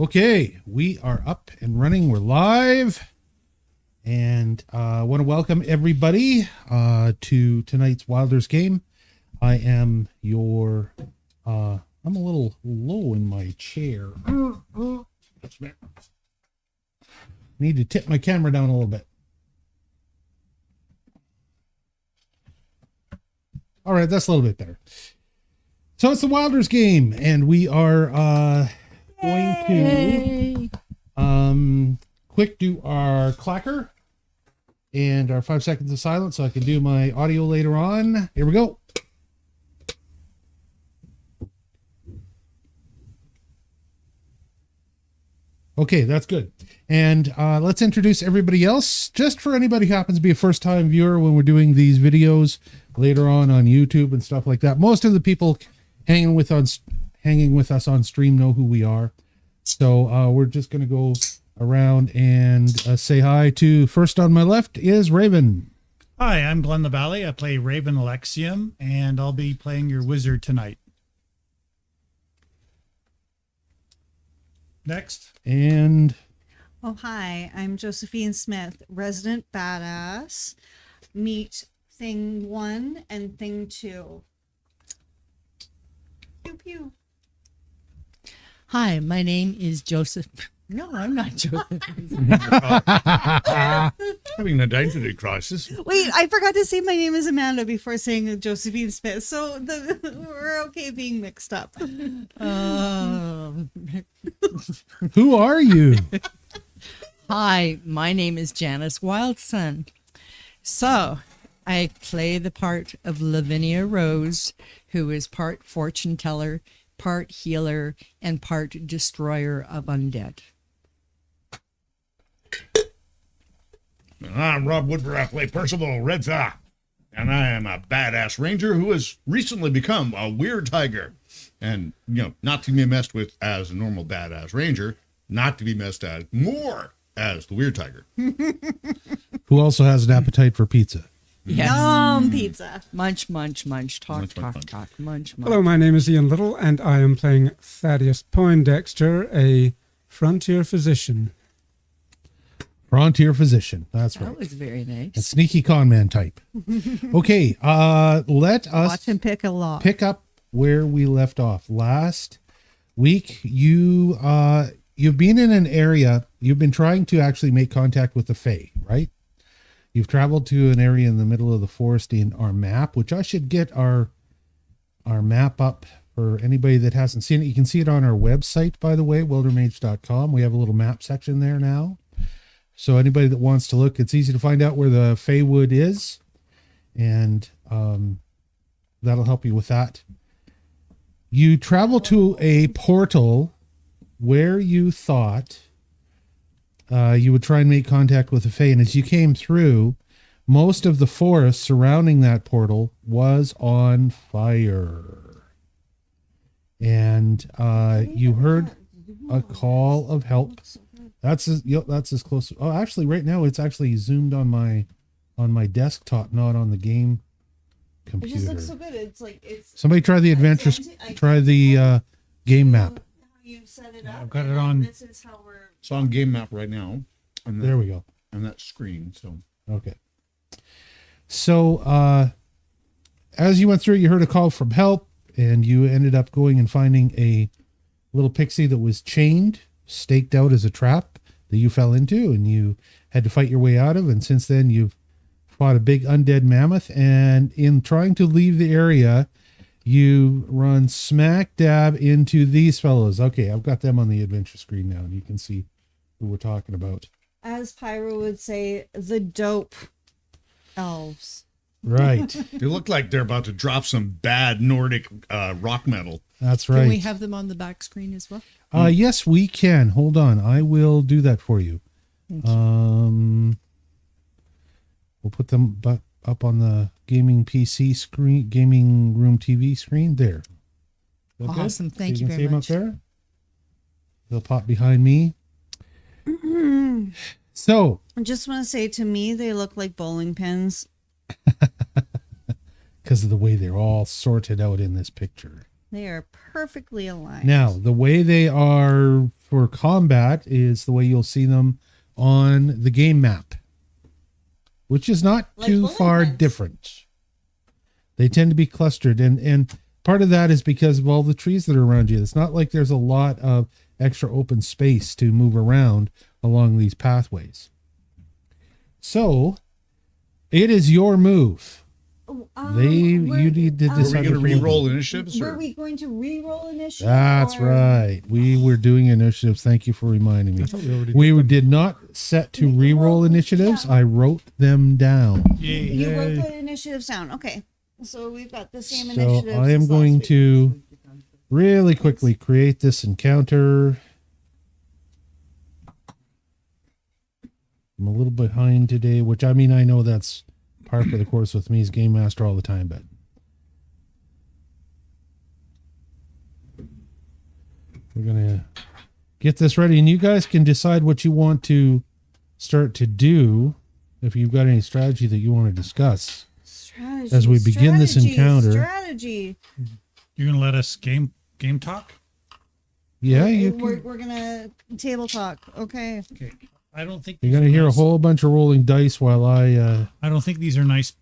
Okay, we are up and running. We're live. And I want to welcome everybody to tonight's Wylders game. I am your... I'm a little low in my chair. Need to tip my camera down a little bit. All right, that's a little bit better. So it's the Wylders game, and we are going to quick do our clacker and our 5 seconds of silence so I can do my audio later on. Here we go. Okay, that's good. And let's introduce everybody else. Just for anybody who happens to be a first-time viewer when we're doing these videos later on YouTube and stuff like that. Most of the people hanging with us on stream know who we are. So we're just going to go around and say hi to, first on my left is Raven. Hi, I'm Glenn LaValle. I play Raven Alexium, and I'll be playing your wizard tonight. Next. And... Oh, hi, I'm Josephine Smith, resident badass. Meet thing 1 and thing 2. Pew pew. Hi, my name is Joseph. No, I'm not Joseph. Having an identity crisis. Wait, I forgot to say my name is Amanda before saying Josephine Smith, so we're okay being mixed up. Who are you? Hi, my name is Janice Wildson. So, I play the part of Lavinia Rose, who is part fortune teller, part healer, and part destroyer of undead. I'm Rob Woodward. I play Percival Redthaw, and I am a badass ranger who has recently become a weird tiger. And, not to be messed with as a normal badass ranger, not to be messed at more as the weird tiger. Who also has an appetite for pizza. Yes. Yum, pizza. Munch, munch, munch, talk, Munch, talk, munch, talk, munch, munch. Hello, my name is Ian Little, and I am playing Thaddeus Poindexter, a frontier physician. Frontier physician. That's right. That was very nice. A sneaky con man type. Okay, let us Watch him pick a lock. pick up where we left off. Last week, you've been in an area, you've been trying to actually make contact with the Fae, right? You've traveled to an area in the middle of the forest in our map, which I should get our map up for anybody that hasn't seen it. You can see it on our website, by the way, wildermage.com. We have a little map section there now. So anybody that wants to look, it's easy to find out where the Feywood is, and that'll help you with that. You travel to a portal where you thought you would try and make contact with the Fae, and as you came through, most of the forest surrounding that portal was on fire. And you heard a call of help. That's as close. Oh, actually, right now it's actually zoomed on my desktop, not on the game computer. It just looks so good. It's like it's. Somebody try the adventure. Try the game map. How you set it up. I've got it on. This is how we're. It's on game map right now. On There we go. On that screen. So Okay. So as you went through, you heard a call from help, and you ended up going and finding a little pixie that was chained, staked out as a trap that you fell into, and you had to fight your way out of. And since then, you've fought a big undead mammoth, and in trying to leave the area, you run smack dab into these fellows. Okay, I've got them on the adventure screen now, and you can see who we're talking about. As Pyro would say, the dope elves. Right. they look like they're about to drop some bad Nordic rock metal. That's right. Can we have them on the back screen as well? Yes, we can. Hold on. I will do that for you. We'll put them up on the gaming PC screen, gaming room TV screen there. Awesome. Thank so you can very see much. them up there. They'll pop behind me. So I just want to say, to me, they look like bowling pins. because of the way they're all sorted out in this picture. They are perfectly aligned. Now, the way they are for combat is the way you'll see them on the game map, which is not Like too bullet far points. different. They tend to be clustered, and part of that is because of all the trees that are around you. It's not like there's a lot of extra open space to move around along these pathways. So, it is your move. You need to Are we decide. going to what you want. re-roll initiatives? Were Or? we going to re-roll initiative? That's or- right. We were doing initiatives. Thank you for reminding me. I thought we already We did not set to re-roll initiatives. Yeah. I wrote them down. Yay. You wrote the initiatives down. Okay. So we've got the same So initiatives. I am as going last week. to really quickly create this encounter. I'm a little behind today, which I mean, I know that's part of the course with me as game master all the time, but we're going to get this ready, and you guys can decide what you want to start to do if you've got any strategy that you want to discuss. Strategy, as we begin this encounter. Strategy. You're gonna let us game talk? Yeah, you We're can, gonna table talk. Okay. Okay. I don't think you're these going to are hear a nice- whole bunch of rolling dice while I I don't think these are nice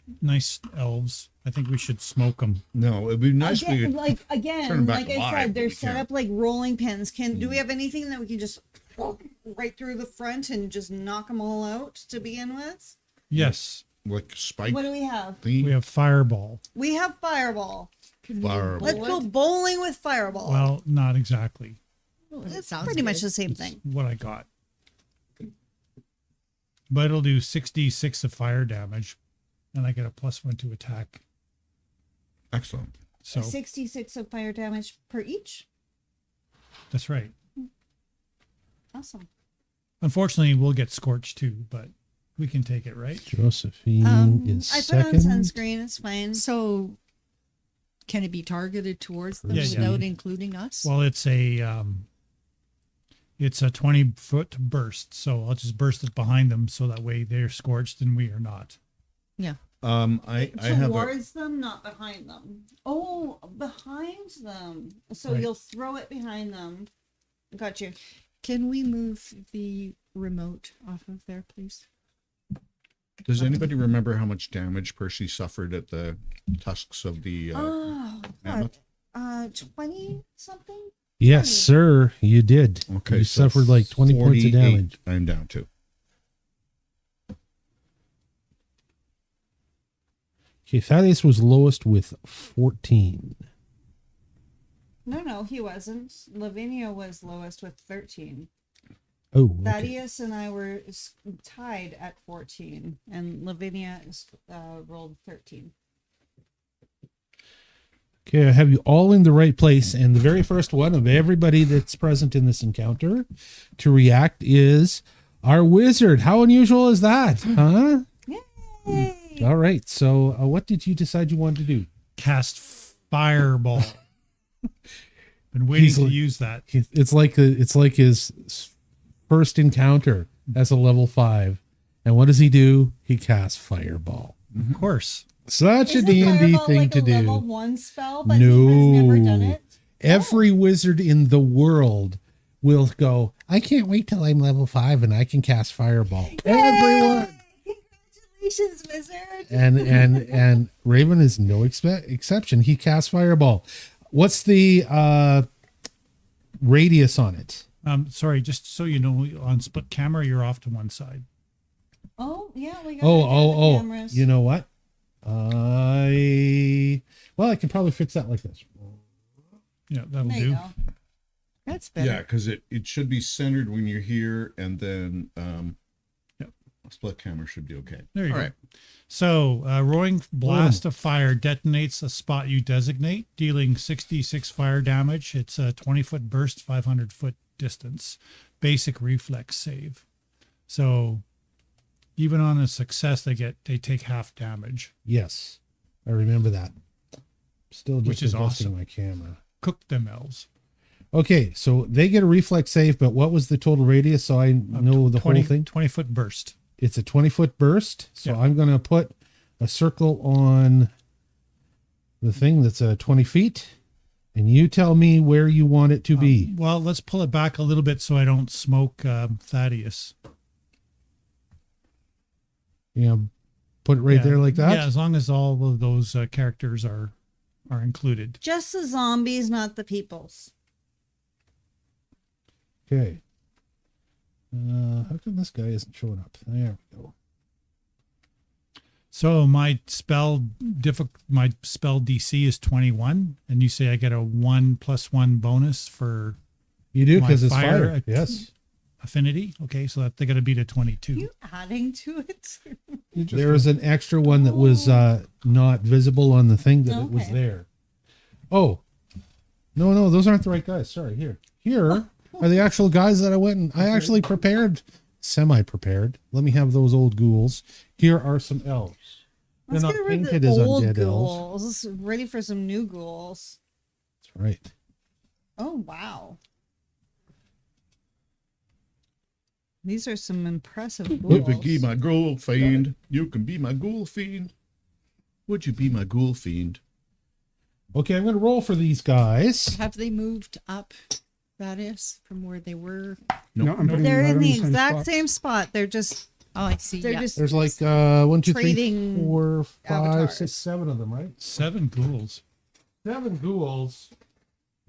elves. I think we should smoke them. No, it'd be nice if we Again, could. like turn again, back like I alive, said, but they're we set can't. up like rolling pins. Do we have anything that we can just right through the front and just knock them all out to begin with? Yes, Like spike What do we have? thing. we have fireball. We have fireball. Fireball. Let's go bowling with fireball. Well, not exactly. it's sounds pretty much good. the same thing. What I got. But it'll do 66 of fire damage, and I get a +1 to attack. Excellent. So 66 of fire damage per each. that's right. Awesome. Unfortunately, we'll get scorched too, but we can take it, right? Josephine is I put on second. sunscreen. It's fine. So, can it be targeted towards them Yeah, yeah. without including us? Well, it's a 20-foot burst, so I'll just burst it behind them, so that way they're scorched and we are not. yeah. I have a, Towards them, not behind them. Oh, behind them. So Right. you'll throw it behind them. Got you. Can we move the remote off of there, please? does anybody remember how much damage Percy suffered at the tusks of the Oh, mammoth? God. 20 something? Yes, sir, you did. Okay, You so suffered like 20 points of 48 damage. I'm down to. Okay, Thaddeus was lowest with 14. No, he wasn't. Lavinia was lowest with 13. Oh, okay. Thaddeus and I were tied at 14, and Lavinia rolled 13. Okay, I have you all in the right place, and the very first one of everybody that's present in this encounter to react is our wizard. How unusual is that, huh? Yay! All right, so what did you decide you wanted to do? Cast fireball. Been waiting He's to like- use that. It's like his first encounter as a level 5, and what does he do? He casts fireball. Of course. Such a Isn't D&D Fireball thing like to a do. level 1 spell, but he has never done it? Every wizard in the world will go, I can't wait till I'm level 5 and I can cast fireball. Everyone. Congratulations, wizard! And Raven is no exception. He casts fireball. What's the radius on it? Sorry, just so you know, on split camera, you're off to one side. Oh, yeah, we got Oh. cameras. You know what? I can probably fix that like this. Yeah, that'll there you do. go. That's better. Yeah, because it should be centered when you're here, and then Yep. a split camera should be okay. There you All go. right. So, roaring blast of fire detonates a spot you designate, dealing 66 fire damage. It's a 20-foot burst, 500-foot distance. Basic reflex save. So, even on a success, they take half damage. Yes, I remember that. Still just Which is adjusting awesome. my camera. Cook them elves. Okay, so they get a reflex save, but what was the total radius? So I know the whole thing. 20-foot burst. It's a 20-foot burst. So Yeah. I'm going to put a circle on the thing that's 20 feet. And you tell me where you want it to be. Well, let's pull it back a little bit so I don't smoke Thaddeus. You know, put it right there like that. Yeah, as long as all of those characters are included. Just the zombies, not the peoples. Okay. How come this guy isn't showing up? There we go. So my spell DC is 21, and you say I get a 1+1 bonus for You do my because it's fire. fire Yes. affinity. Okay, so that they got to beat a 22. You adding to it? There was an extra one that was not visible on the thing that it was Okay. there. Oh. No, those aren't the right guys. Sorry. Here are the actual guys that I actually prepared, semi-prepared. Let me have those old ghouls. Here are some elves. They're Let's not get rid of painted the as old undead elves. ghouls. Ready for some new ghouls. That's right. Oh, wow. These are some impressive You ghouls. can be my ghoul fiend. You can be my ghoul fiend. Would you be my ghoul fiend? Okay, I'm going to roll for these guys. Have they moved up, Thaddeus, from where they were? No, I'm putting They're them in right the same exact spot. same spot. They're just Oh, I see. they're Yeah. just There's like 1, 2, 3, trading 4, 5, avatars. 6, 7 of them, right? 7 ghouls. 7 ghouls.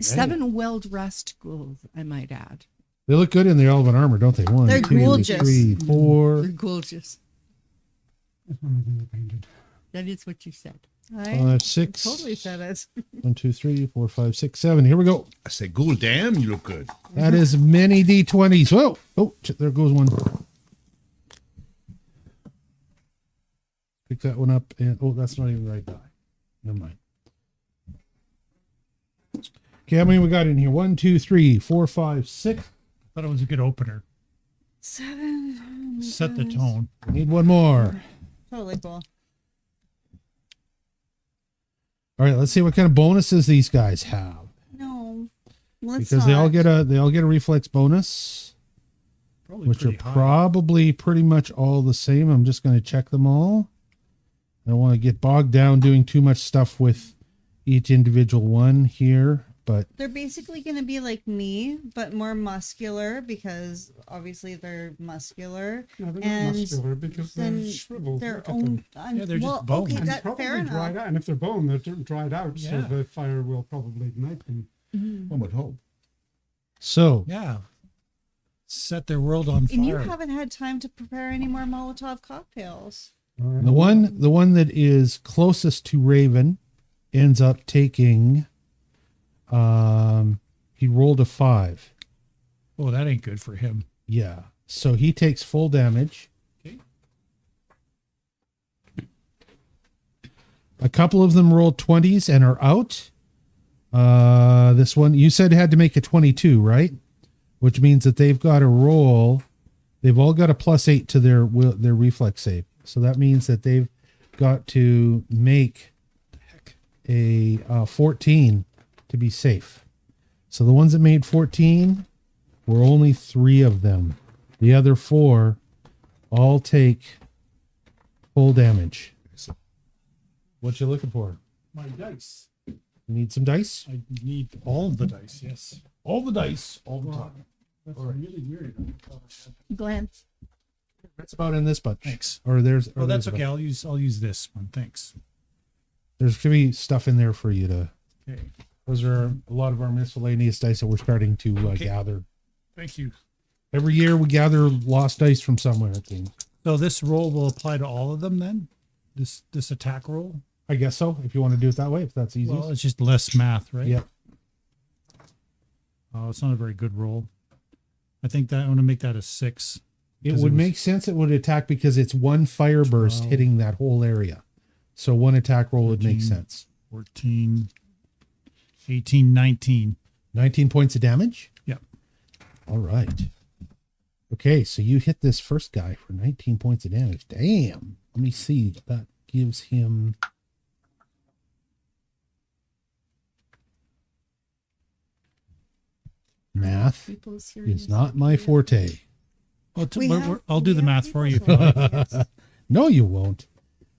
7 well-dressed ghouls, I might add. They look good in their elven armor, don't they? 1, They're 2, gorgeous. 3, 4, They're gorgeous. That's one of them painted. That is what you said. 5, 6. totally said it. 1, 2, 3, 4, 5, 6, 7. Here we go. I say, ghoul damn, you look good. That is many D20s. Whoa. Oh, there goes one. Pick that one up. And oh, that's not even the right die. Never mind. Okay, how many we got in here? 1, 2, 3, 4, 5, 6. Thought it was a good opener. 7. Set the tone. We need one more. Totally cool. All right, let's see what kind of bonuses these guys have. No. Let's Because they all get a reflex bonus, Probably which are pretty high. probably pretty much all the same. I'm just going to check them all. I don't want to get bogged down doing too much stuff with each individual one here, but They're basically going to be like me, but more muscular because obviously they're muscular. No, they're And not muscular because they're Then shriveled. their Look at own. them. Yeah, they're just well, bone. okay, And that, probably fair enough. dried out. And if they're bone, they're dried out, Yeah. so the fire will probably ignite them. One would hope. so Yeah. Set their world on And you fire. haven't had time to prepare any more Molotov cocktails. All right. the one that is closest to Raven ends up taking he rolled a 5. Oh, that ain't good for him. Yeah. So he takes full damage. Okay. A couple of them rolled 20s and are out. This one you said had to make a 22, right? Which means that they've got to roll. They've all got a +8 to their reflex save. So that means that they've got to make a 14 to be safe. So the ones that made 14 were only 3 of them. The other 4 all take full damage. What you looking for? My dice. You need some dice? I need all of the dice, yes. All the dice, all the time. That's really weird. Glenn. That's about in this bunch. Thanks. Or there's. Oh, or that's there's okay. about- I'll use this one. Thanks. There's gonna be stuff in there for you to. Okay. Those are a lot of our miscellaneous dice that we're starting to Okay. gather. Thank you. Every year we gather lost dice from somewhere. I think. So this roll will apply to all of them then? This attack roll? I guess so. If you want to do it that way, if that's easy. Well, it's just less math, right? Yep. Oh, it's not a very good roll. I think that I want to make that a 6. It because would was make sense. It would attack because it's one fire burst 12. hitting that whole area. So one attack roll would make 13. sense. 14, 18, 19. 19 points of damage. Yep. All right. Okay, so you hit this first guy for 19 points of damage. Damn. Let me see. That gives him. Math is not my forte. Well, We have- I'll do we the have math for you. people for it. No, you won't.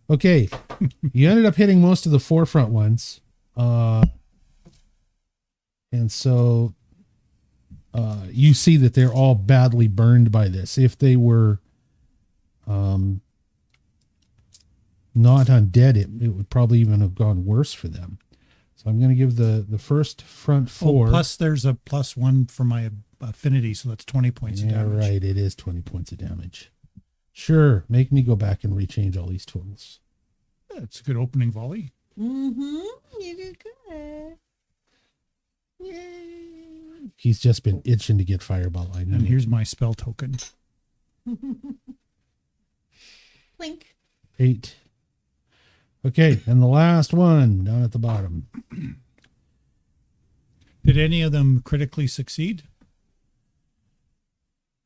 Okay. You ended up hitting most of the forefront ones. And so you see that they're all badly burned by this. If they were not undead, it would probably even have gone worse for them. So I'm going to give the first front four. Plus there's a +1 for my affinity, so that's 20 points of damage. Right, it is 20 points of damage. Sure, make me go back and rechange all these totals. Yeah, it's a good opening volley. You did good. Yay. He's just been itching to get fireball. I know. And here's my spell token. Blink. 8. Okay, and the last one down at the bottom. Did any of them critically succeed?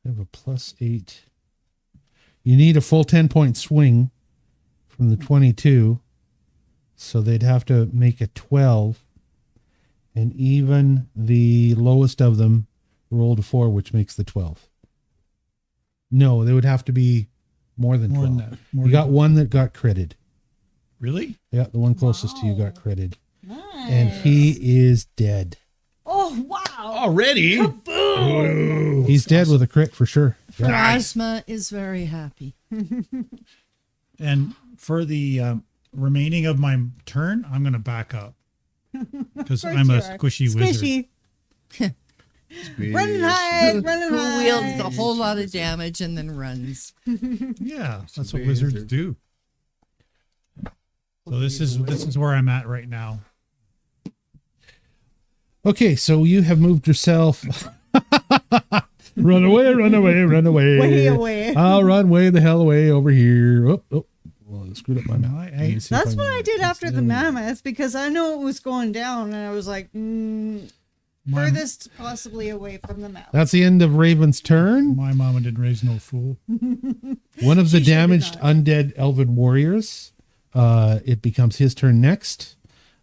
I have a +8. You need a full 10-point swing from the 22. So they'd have to make a 12. And even the lowest of them rolled a 4, which makes the 12. No, they would have to be more than 12. More than that. You got one that got critted. Really? Yeah, the one closest to you got critted. Nice. And he is dead. Oh, wow. Already? Boom. He's dead with a crit for sure. Yeah. Plasma is very happy. And for the remaining of my turn, I'm going to back up. Because I'm a squishy wizard. Squishy. Run and hide. Run and Who hide. wields a whole lot of damage and then runs. Yeah, that's what wizards do. So this is where I'm at right now. Okay, so you have moved yourself. Run away, run away, run away. Way away. I'll run way the hell away over here. Oh. Well, I screwed up my mouth. That's what I did after the mammoth, because I know it was going down, and I was like, furthest possibly away from the mammoth. That's the end of Raven's turn. My mama didn't raise no fool. One of the She sure did damaged not. undead elven warriors. It becomes his turn next.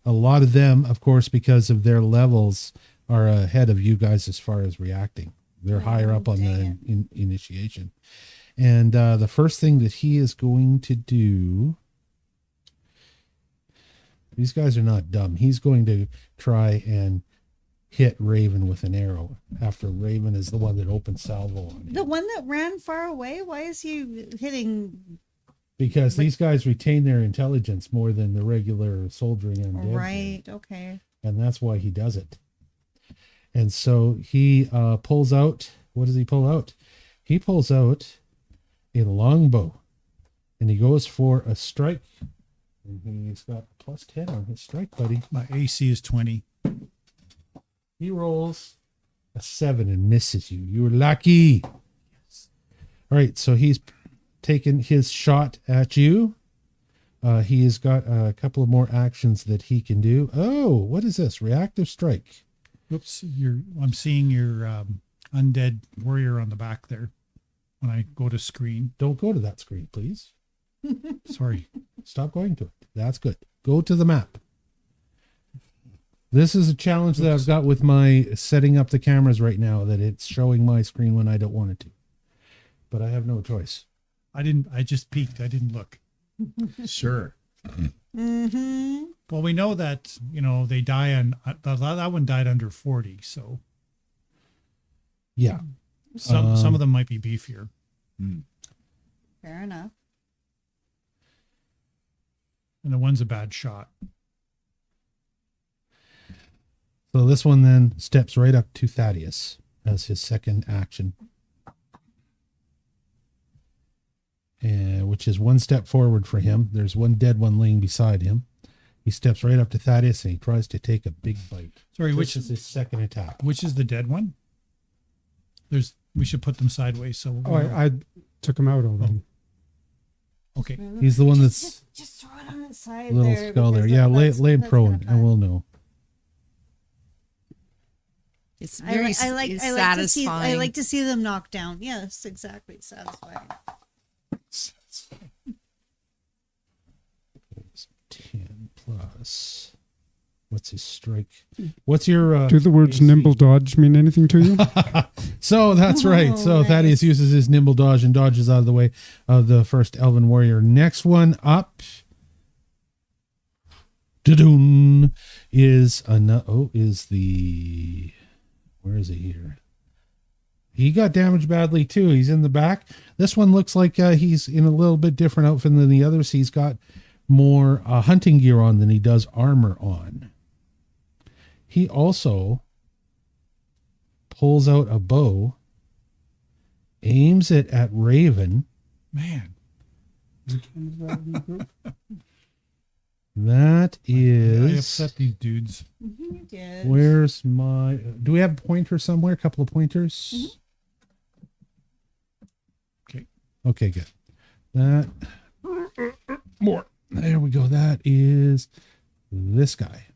A lot of them, of course, because of their levels, are ahead of you guys as far as reacting. They're higher up on the initiation. And the first thing that he is going to do, these guys are not dumb. He's going to try and hit Raven with an arrow after Raven is the one that opened salvo on him. The one that ran far away? Why is he hitting? Because these guys retain their intelligence more than the regular soldiering undead. Right, okay. And that's why he does it. And so he pulls out, what does he pull out? He pulls out a longbow, and he goes for a strike. And he's got +10 on his strike, buddy. My AC is 20. He rolls a 7 and misses you. You're lucky. All right, so he's taken his shot at you. He has got a couple of more actions that he can do. Oh, what is this? Reactive strike. Whoops, I'm seeing your undead warrior on the back there when I go to screen. Don't go to that screen, please. Sorry. Stop going to it. That's good. Go to the map. This is a challenge that I've got with my setting up the cameras right now, that it's showing my screen when I don't want it to. But I have no choice. I just peeked. I didn't look. Sure. Mm-hmm. Well, we know that, they die on, that one died under 40. So Yeah. some of them might be beefier. Fair enough. And the one's a bad shot. So this one then steps right up to Thaddeus as his second action. Which is one step forward for him. There's one dead one laying beside him. He steps right up to Thaddeus and he tries to take a big bite. Sorry, This which is his second attack. Which is the dead one? We should put them sideways. So Oh, I took him out already. okay. He's the one that's Just throw it on the side little there. skull there. because Yeah, that's- lay him that's prone kinda and fun. we'll know. It's I very like to see. satisfying. I like to see them knocked down. Yes, exactly. Satisfying. 10 plus. What's his strike? What's your Do the words AC? nimble dodge mean anything to you? So that's right. So nice. Thaddeus uses his nimble dodge and dodges out of the way of the first elven warrior. Next one up. Da-doon, is the where is he here? He got damaged badly too. He's in the back. This one looks like he's in a little bit different outfit than the others. He's got more hunting gear on than he does armor on. He also pulls out a bow, aims it at Raven. Man, That I is. upset these dudes. You did. Where's my? Do we have a pointer somewhere? A couple of pointers. Okay. Okay, good. That more. There we go. That is this guy.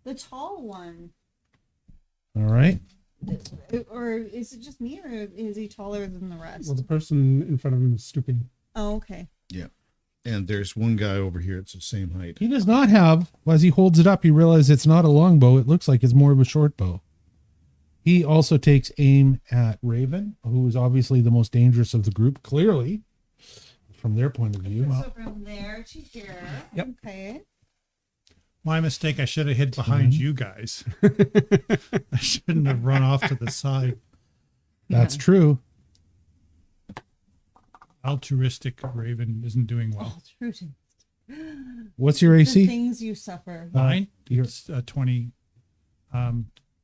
The tall one. All right. Or is it just me, or is he taller than the rest? Well, the person in front of him is stooping. Oh, okay. Yeah. And there's one guy over here. It's the same height. He does not have. As he holds it up, you realize it's not a long bow. It looks like it's more of a short bow. He also takes aim at Raven, who is obviously the most dangerous of the group, clearly, from their point of view. So from there to here. Yep. Okay. My mistake. I should have hid behind you guys. I shouldn't have run off to the side. That's true. Altruistic Raven isn't doing well. What's your The AC? things you suffer. Mine, You're- it's 20.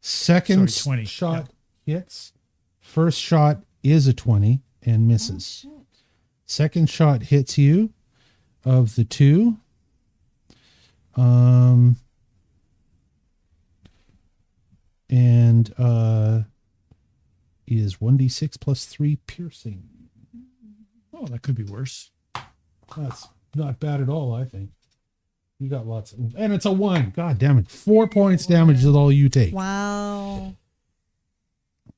Second Sorry, 20, shot hits. First shot is a 20 and misses. Oh, shit. Second shot hits you of the two. And is 1d6 plus 3 piercing. Oh, that could be worse. That's not bad at all, I think. You got lots of, and it's a 1. God damn it. 4 points damage is all you take. Wow.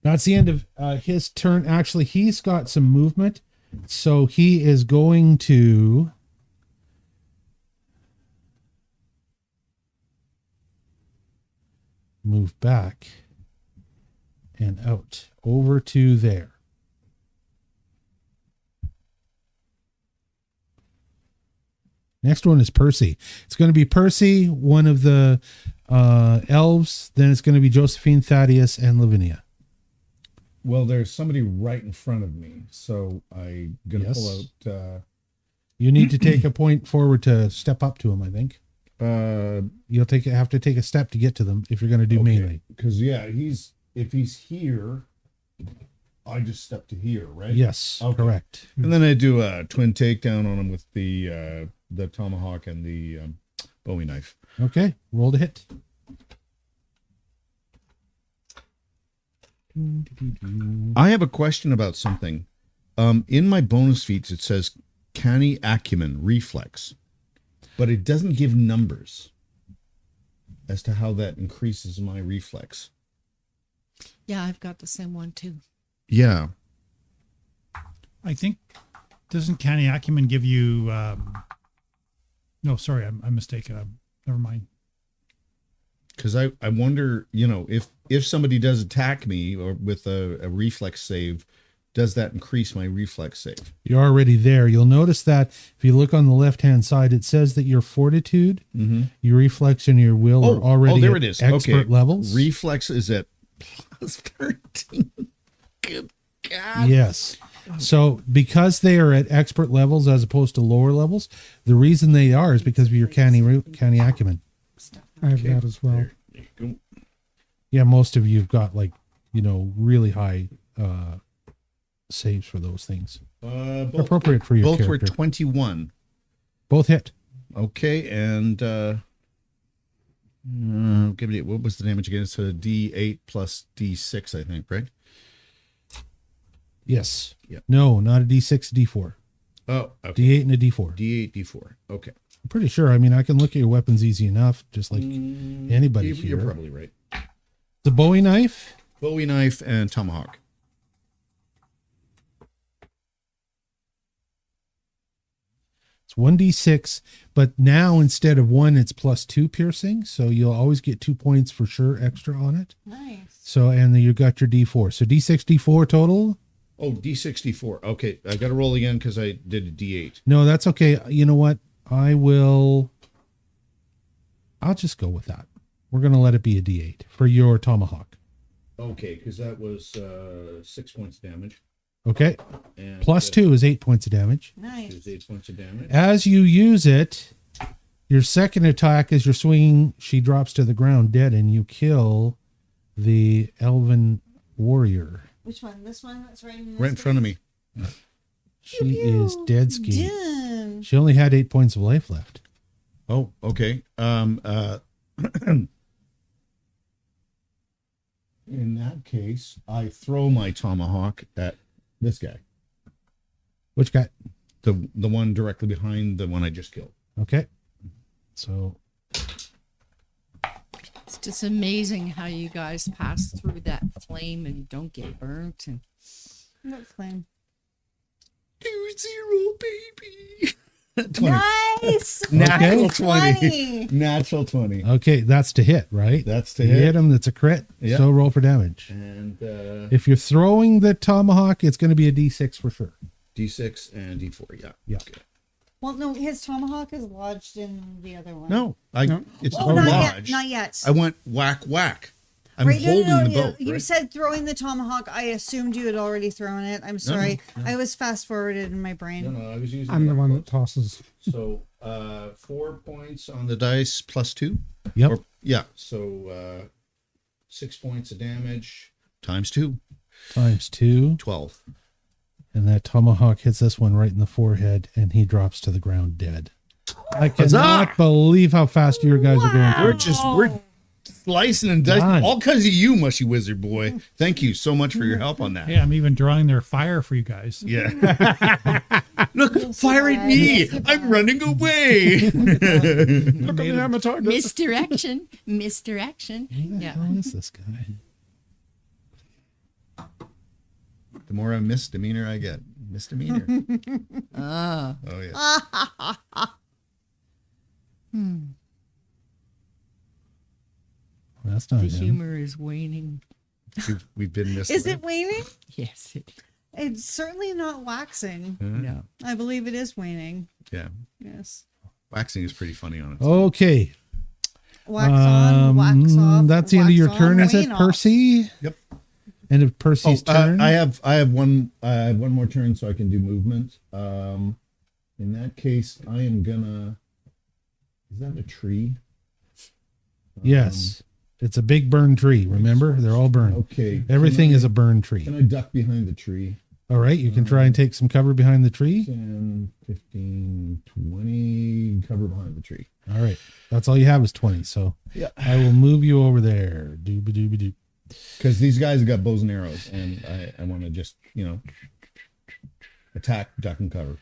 That's the end of his turn. Actually, he's got some movement. So he is going to move back and out over to there. Next one is Percy. It's going to be Percy, one of the elves. Then it's going to be Josephine, Thaddeus, and Lavinia. Well, there's somebody right in front of me, so I'm gonna Yes. pull out. You need to take a point forward to step up to him, I think. You'll have to take a step to get to them if you're going to do melee. Because if he's here, I just step to here, right? Yes, Okay. correct. And then I do a twin takedown on him with the tomahawk and the Bowie knife. Okay, roll to hit. I have a question about something. In my bonus feats, it says canny acumen reflex, but it doesn't give numbers as to how that increases my reflex. Yeah, I've got the same one too. Yeah. I think, doesn't Canny Acumen give you, no, sorry, I'm mistaken. Never mind. Because I wonder, if somebody does attack me or with a reflex save, does that increase my reflex save? You're already there. You'll notice that if you look on the left-hand side, it says that your fortitude, your reflex, and your will are already there at it is. expert Okay. levels. Reflex is at plus 13. Good God. Yes. So because they are at expert levels as opposed to lower levels, the reason they are is because of your canny acumen. I have that as well. There you go. Yeah, most of you've got really high saves for those things. Both Appropriate for your were character. 21. Both hit. Okay, and give me what was the damage again? It's a D8 plus D6, I think, right? Yes. Yep. No, not a D6, D4. Oh, okay. D8 and a D4. D8, D4. Okay. I'm pretty sure. I mean, I can look at your weapons easy enough, just like anybody You're here. probably right. The Bowie knife. Bowie knife and tomahawk. It's 1d6, but now instead of 1, it's plus 2 piercing. So you'll always get 2 points for sure extra on it. Nice. So, and then you got your D4. So D6, D4 total. Oh, D64. Okay, I got to roll again because I did a D8. No, that's okay. You know what? I will. I'll just go with that. We're going to let it be a D8 for your tomahawk. Okay, because that was 6 points damage. Okay. And Plus 2 is 8 points of damage. Nice. is 8 points of damage. As you use it, your second attack as you're swinging, she drops to the ground dead, and you kill the elven warrior. Which one? This one that's right in, Right in front of me. She is dead ski. Done. She only had 8 points of life left. Oh, okay. In that case, I throw my tomahawk at this guy, Which guy? the one directly behind the one I just killed. Okay. So It's just amazing how you guys pass through that flame and don't get burnt. And That's fine. 2-0, baby. 20. Nice. Natural Okay. 20. Natural 20. okay, that's to hit, right? That's to You hit. hit him. That's a crit. Yeah. So roll for damage. And If you're throwing the tomahawk, it's going to be a D6 for sure. D6 and D4. Yeah. Yeah. Okay. Well, no, his tomahawk is lodged in the other one. No, it's Oh, not not yet. lodged. Not yet. I went whack whack. I'm Right, no, holding no, the no, boat. You right? said throwing the tomahawk. I assumed you had already thrown it. I'm sorry. I was fast forwarded in my brain. No, I was using. I'm the that one boat. that tosses. So 4 points on the dice plus 2. Yep. Yeah. So 6 points of damage times 2. Times 2. 12. And that tomahawk hits this one right in the forehead, and he drops to the ground dead. I Huzzah! cannot believe how fast you guys are going. We're slicing and dicing Done. all because of you, mushy wizard boy. Thank you so much for your help on that. Hey, I'm even drawing their fire for you guys. Yeah. Look, fire at me. I'm running away. misdirection, misdirection. Yeah. Who is this guy? The more I misdemeanor I get. Misdemeanor. Ah. Oh, yeah. That's not The him. humor is waning. We've been misled. Is it waning? Yes. It's certainly not waxing. No. I believe it is waning. Yeah. Yes. Waxing is pretty funny on its Okay. Wax on, wax off. That's the end of wax your on, turn, is it, wane off. Percy? Yep. End of Percy's turn. I have one more turn so I can do movement. In that case, I am gonna. Is that a tree? Yes. It's a big burned tree. Remember? They're all burned. Okay. Everything is a burned tree. Can I duck behind the tree? All right. You can try and take some cover behind the tree. 10, 15, 20. Cover behind the tree. All right. That's all you have is 20. So Yeah. I will move you over there. Dooba-dooba-doo. Because these guys have got bows and arrows, and I want to just attack, duck, and cover.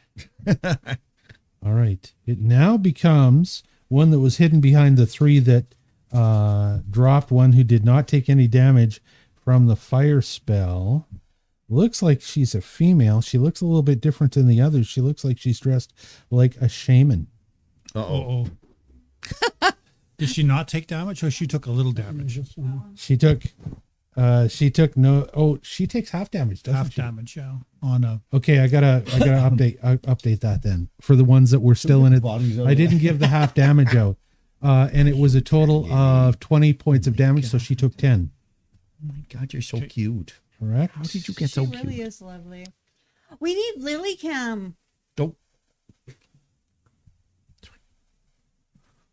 All right. It now becomes one that was hidden behind the 3 that dropped, one who did not take any damage from the fire spell. Looks like she's a female. She looks a little bit different than the others. She looks like she's dressed like a shaman. Uh-oh. Oh. Did she not take damage, or she took a little damage? She took she takes half damage, doesn't Half she? damage, yeah. On a Okay, I gotta update that then for the ones that were still in it. Bodies I didn't give the half damage out, and it was a total of 20 points of damage, so she took 10. Oh my God, you're so cute. Correct. How did you get She so really cute? is lovely. We need Lily Cam. Don't.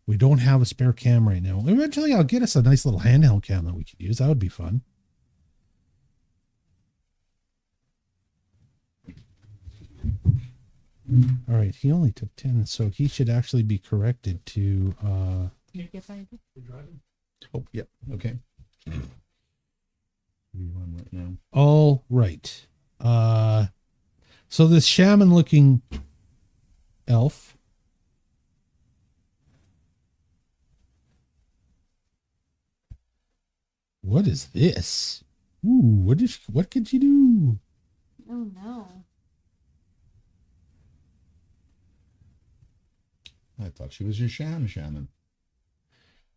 We don't have a spare cam right now. Eventually, I'll get us a nice little handheld cam that we could use. That would be fun. All right, he only took 10, so he should actually be corrected to Oh, yep. Okay. Rerun right now. all right. So this shaman looking elf what is this? Ooh, what could you do? Oh no. I thought she was your shaman.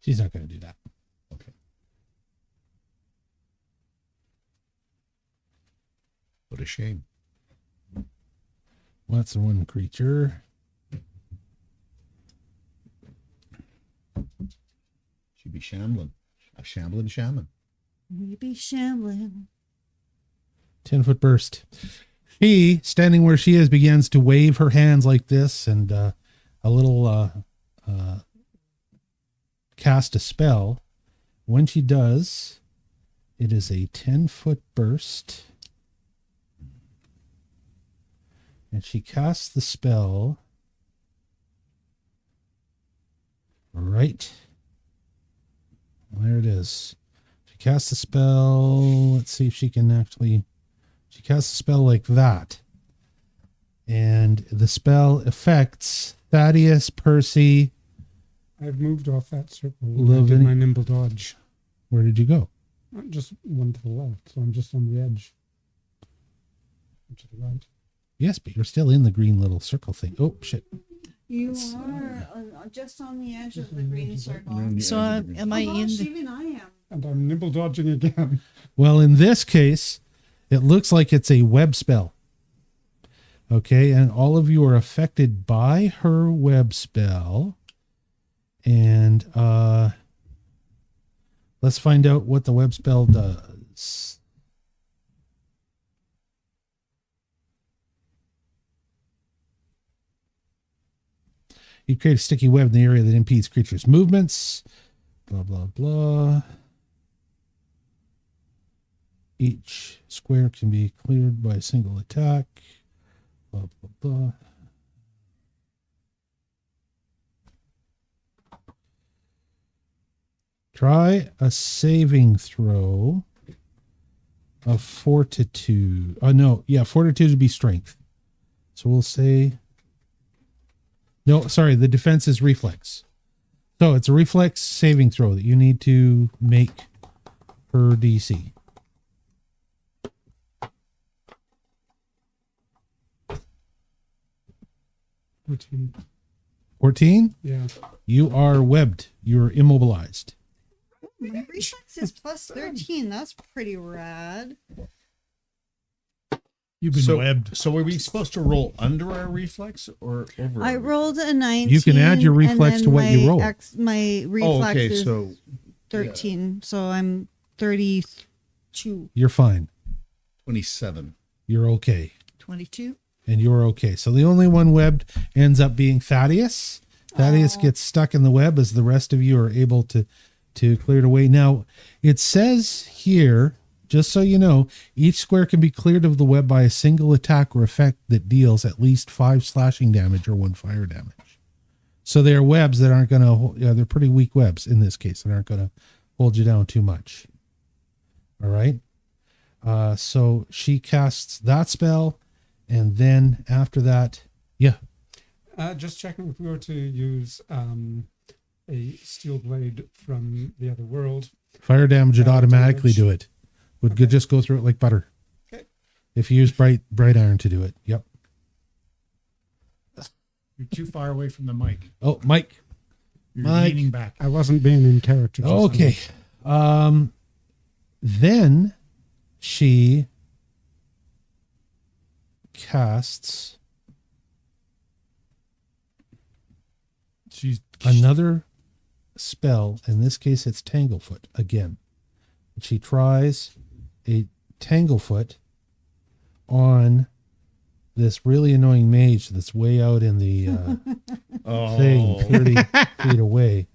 She's not going to do that. Okay. What a shame. What's the one creature? She'd be shambling. A shambling shaman. Maybe shambling. 10-foot burst. She, standing where she is, begins to wave her hands like this and a little cast a spell. When she does, it is a 10-foot burst. And she casts the spell right there. It is. She casts the spell. Let's see if she can actually. She casts a spell like that. And the spell affects Thaddeus, Percy. I've moved off that circle. I did Lavinia. my nimble dodge. Where did you go? Just one to the left, so I'm just on the edge. To the right. Yes, but you're still in the green little circle thing. Oh, shit. You are just on the edge of the green circle. So am I in the... Even I am. And I'm nimble dodging again. Well, in this case, it looks like it's a web spell. Okay, and all of you are affected by her web spell. And let's find out what the web spell does. You create a sticky web in the area that impedes creatures' movements. Blah, blah, blah. Each square can be cleared by a single attack. Blah, blah, blah. Try a saving throw of fortitude. No, yeah, fortitude would be strength. So we'll say... No, sorry, the defense is reflex. So it's a reflex saving throw that you need to make per DC. 14. 14? Yeah. You are webbed. You're immobilized. My reflex is plus 13. That's pretty rad. You've been webbed. So are we supposed to roll under our reflex or over? I rolled a 19. You can add your reflex and to what you my roll. My reflex okay, is so 13. So I'm 32. You're fine. 27. You're okay. 22? And you're okay. So the only one webbed ends up being Thaddeus. Thaddeus gets stuck in the web as the rest of you are able to clear it away. Now, it says here, just so you know, each square can be cleared of the web by a single attack or effect that deals at least 5 slashing damage or 1 fire damage. So they are webs that aren't going to, they're pretty weak webs in this case that aren't going to hold you down too much. All right. So she casts that spell. And then after that, yeah. Just checking if we were to use a steel blade from the other world. Fire damage would automatically damage. do it. Would just go through it like butter. Okay. If you use bright iron to do it. Yep. You're too far away from the mic. Oh, Mike. You're Mike. leaning back. I wasn't being in character. just Okay. Then she casts She's another spell. In this case, it's Tanglefoot again. She tries a Tanglefoot on this really annoying mage that's way out in the thing, 30 feet away.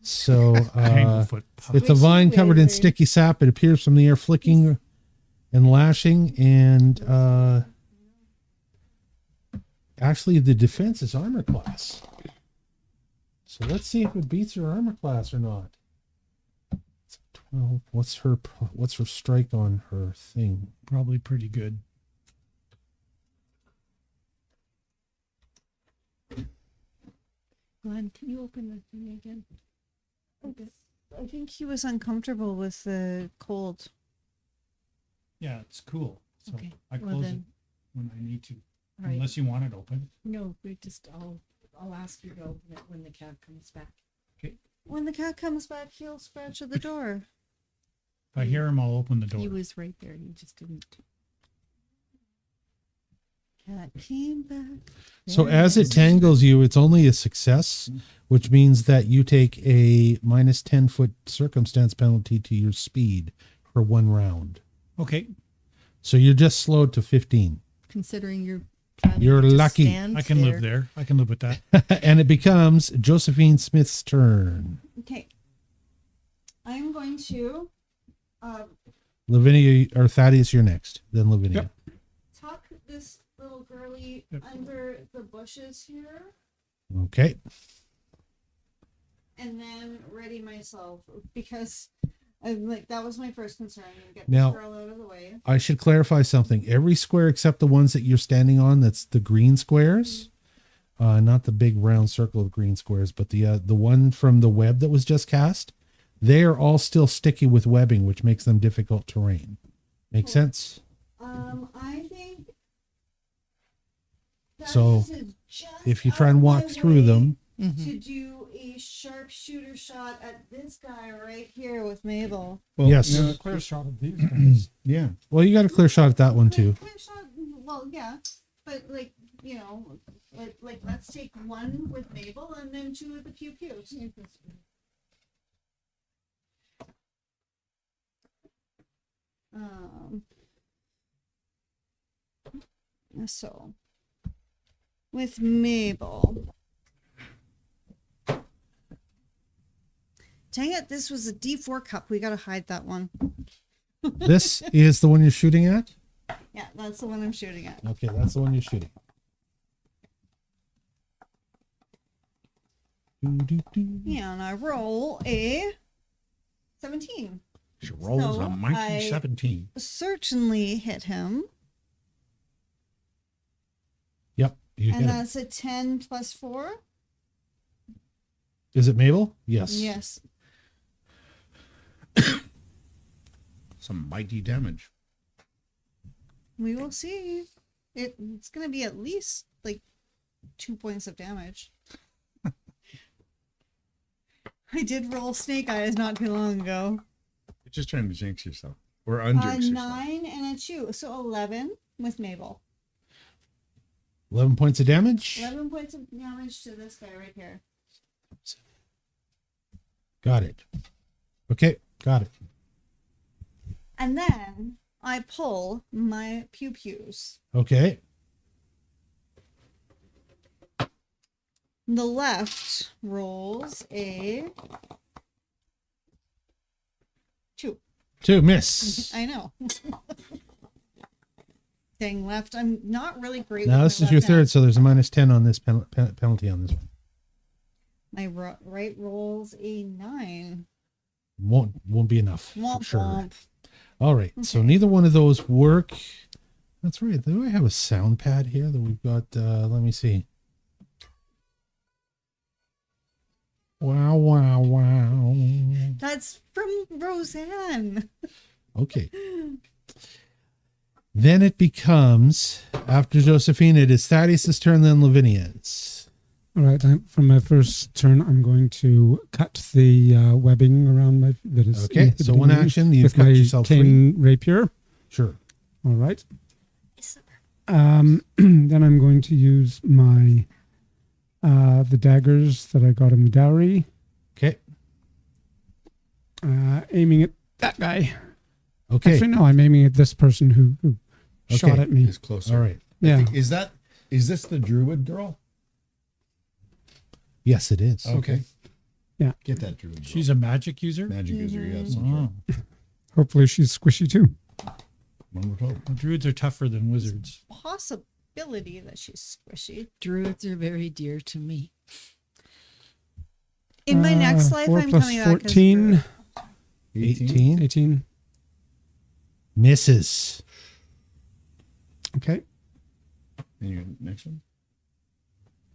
So Tanglefoot. it's a vine covered in sticky sap. It appears from the air, flicking and lashing. And actually, the defense is armor class. So let's see if it beats her armor class or not. It's 12. What's her strike on her thing? Probably pretty good. Glenn, can you open the thing again? I think he was uncomfortable with the cold. Yeah, it's cool. So Okay. I Well, close it then- when I need to. All right. Unless you want it open. No, we just I'll ask you to open it when the cat comes back. When the cat comes back, he'll scratch at the door. If I hear him, I'll open the door. He was right there. He just didn't. Cat came back. So as it tangles you, it's only a success, which means that you take a minus 10-foot circumstance penalty to your speed for 1 round. Okay. So you're just slowed to 15. Considering you're planning You're to lucky. stand I can live there. I can live with that. And it becomes Josephine Smith's turn. Okay. I'm going to Lavinia or Thaddeus, you're next. Then Lavinia. Yep. tuck this little girly under the bushes here, Okay. and then ready myself because I'm like that was my first concern. Get Now- this girl out of the way. I should clarify something. Every square except the ones that you're standing on, that's the green squares, not the big round circle of green squares, but the one from the web that was just cast, they are all still sticky with webbing, which makes them difficult terrain. Make sense? I think. So, Thaddeus is just If you try out and of walk my through way them, to do a sharpshooter shot at this guy right here with Mabel. Well, Yes. Yeah, a clear shot of these guys. Yeah. well, you got a clear shot at that one too. Quick shot, well, yeah, but like you know, like let's take one with Mabel and then 2 with the pew pews. So with Mabel. Dang it, this was a D4 cup. We gotta hide that one. This is the one you're shooting at? Yeah, that's the one I'm shooting at. Okay, that's the one you're shooting. And I roll a 17. She rolls So a mighty I- 17. Certainly hit him. Yep, you hit And it. that's a 10 plus 4. Is it Mabel? Yes. Yes. Some mighty damage. We will see. It's going to be at least like 2 points of damage. I did roll snake eyes not too long ago. You're just trying to jinx yourself. Or unjinx yourself. 9 and a 2. So 11 with Mabel. 11 points of damage. 11 points of damage to this guy right here. Got it. Okay, got it. And then I pull my pew pews. Okay. The left rolls a 2. 2, miss. I know. Dang left. I'm not really great. Now with this my is your left hand. third, so there's a minus 10 on this penalty on this one. My right rolls a 9. Won't be enough for Womp sure. womp. All right, so neither one of those work. That's right. Do I have a sound pad here that we've got? Let me see. Wow, wow, wow. That's from Roseanne. Okay. Then it becomes, after Josephine, it is Thaddeus' turn, then Lavinia's. All right, from my first turn, I'm going to cut the webbing around my. That is Okay, so one inhibiting me action, you've with cut my yourself free. cane rapier. Sure. All right. Then I'm going to use my the daggers that I got in the dowry, Okay. aiming at that guy. Okay. Actually, no, I'm aiming at this person who shot Okay. at me. Is closer. All right. Yeah. Is this the druid girl? Yes, it is. Okay. Yeah. Get that druid girl. She's a magic user. magic user, yes. Oh. Hopefully, she's squishy too. One would hope. Well, druids are tougher than wizards. Possibility that she's squishy. Druids are very dear to me. In my next life, 4 I'm plus coming back as a 14, druid. 18. 18. Misses. Okay. And your next one?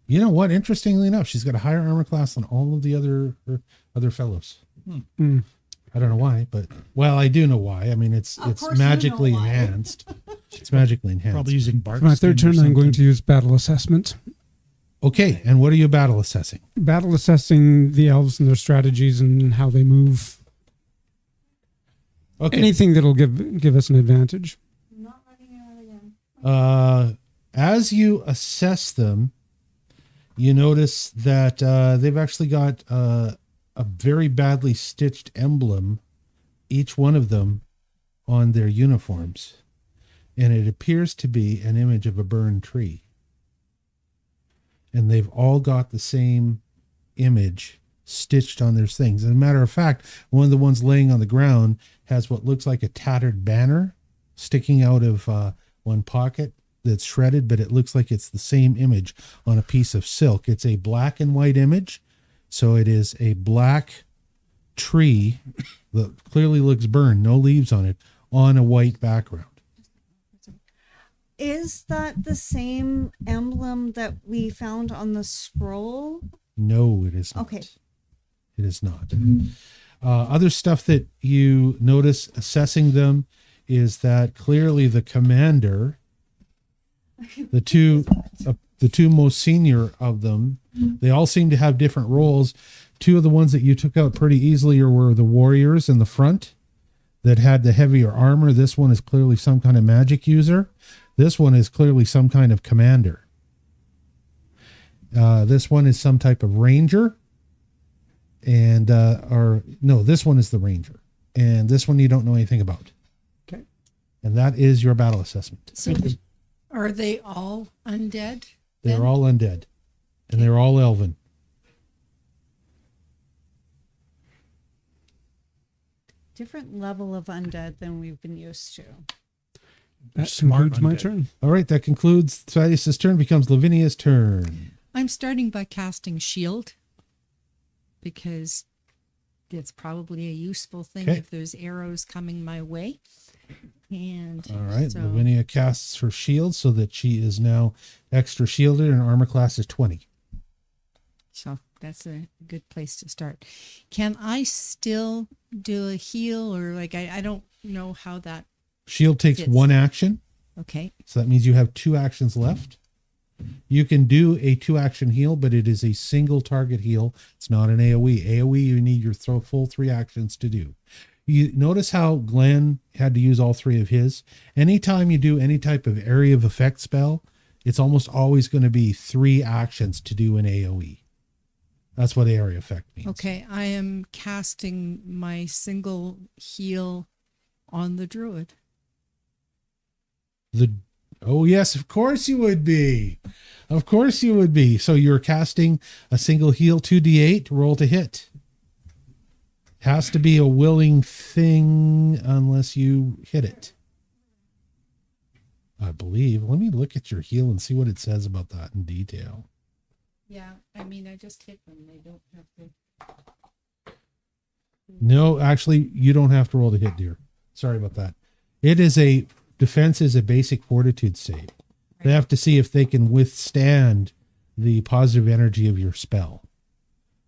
You know what? Interestingly enough, she's got a higher armor class than all of the other fellows. Mm. I don't know why, but well, I do know why. I mean, it's Of course you magically know why. enhanced. It's magically enhanced. Probably using bark. For my third skin or turn, I'm going something. to use battle assessment. Okay, and what are you battle assessing? Battle assessing the elves and their strategies and how they move. Okay. Anything that'll give us an advantage. I'm not running out again. As you assess them, you notice that they've actually got a very badly stitched emblem, each one of them, on their uniforms. And it appears to be an image of a burned tree. And they've all got the same image stitched on their things. As a matter of fact, one of the ones laying on the ground has what looks like a tattered banner sticking out of one pocket that's shredded, but it looks like it's the same image on a piece of silk. It's a black and white image. So it is a black tree that clearly looks burned, no leaves on it, on a white background. Is that the same emblem that we found on the scroll? No, it is not. Okay. It is not. Other stuff that you notice assessing them is that clearly the commander, the two most senior of them, they all seem to have different roles. Two of the ones that you took out pretty easily were the warriors in the front that had the heavier armor. This one is clearly some kind of magic user. This one is clearly some kind of commander. This one is some type of ranger. And, this one is the ranger. And this one you don't know anything about. Okay. And that is your battle assessment. So are they all undead? They're then? all undead. And they're all elven. Different level of undead than we've been used to. That Smart concludes my undead. turn. All right, that concludes Thaddeus' turn. Becomes Lavinia's turn. I'm starting by casting shield because it's probably a useful thing Okay. if there's arrows coming my way. And All right, so, Lavinia casts her shield so that she is now extra shielded and armor class is 20. so that's a good place to start. Can I still do a heal or I don't know how that. Shield takes Yes. one action, Okay. so that means you have 2 actions left. You can do a 2-action heal, but it is a single target heal. It's not an AoE. AoE, you need your full 3 actions to do. You notice how Glenn had to use all 3 of his. Anytime you do any type of area of effect spell, it's almost always going to be 3 actions to do an AoE. That's what area effect means. Okay. I am casting my single heal on the druid. Oh yes, of course you would be. Of course you would be. So you're casting a single heal 2d8, roll to hit. Has to be a willing thing unless you hit it, I believe. Let me look at your heal and see what it says about that in detail. Yeah. I mean, I just hit them. They don't have to. No, actually, you don't have to roll to hit, dear. Sorry about that. Defense is a basic fortitude save. They have to see if they can withstand the positive energy of your spell.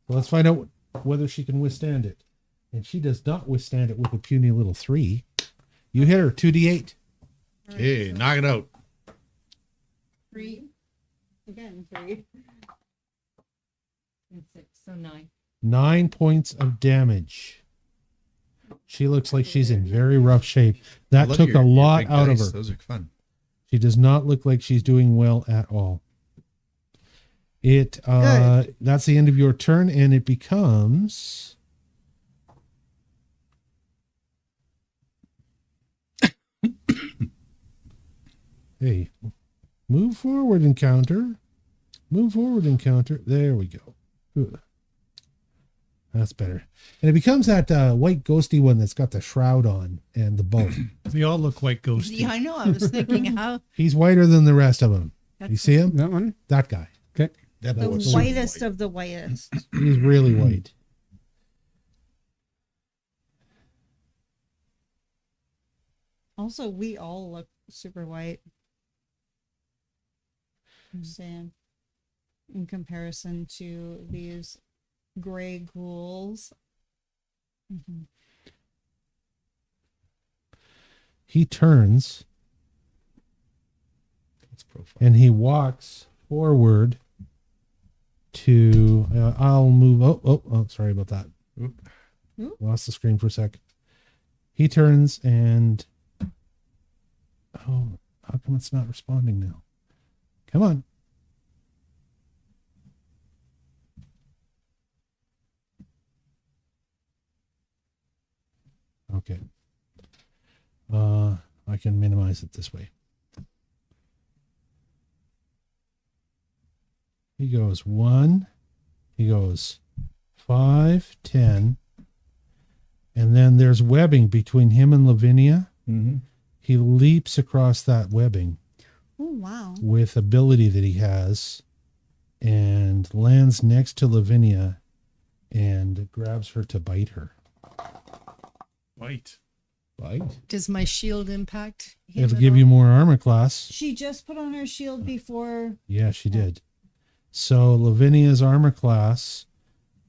So let's find out whether she can withstand it. And she does not withstand it with a puny little 3. You hit her 2d8. Okay, knock it out. 3 Again, 3. and 6, so 9. 9 points of damage. She looks like she's in very rough shape. That Look took at your a lot big out of dice. her. Those are fun. She does not look like she's doing well at all. That's the end of your turn, and it becomes hey, move forward encounter. Move forward encounter. There we go. Ugh. That's better. And it becomes that white ghosty one that's got the shroud on and the bow. They all look white ghosty. Yeah, I know. I was thinking how. He's whiter than the rest of them. You That's- see him? That one? That guy. Okay. That The boy was whitest super of the whitest. He's really white. Also, we all look super white. Saying, in comparison to these gray ghouls. He turns That's profile. and he walks forward to I'll move oh sorry about that. Oop. Lost the screen for a sec. He turns and how come it's not responding now? Come on. Okay. I can minimize it this way. He goes 1. He goes 5, 10. And then there's webbing between him and Lavinia. Mm-hmm. He leaps across that webbing Oh, wow. with ability that he has and lands next to Lavinia and grabs her to bite her. Bite. Bite? Does my shield impact him It'll at give all? you more armor class. She just put on her shield before. Yeah, she did. So Lavinia's armor class,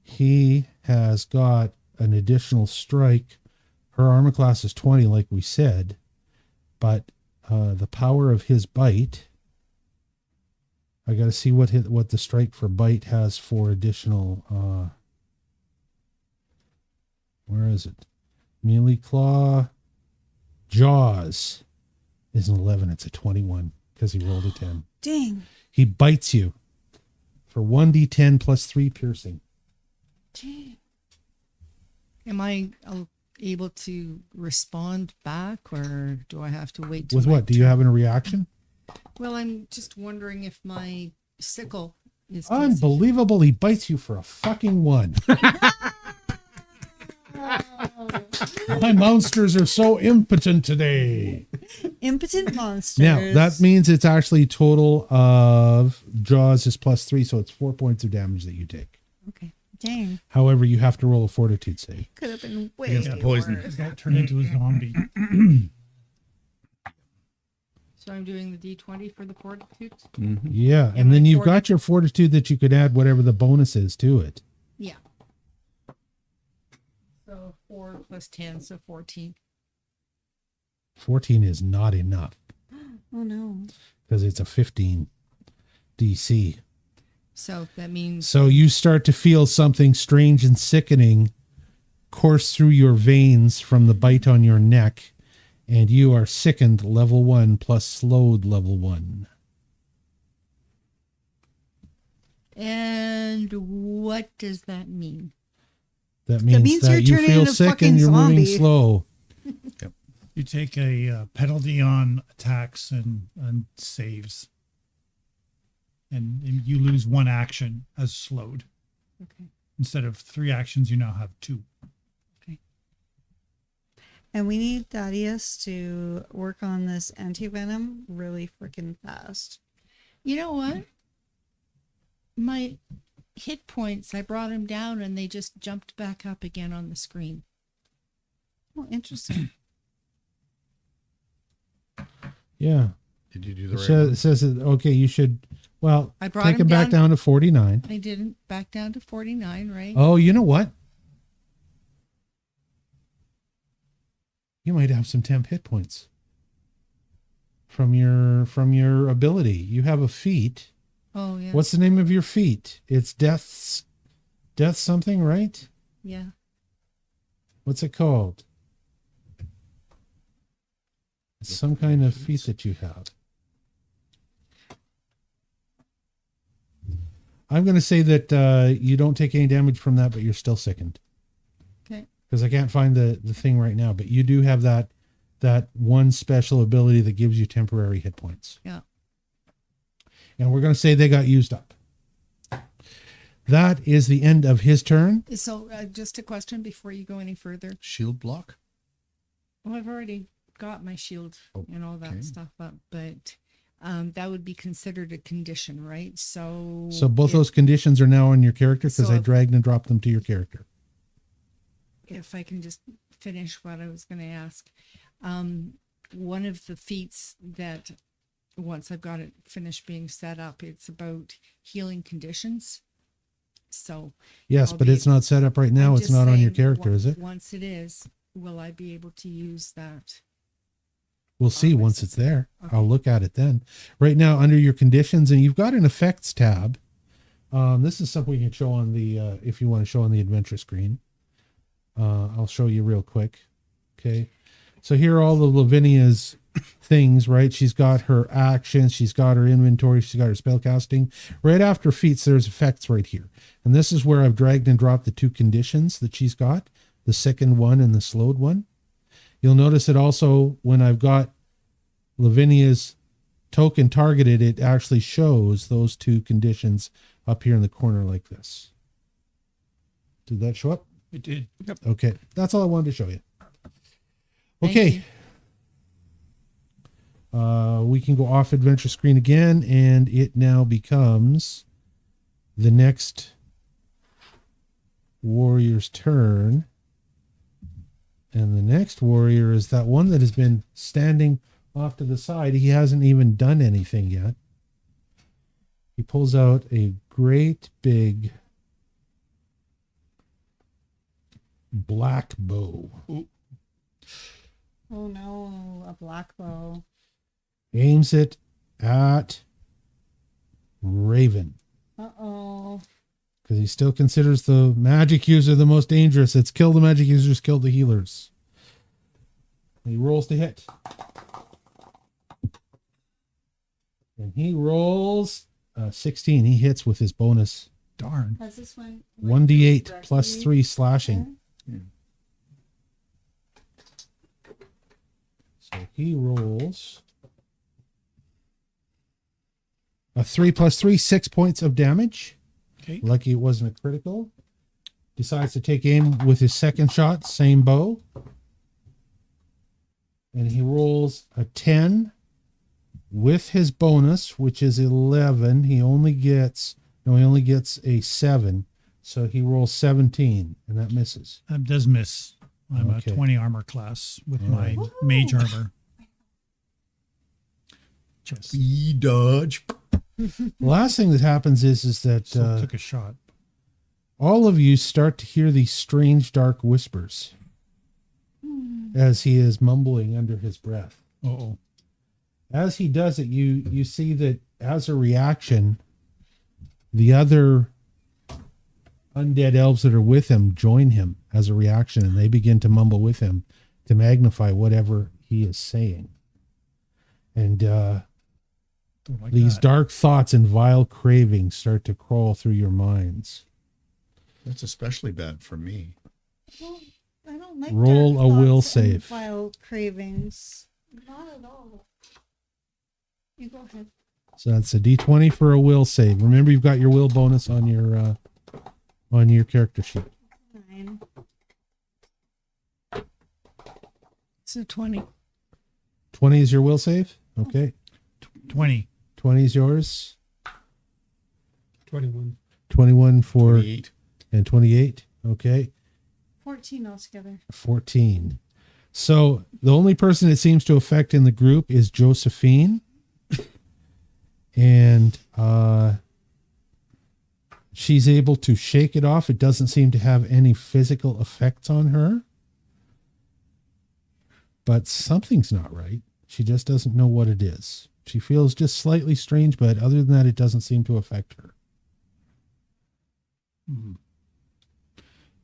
he has got an additional strike. Her armor class is 20, like we said, but the power of his bite, I got to see what the strike for bite has for additional. Where is it? Melee claw, jaws is an 11. It's a 21 because he rolled a 10. Dang. He bites you for 1d10 plus 3 piercing. Dang. Am I able to respond back, or do I have to wait? Till With my what? Do you have a reaction? Well, I'm just wondering if my sickle is Unbelievable. He bites you for a fucking 1. My monsters are so impotent today. Impotent monsters. Now, that means it's actually total of jaws is plus 3, so it's 4 points of damage that you take. Okay. Dang. However, you have to roll a fortitude save. Could have been way Against poison. worse. Got turned into a zombie. So I'm doing the D20 for the fortitude. Mm-hmm. Yeah, And and then my you've got your fortitude that you could add whatever the bonus is to it. Yeah. So 4 plus 10, so 14. 14 is not enough Oh, no. because it's a 15 DC. So that means So you start to feel something strange and sickening course through your veins from the bite on your neck, and you are sickened level 1 plus slowed level 1. And what does that mean? That means means that you're you turning feel into sick fucking and you're moving zombie. slow. You take a penalty on attacks and saves. And you lose 1 action as slowed. Okay. Instead of 3 actions, you now have 2. And we need Thaddeus to work on this anti-venom really freaking fast. You know what? My hit points, I brought them down and they just jumped back up again on the screen. Oh, interesting. Yeah. Did you do It the right says, one? it says that, okay, you should, well, I brought take him him back down to 49. I didn't back down to 49, right? Oh, you know what? You might have some temp hit points from your ability. You have a feat. Oh, yeah. What's the name of your feat? It's death something, right? Yeah. What's it called? It's some kind of feat that you have. I'm going to say that you don't take any damage from that, but you're still sickened. Okay. Because I can't find the thing right now, but you do have that one special ability that gives you temporary hit points. Yeah. And we're going to say they got used up. That is the end of his turn. So just a question before you go any further. Shield block? Well, I've already got my shield and all that okay. stuff up, but that would be considered a condition, right? So Both if- those conditions are now on your character because So I if- dragged and dropped them to your character. if I can just finish what I was going to ask. One of the feats that once I've got it finished being set up, it's about healing conditions. So Yes, I'll but be- it's not set up right now. I'm It's just not on your saying, character, is it? Once it is, will I be able to use that? We'll see my once it's system. there. Okay. I'll look at it then. Right now, under your conditions, and you've got an effects tab. This is something you can show on the, if you want to show on the adventure screen. I'll show you real quick. Okay. So here are all the Lavinia's things, right? She's got her actions, she's got her inventory, she's got her spell casting. Right after feats, there's effects right here. And this is where I've dragged and dropped the 2 conditions that she's got, the sickened one and the slowed one. You'll notice that also when I've got Lavinia's token targeted, it actually shows those 2 conditions up here in the corner like this. Did that show up? It did. Yep. Okay. That's all I wanted to show you. Thank Okay. We can go off adventure screen again, and it now becomes the next warrior's turn. And the next warrior is that one that has been standing off to the side. He hasn't even done anything yet. He pulls out a great big black bow. Oh no, a black bow. Aims it at Raven. Uh-oh. Because he still considers the magic user the most dangerous. It's kill the magic users, kill the healers. He rolls to hit. And he rolls 16. He hits with his bonus. Darn. Has this one 1d8 plus 3 slashing. So he rolls a 3 plus 3, 6 points of damage. Okay. Lucky it wasn't a critical. Decides to take aim with his second shot, same bow. And he rolls a 10 with his bonus, which is 11. He only gets a 7. So he rolls 17, and that misses. That does miss. I'm Okay. a 20 armor class with All my right. mage armor. Just Dodge. The last thing that happens is that so took a shot. all of you start to hear these strange dark whispers as he is mumbling under his breath. Uh-oh. As he does it, you see that as a reaction, the other undead elves that are with him join him as a reaction, and they begin to mumble with him to magnify whatever he is saying. And Don't like these that. dark thoughts and vile cravings start to crawl through your minds. That's especially bad for me. Well, I don't like Roll dark a will thoughts and save. Vile cravings. Not at all. You go ahead. So that's a D20 for a will save. Remember, you've got your will bonus on your character sheet. 9. It's a 20. 20 is your will save. Okay. 20. 20 is yours. 21. 21 for 28. and 28. Okay. 14 altogether. 14. So the only person it seems to affect in the group is Josephine. And she's able to shake it off. It doesn't seem to have any physical effects on her. But something's not right. She just doesn't know what it is. She feels just slightly strange, but other than that, it doesn't seem to affect her.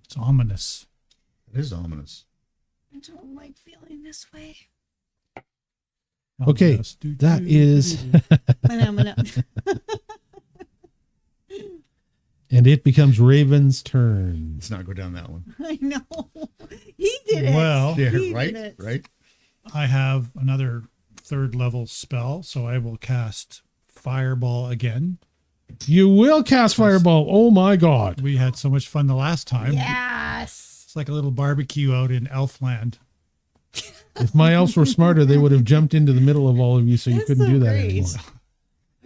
It's ominous. It is ominous. I don't like feeling this way. Okay, Ominous. that is... I know. And it becomes Raven's turn. Let's not go down that one. I know. He did it. Well, Yeah, He right? did it. Right? I have another 3rd level spell, so I will cast Fireball again. You will cast Fireball. Oh my God. We had so much fun the last time. Yes. It's like a little barbecue out in Elfland. If my elves were smarter, they would have jumped into the middle of all of you so you That's couldn't so do that great. anymore.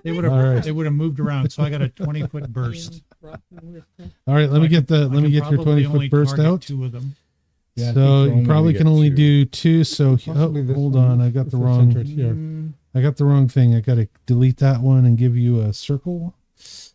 They would have All right. they would have moved around, so I got a 20-foot burst. All right, let me get your 20-foot burst out. 2 of them. Yeah, I So think you probably can only two. do 2. So Possibly this hold one, on, I got the if it's wrong. centered here. I got the wrong thing. I got to delete that one and give you a circle. It's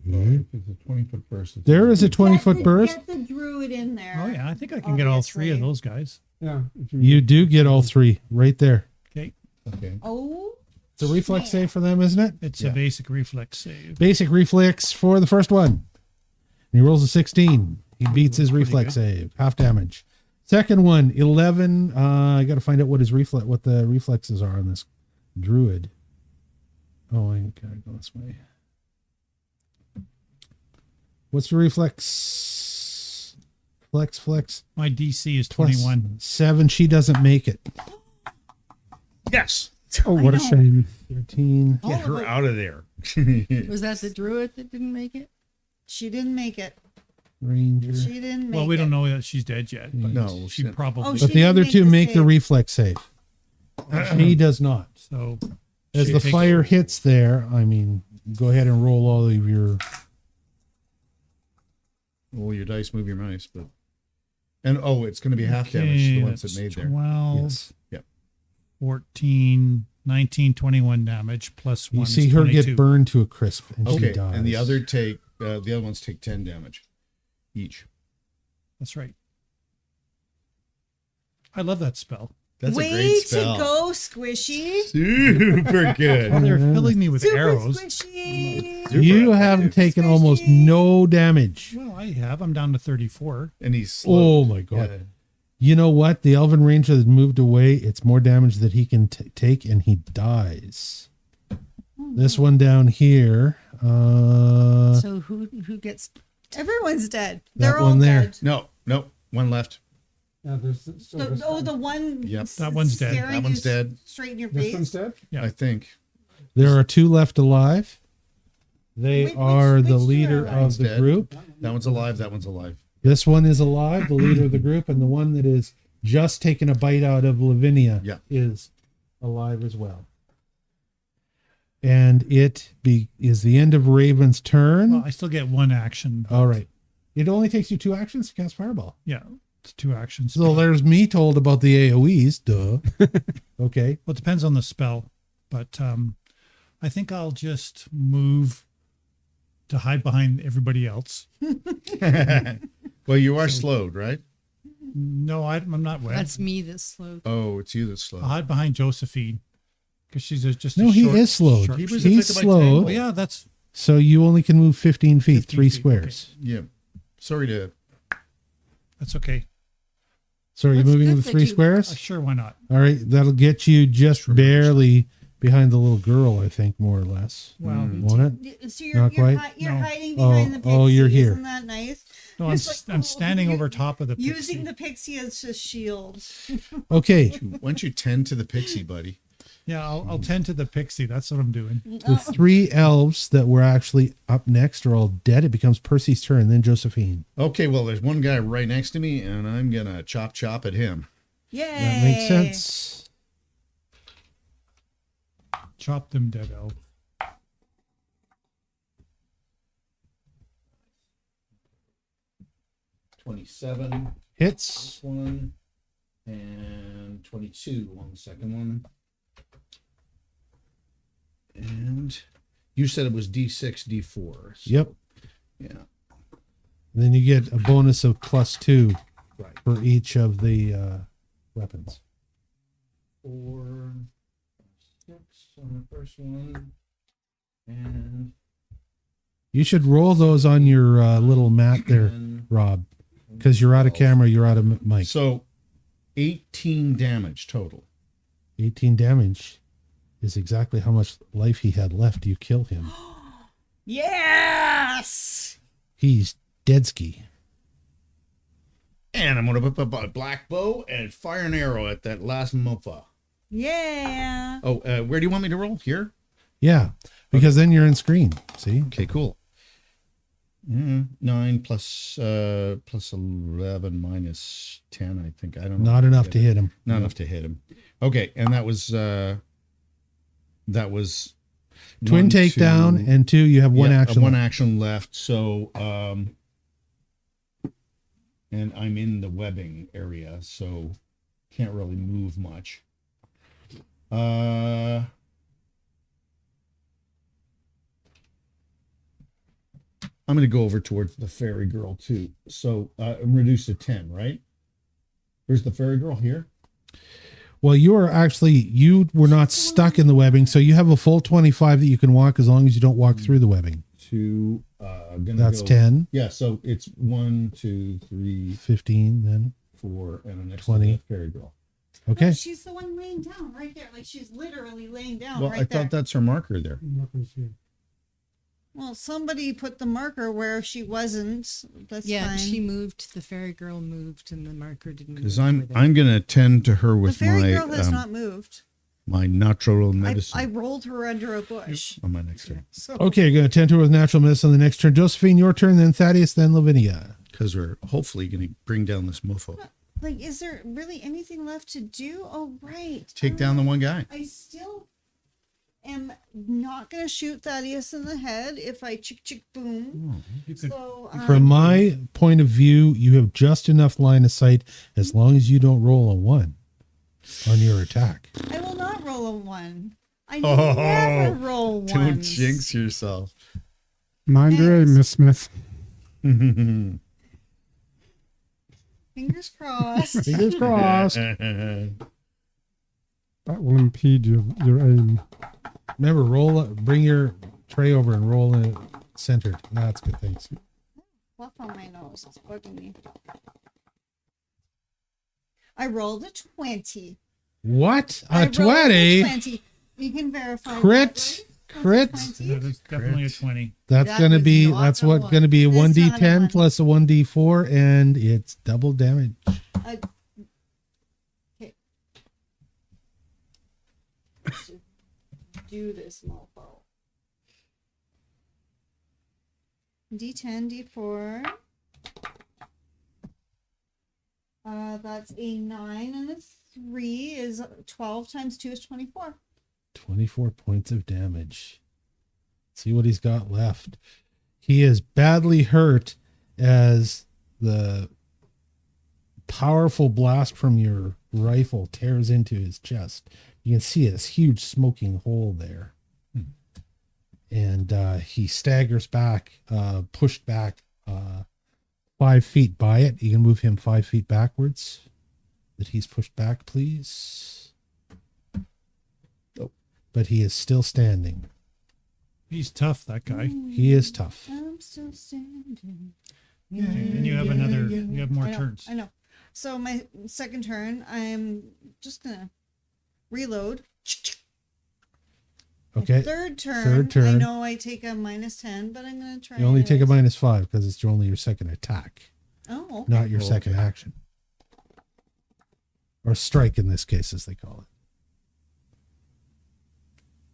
a 20-foot burst. There is a 20-foot Get burst. the druid in there. Oh yeah, I think I can get all 3 of Obviously. those guys. Yeah. if You do get all 3 right there. Okay, Okay. Oh. It's a reflex save for them, isn't it? it's Yeah. a basic reflex save. Basic reflex for the first one. And he rolls a 16. He beats his Pretty reflex good. save. Half damage. Second one, 11. I got to find out what the reflexes are on this druid. Oh, I gotta go this way. What's the reflex? Flex. My DC is Plus 21. 7. She doesn't make it. Yes. Oh, what a shame. 13. Get her out of there. Was that the druid that didn't make it? She didn't make it. Ranger. She didn't make Well, we it. don't know that she's dead yet. But No, she she- probably. Oh, But she the other didn't two make make the the save. reflex save. He does not. So As she the takes- fire hits there, I mean, go ahead and roll all of your. Roll your dice, move your mice, but and it's going to be half damage to the ones that that's made there. 12, Yes. 14, 19, 21 damage plus You 1 see is her 22. get burned to a crisp, and she Okay, dies. and the other ones take 10 damage each. That's right. I love that spell. That's Way a great spell. to go, Squishy. Super good. Oh, they're filling me with Super arrows. Squishy. Super You effective. haven't taken almost Squishy. no damage. Well, I have. I'm down to 34. And he's Oh slowed. my god! Yeah. You know what? The Elven Ranger has moved away. It's more damage that he can take, and he dies. This one down here. So who gets? Everyone's dead. That They're all one there. dead. No, one left. Yeah, there's still this one. The one. Yep. That one's dead. staring That one's you dead. Straight in your This one's face. dead? Yeah. I think. There are 2 left alive. They Which- are which the two are leader alive? of One's the dead. group. That one's alive. That one's alive. This one is alive, the leader of the group, and the one that is just taking a bite out of Lavinia is alive as well. And it is the end of Raven's turn. Well, I still get 1 action. All right. It only takes you 2 actions to cast Fireball. Yeah, it's 2 actions. So there's me told about the AoEs. Duh. Okay. Well, it depends on the spell, but I think I'll just move to hide behind everybody else. Well, you are slowed, right? No, I'm not wet. That's me that's slow. Oh, it's you that's I'll slowed. hide behind Josephine because she's just No, a he short, is slowed. short- He was He's affected by slowed. tangle. Oh, yeah, that's So you only can move 15 feet, 15 3 feet, squares. Yeah. Sorry to. that's okay. So are you That's moving good the that 3 you- squares? Sure, why not? All right. That'll get you just barely behind the little girl, I think, more or less. Well, Won't it? So Not quite? you're No. hiding behind the pixie. Oh, you're here. Isn't that nice? no, I'm, It's like, I'm standing you- over top of the pixie. Using the pixie as a shield. Okay. Why don't you tend to the pixie, buddy? Yeah, I'll tend to the pixie. That's what I'm doing. The 3 elves that were actually up next are all dead. It becomes Percy's turn, then Josephine. Okay, well, there's one guy right next to me, and I'm gonna chop at him. Yay. That makes sense. Chop them dead elf. $27 Hits. one, and 22 on the second one. And you said it was D6, D4. So, Yep. Yeah. Then you get a bonus of +2 Right. for each of the weapons. 4, 6 on the first one, and You should roll those on your little mat there, 10. Rob, because you're out of camera, you're out of mic. So 18 damage total. 18 damage is exactly how much life he had left. You kill him. Yes. He's deadski. And I'm going to put a black bow and fire an arrow at that last mofa. Yeah. Oh, where do you want me to roll? Here? Yeah, because then you're in screen. See? Okay, cool. 9 plus 11 minus 10, I think. I don't know. Not enough to hit him. Not enough to hit him. Okay, and that was Twin one, takedown, two- and 2, you have one yeah, action. One left. action left. So, and I'm in the webbing area, so can't really move much. I'm going to go over towards the fairy girl too. So I'm reduced to 10, right? Where's the fairy girl here? Well, you were not stuck in the webbing, so you have a full 25 that you can walk as long as you don't walk through the webbing. Gonna That's go- 10, Yeah, so it's 1, 2, 3, 15 then. D4 and an extra 20. fairy girl. Okay. No, she's the one laying down right there. Like she's literally laying down Well, right I there. thought that's her marker there. Markers here. Well, somebody put the marker where she wasn't. That's Yeah, fine. she moved. The fairy girl moved, and the marker didn't move. Because with it. I'm gonna tend to her The with fairy my girl has not moved. my natural I medicine rolled her under a bush. on my next turn. So Okay, you're going to tend to her with natural medicine on the next turn. Josephine, your turn, then Thaddeus, then Lavinia. Because we're hopefully gonna bring down this mofo. like, is there really anything left to do? Oh, right. Take down the one guy. I still am not going to shoot Thaddeus in the head if I chick boom. You could So, From my point of view, you have just enough line of sight as long as you don't roll a 1 on your attack. I will not roll a 1. I Oh, never roll ones. Don't jinx yourself. Mind your aim, Miss Smith. Fingers crossed. Fingers crossed. That will impede your aim. Remember, bring your tray over and roll it centered. That's good. Thanks. Fluff on my nose. It's bugging me. I rolled a 20. What? I A rolled 20? 20. You can verify. Crit? that, right? Crit? Was it that 20? is definitely a 20. That's That going to was be, not that's a what one. going to be a That's not a 1d10 one. plus a 1d4, and it's double damage. Okay. Let's just do this, mofo. D10, D4. That's a 9 and a 3 is 12 times 2 is 24. 24 points of damage. See what he's got left. He is badly hurt as the powerful blast from your rifle tears into his chest. You can see this huge smoking hole there. And he staggers back, pushed back 5 feet by it. You can move him 5 feet backwards. That he's pushed back, please. Oh, but he is still standing. He's tough, that guy. He is tough. I'm still standing. And you have you have more I know, turns. I know. So my second turn, I'm just gonna reload. Okay. Third turn, Third turn. I know I take a -10, but I'm gonna try. You only take a anyways. -5 because it's only your second attack, Oh, not your Okay. second action. Or strike in this case, as they call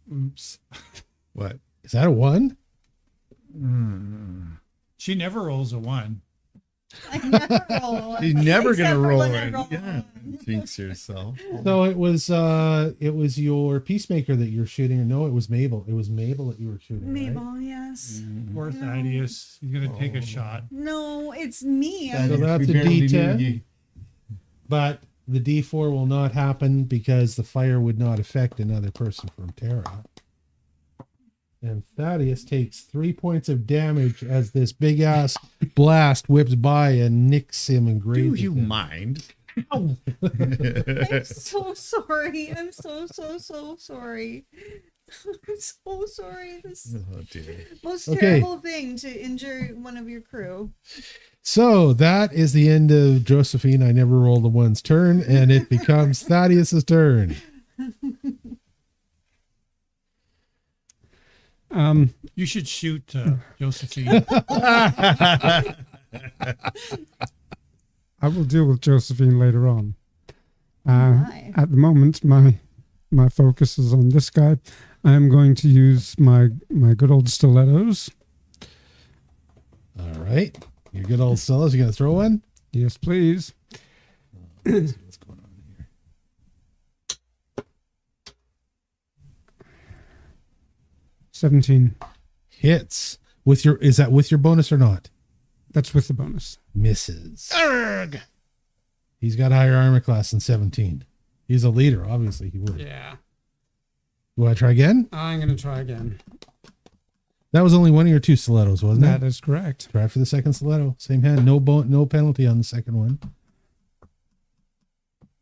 it. Oops. What? Is that a 1? She never rolls a 1. I never roll one. You're never Except gonna for roll when I it. roll Yeah. one. Jinx yourself. So it was your peacemaker that you're shooting, or no, it was Mabel. It was Mabel that you were shooting. Right? Mabel, yes. Poor Thaddeus. He's going to take a shot. No, it's me. So that's a D10. But the D4 will not happen because the fire would not affect another person from Terra. And Thaddeus takes 3 points of damage as this big ass blast whips by and nicks him and Do grazes you him. mind? I'm so sorry. I'm so sorry. I'm so sorry. This is Oh dear. the most Okay. terrible thing to injure one of your crew. So that is the end of Josephine. I never roll the one's turn, and it becomes Thaddeus's turn. You should shoot Josephine. I will deal with Josephine later on. My. At the moment, my focus is on this guy. I am going to use my good old stilettos. All right. Your good old Stella's. You going to throw one? Yes, please. Let's see what's going on here. 17. Hits. Is that with your bonus or not? That's with the bonus. Misses. Arrgh! He's got higher armor class than 17. He's a leader. Obviously, he would. Yeah. You want to try again? I'm going to try again. That was only one of your 2 stilettos, wasn't That it? is correct. Try for the second stiletto. Same hand. No penalty on the second one.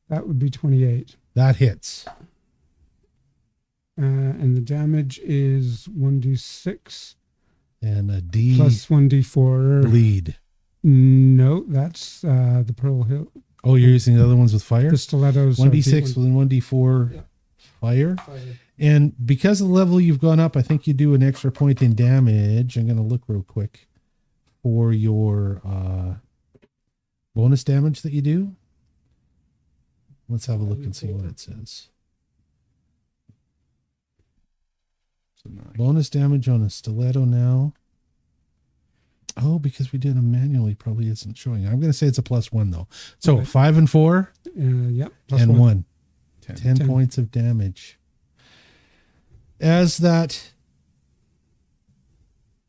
That would be 28. That hits. And the damage is 1d6 And a D plus 1d4. bleed. No, that's the Pearl Hill. Oh, you're using the other ones with fire? The stilettos. 1d6 and 1d4 Yeah. fire. And because of the level you've gone up, I think you do an extra point in damage. I'm going to look real quick for your bonus damage that you do. Let's have a look and see what it says. Bonus damage on a stiletto now. Oh, because we did them manually, probably isn't showing. I'm going to say it's a +1 though. So Okay. 5 and 4 Yep. and 1. 10 10. points of damage. As that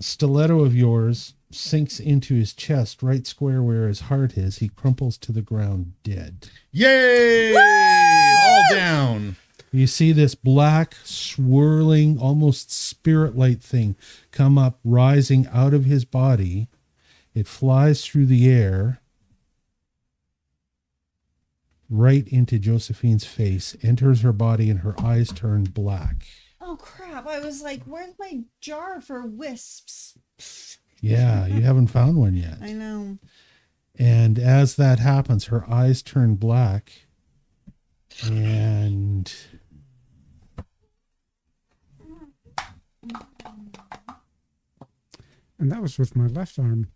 stiletto of yours sinks into his chest, right square where his heart is, he crumples to the ground dead. Yay! All down. You see this black, swirling, almost spirit-like thing come up, rising out of his body. It flies through the air right into Josephine's face, enters her body, and her eyes turn black. Oh crap! I was like, "Where's my jar for wisps?" Yeah, you haven't found one yet. I know. And as that happens, her eyes turn black. And And that was with my left arm.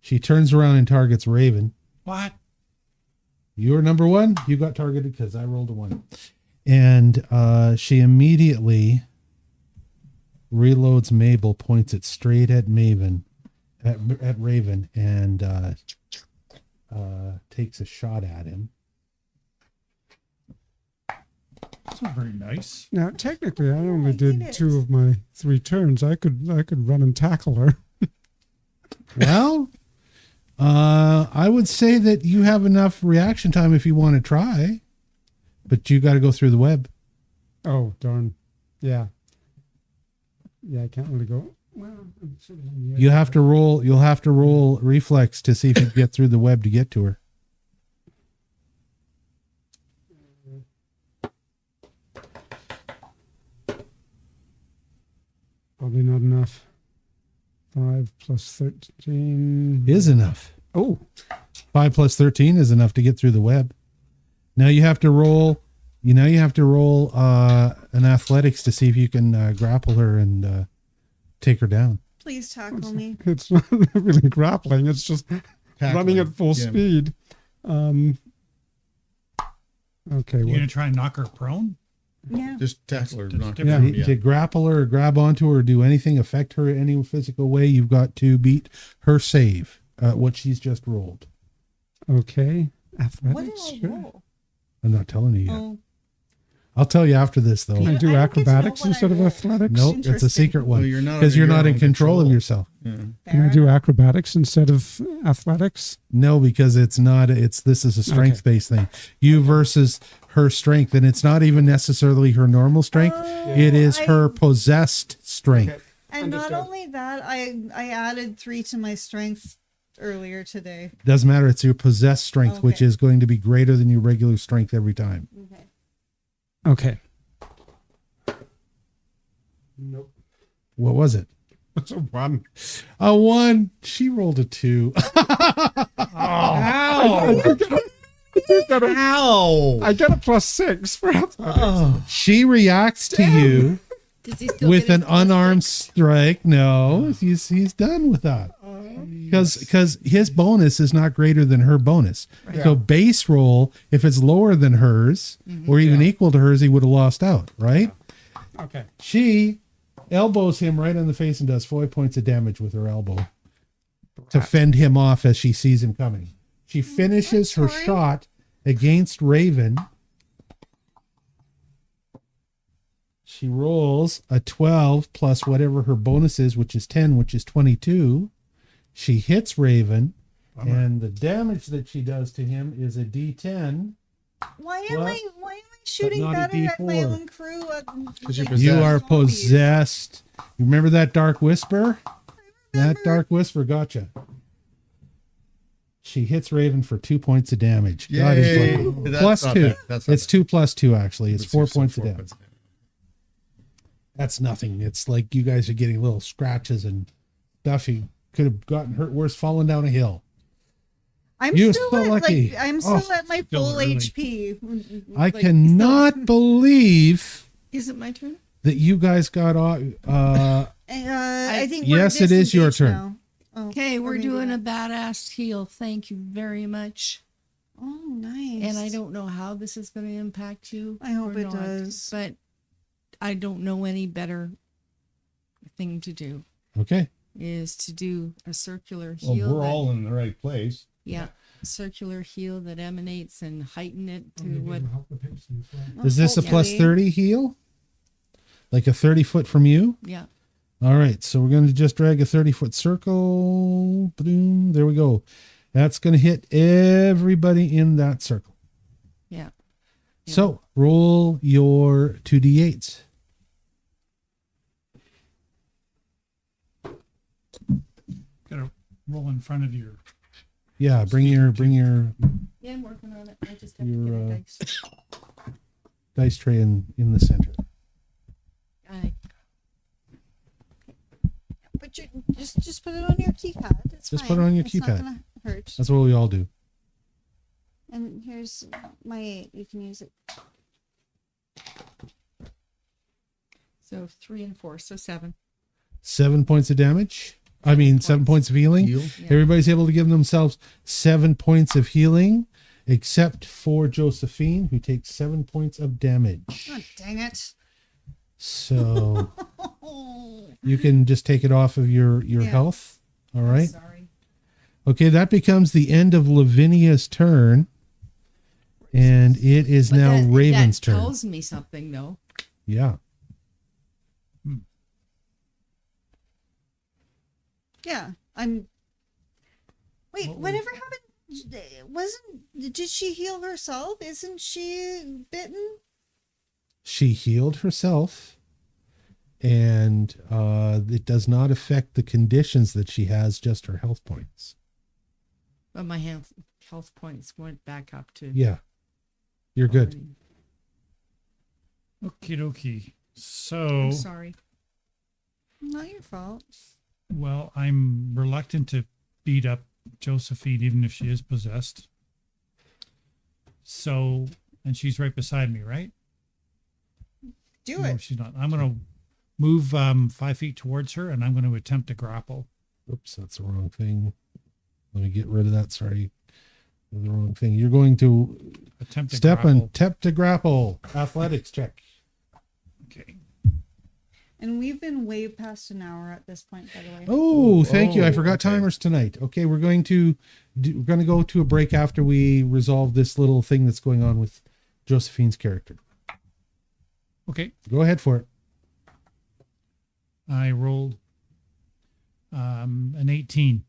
she turns around and targets Raven. What? You're number 1. You got targeted because I rolled a 1. And she immediately reloads Mabel, points it straight at Raven, and takes a shot at him. That's not very nice. Now, technically, I only I did did it. 2 of my 3 turns. I could run and tackle her. Well, I would say that you have enough reaction time if you want to try, but you got to go through the web. Oh, darn. Yeah. Yeah, I can't really go. Well, I'm sort of on the edge. You have to roll. You'll have to roll reflex to see if you can get through the web to get to her. Probably not enough. 5 plus 13. Is enough. Oh, 5 plus 13 is enough to get through the web. Now you have to roll. You have to roll an athletics to see if you can grapple her and take her down. Please tackle me. it's not really grappling. It's just running at full Yeah. speed. Okay. You Well, gonna try and knock her prone? Yeah. Just tackle her. Just Knock her different. down, yeah. To grapple her or grab onto her or do anything, affect her in any physical way, you've got to beat her save, what she's just rolled. okay. What did Athletics. I Sure. roll? I'm not telling you yet. Oh, I'll tell you after this, though. Can I I do don't get to know acrobatics what I instead of rolled. athletics? Nope, it's a Interesting. secret Well, one. you're not Because under you're your not in own control of yourself. Yeah. Can I do acrobatics instead of athletics? No, because it's not. This is a strength based thing. You versus her strength, and it's not even necessarily her normal strength. It is her possessed strength. And not Understood. only that, I added 3 to my strength earlier today. Doesn't matter. It's your possessed strength, which Okay. is going to be greater than your regular strength every time. Okay. Okay. Nope. What was it? That's a 1. A 1. She rolled a 2. Ow! I get a +6 for athletics. She reacts to you Does he still with get an his bonus unarmed strike. No, he's done with that. Because his bonus is not greater than her bonus. So base roll, if it's lower than hers or even equal to hers, he would have lost out, right? Okay. She elbows him right in the face and does 4 points of damage with her elbow to fend him off as she sees him coming. She finishes her sorry. shot against Raven. She rolls a 12 plus whatever her bonus is, which is 10, which is 22. She hits Raven, and the damage that she does to him is a D10. Why am Well, I shooting not a better at my D4. own crew? 'Cause you're Like, You are zombies? possessed. You remember that dark whisper? That dark whisper gotcha. She hits Raven for 2 points of damage. God is Yay. like- That's plus not 2. bad. That's not It's bad. 2 plus 2, actually. It's Let's 4 do some points of 4 damage. That's nothing. It's like you guys are getting little scratches and stuff. You could have gotten hurt worse falling down a hill. I'm You're still so at lucky. like I'm still Oh, at my still full early. HP. I Like, cannot believe Is it my turn? that you guys got off. I think Yes, it is your disengaged turn. now. Oh, Okay, or we're maybe doing a not. badass heal. Thank you very much. Oh, nice. And I don't know how this is going to impact you. I hope or it not, does. But I don't know any better thing to do Okay. is to do a circular Well, heal. we're that- all in the right place. yeah, circular heal that emanates and heighten it to Maybe what. it'll help the pixie as well. Is this a plus Hopefully. 30 heal? Like a 30 foot from you? Yeah, All right. So we're going to just drag a 30-foot circle. Boom. There we go. That's going to hit everybody in that circle. yeah. So roll your 2d8s. Gotta roll in front of your. Yeah. Bring your Yeah, I'm working on it. I just have to Your, get a dice. dice tray in the center. But you just put it on your keypad. It's Just fine. put it on your It's not keypad. gonna hurt. That's what we all do. And here's my 8. You can use it. So 3 and 4, so 7. 7 points of damage. I mean, 7 points of healing. Heal. Yeah. Everybody's able to give themselves 7 points of healing, except for Josephine, who takes 7 points of damage. Oh, dang it. So you can just take it off of your Yeah. health. All right. Sorry. Okay, that becomes the end of Lavinia's turn. And it is But now Raven's that turn. tells me something, though. Yeah. Yeah, I'm. Wait, whatever happened? Did she heal herself? Isn't she bitten? She healed herself, and it does not affect the conditions that she has, just her health points. But my health points went back up to. Yeah. You're good. Okie dokie. So, I'm sorry. Not your fault. well, I'm reluctant to beat up Josephine, even if she is possessed. So, and she's right beside me, right? Do No, it. she's not. I'm going to move 5 feet towards her, and I'm going to attempt to grapple. Oops, that's the wrong thing. Let me get rid of that. Sorry. The wrong thing. You're going to Attempt to step grapple. and tap to grapple. Athletics check. Okay. And we've been way past an hour at this point, by the way. Oh, thank you. I forgot okay. timers tonight. Okay, we're going to go to a break after we resolve this little thing that's going on with Josephine's character. Okay. Go ahead for it. I rolled an 18.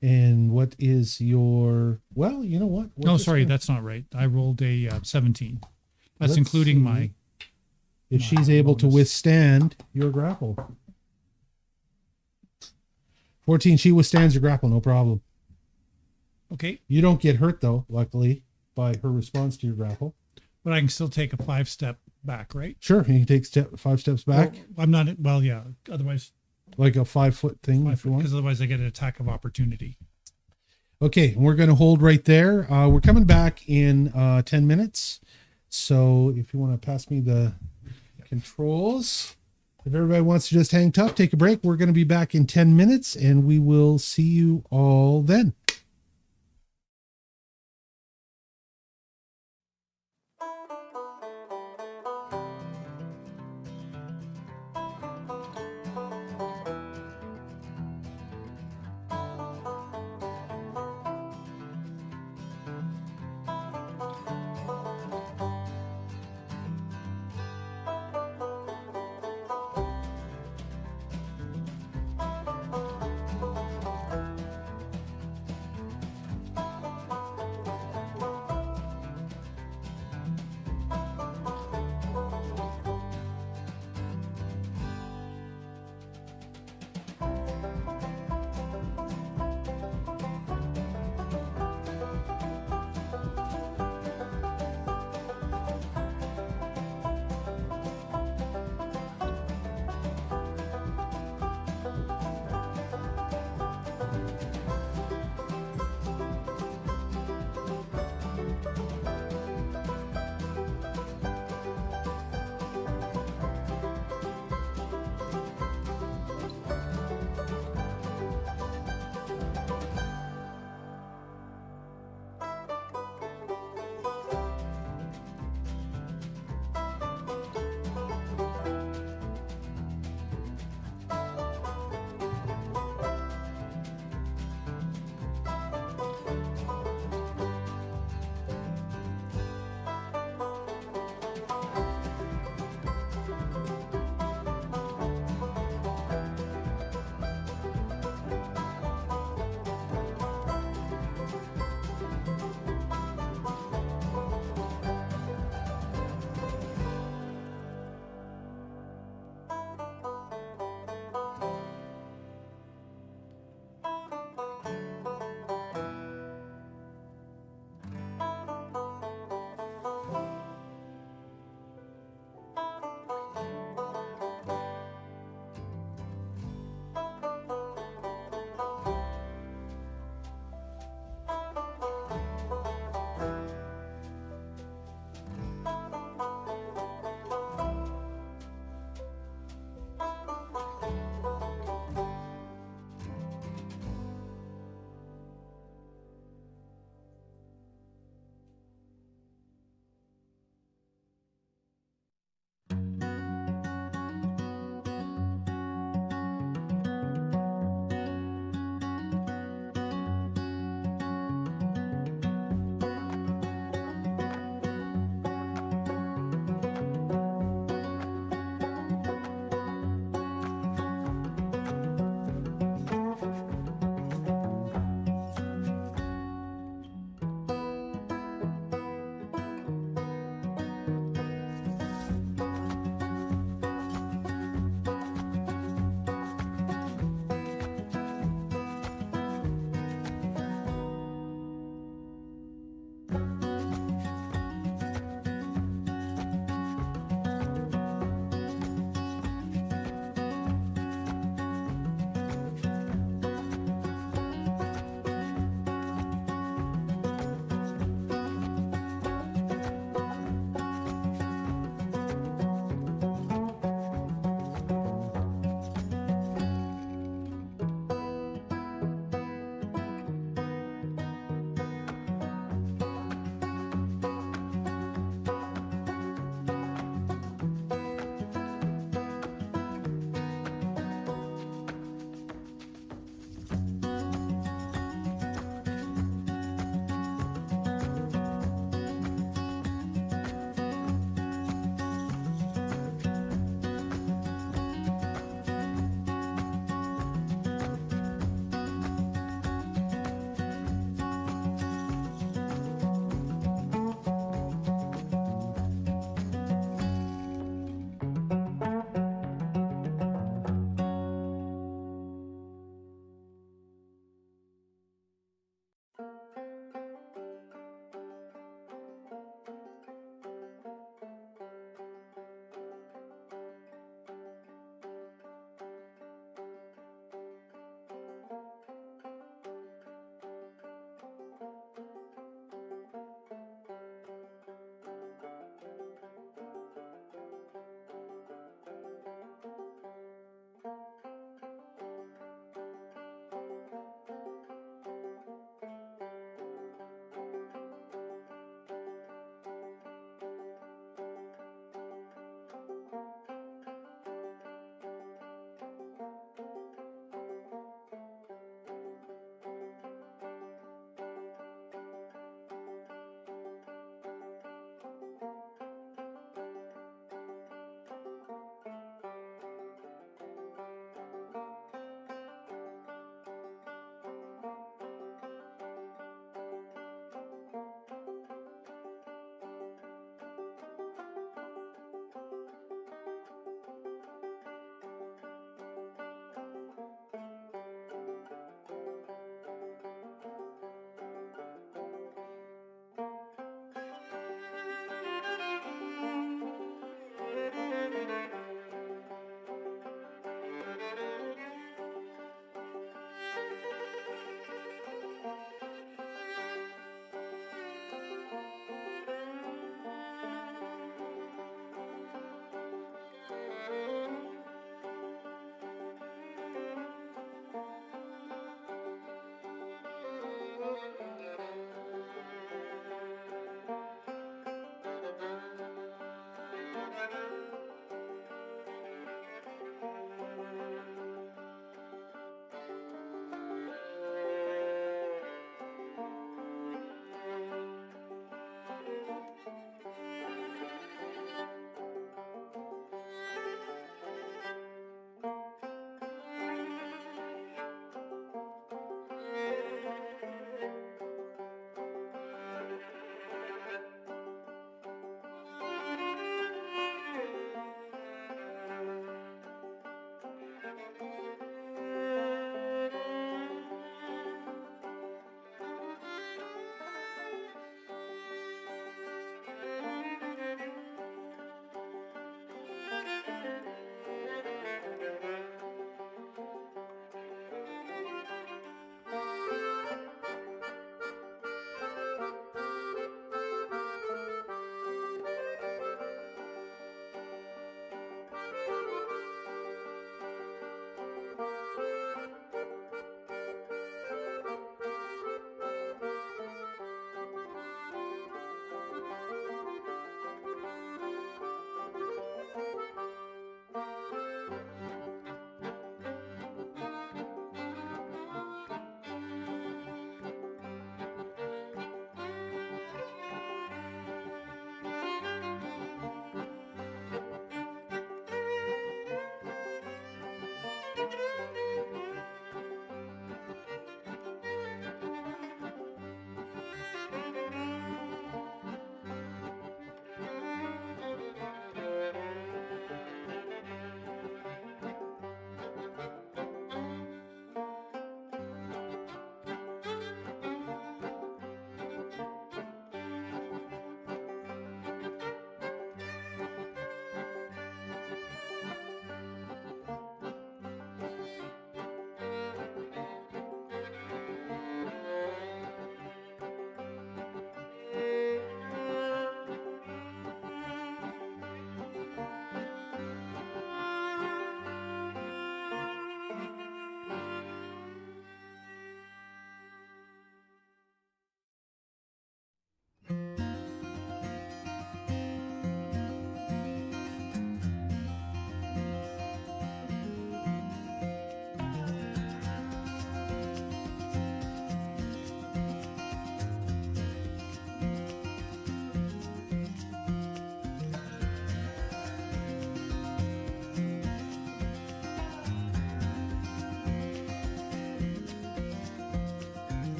And what is your? Well, you know what? No, sorry, that's not right. I rolled a 17. That's Let's including see. my. If she's able to bonus. withstand your grapple. 14. She withstands your grapple, no problem. Okay. You don't get hurt though, luckily, by her response to your grapple. But I can still take a 5-step back, right? Sure, you can take 5 steps back, Well, I'm not. Well, yeah. Otherwise, like a 5-foot thing, if you want. because otherwise I get an attack of opportunity. Okay, we're going to hold right there. We're coming back in 10 minutes. So if you want to pass me the controls, if everybody wants to just hang tough, take a break. We're going to be back in 10 minutes and we will see you all then.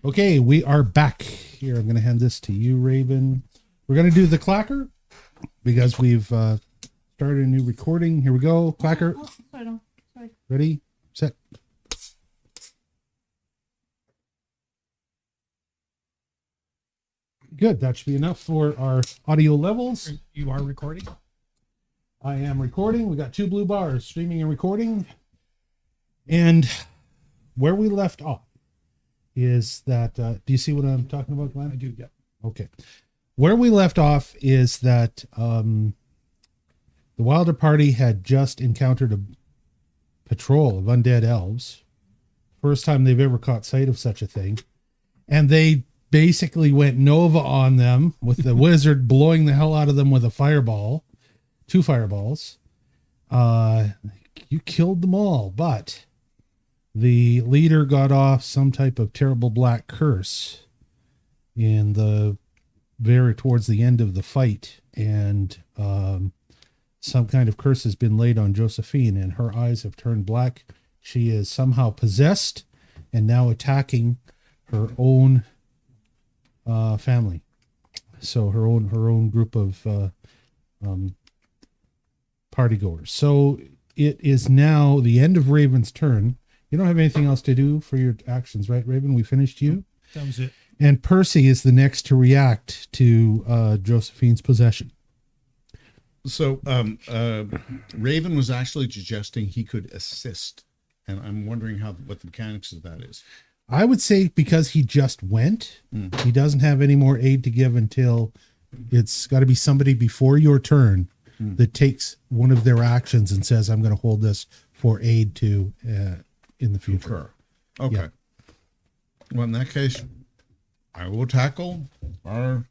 Okay, we are back. Here, I'm going to hand this to you, Raven. We're going to do the clacker because we've started a new recording. Here we go. Clacker. Oh, sorry. Ready, set. Good. That should be enough for our audio levels. You are recording? I am recording. We got 2 blue bars, streaming and recording. And where we left off is that, do you see what I'm talking about, Glenn? I do, yeah. Okay. Where we left off is that the Wilder party had just encountered a patrol of undead elves. First time they've ever caught sight of such a thing. And they basically went Nova on them with the wizard blowing the hell out of them with a fireball. 2 fireballs. You killed them all, but the leader got off some type of terrible black curse in the very towards the end of the fight, and some kind of curse has been laid on Josephine, and her eyes have turned black. She is somehow possessed and now attacking her own family. So her own group of partygoers. So it is now the end of Raven's turn. You don't have anything else to do for your actions, right, Raven? We finished you. That was it. And Percy is the next to react to Josephine's possession. So Raven was actually suggesting he could assist, and I'm wondering what the mechanics of that is. I would say because he just went, he doesn't have any more aid to give until it's got to be somebody before your turn that takes one of their actions and says, I'm going to hold this for aid to in the future. Okay. Yeah. Well, in that case, I will tackle our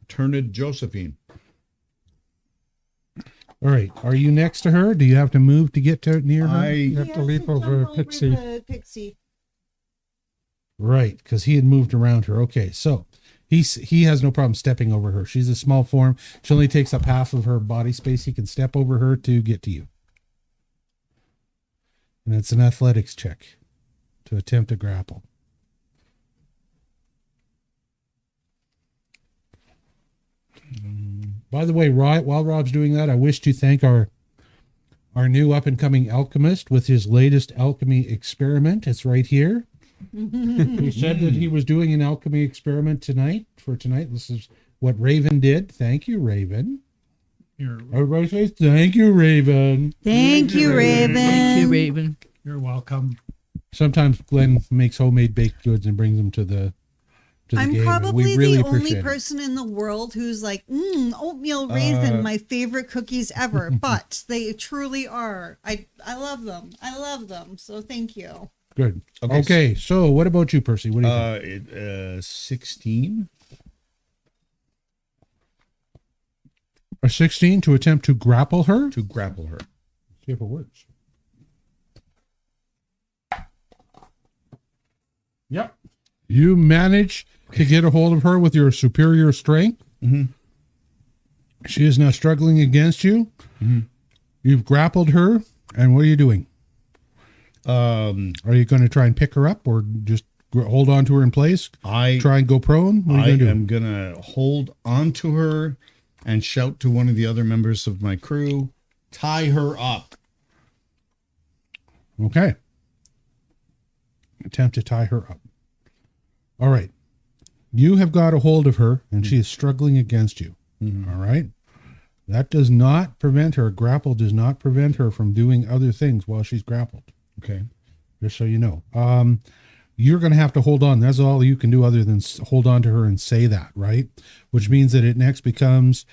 turned Josephine. All right. Are you next to her? Do you have to move to get to near her? You have to leap over Pixie. The Pixie. Right, because he had moved around her. Okay, so he has no problem stepping over her. She's a small form. She only takes up half of her body space. He can step over her to get to you. And it's an athletics check to attempt to grapple. By the way, while Rob's doing that, I wish to thank our new up-and-coming alchemist with his latest alchemy experiment. It's right here. He said that he was doing an alchemy experiment tonight. This is what Raven did. Thank you, Raven. Everybody say thank you, Raven. Thank you, Raven. Thank you, Raven. You're welcome. Sometimes Glenn makes homemade baked goods and brings them to the I'm game. probably We really the only appreciate it. person in the world who's like, oatmeal raisin, my favorite cookies ever. But they truly are. I love them. I love them. So thank you. Good. Okay, Okay, so what about you, Percy? What do you think? 16. A 16 to attempt to grapple her? To grapple her. See if it works. Yep. You manage to get a hold of her with your superior strength. Mm-hmm. She is now struggling against you. Mm-hmm. You've grappled her, and what are you doing? Are you going to try and pick her up, or just hold on to her in place? Try and go prone? What are you am going to hold on to her and shout to one of the other members of my crew, tie her up. Okay. Attempt to tie her up. All right. You have got a hold of her, and she is struggling against you. Mm-hmm. All right. That does not prevent her. Grapple does not prevent her from doing other things while she's grappled. Okay. Just so you know. You're going to have to hold on. That's all you can do other than hold on to her and say that, right? Which means that it next becomes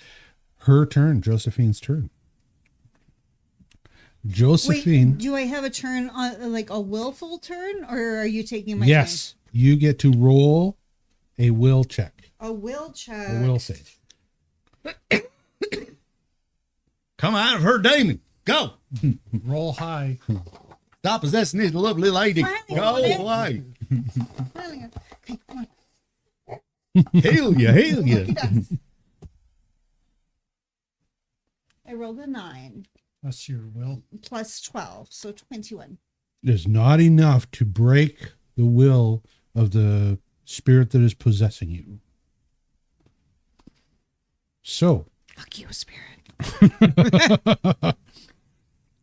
her turn, Josephine's turn. Josephine. Wait, do I have a turn on like a willful turn, or are you taking my Yes. You get to roll a will check. turn? A will check. A will save. Come out of her, Damon. Go. Roll high. Stop possessing this lovely lady. Finally, Go okay. away. Okay, come on. Hail you, hail you. Yes. I rolled a 9 That's your will. plus 12, so 21. Is not enough to break the will of the spirit that is possessing you. So Fuck you, spirit.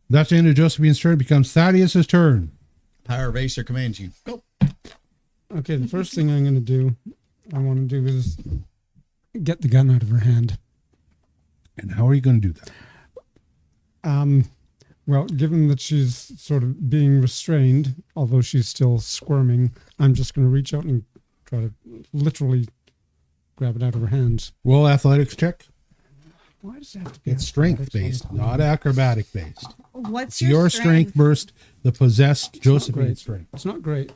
that's the end of Josephine's turn. It becomes Thaddeus's turn. Power of Acer commands you. Go. Okay, the first thing I'm going to do, I want to do is get the gun out of her hand. And how are you going to do that? Well, given that she's sort of being restrained, although she's still squirming, I'm just going to reach out and try to literally grab it out of her hands. Roll athletics check. Why does it have to be It's strength athletics based, all the time? not acrobatic based. What's Your strength burst the possessed It's not Josephine's great. strength. It's not great.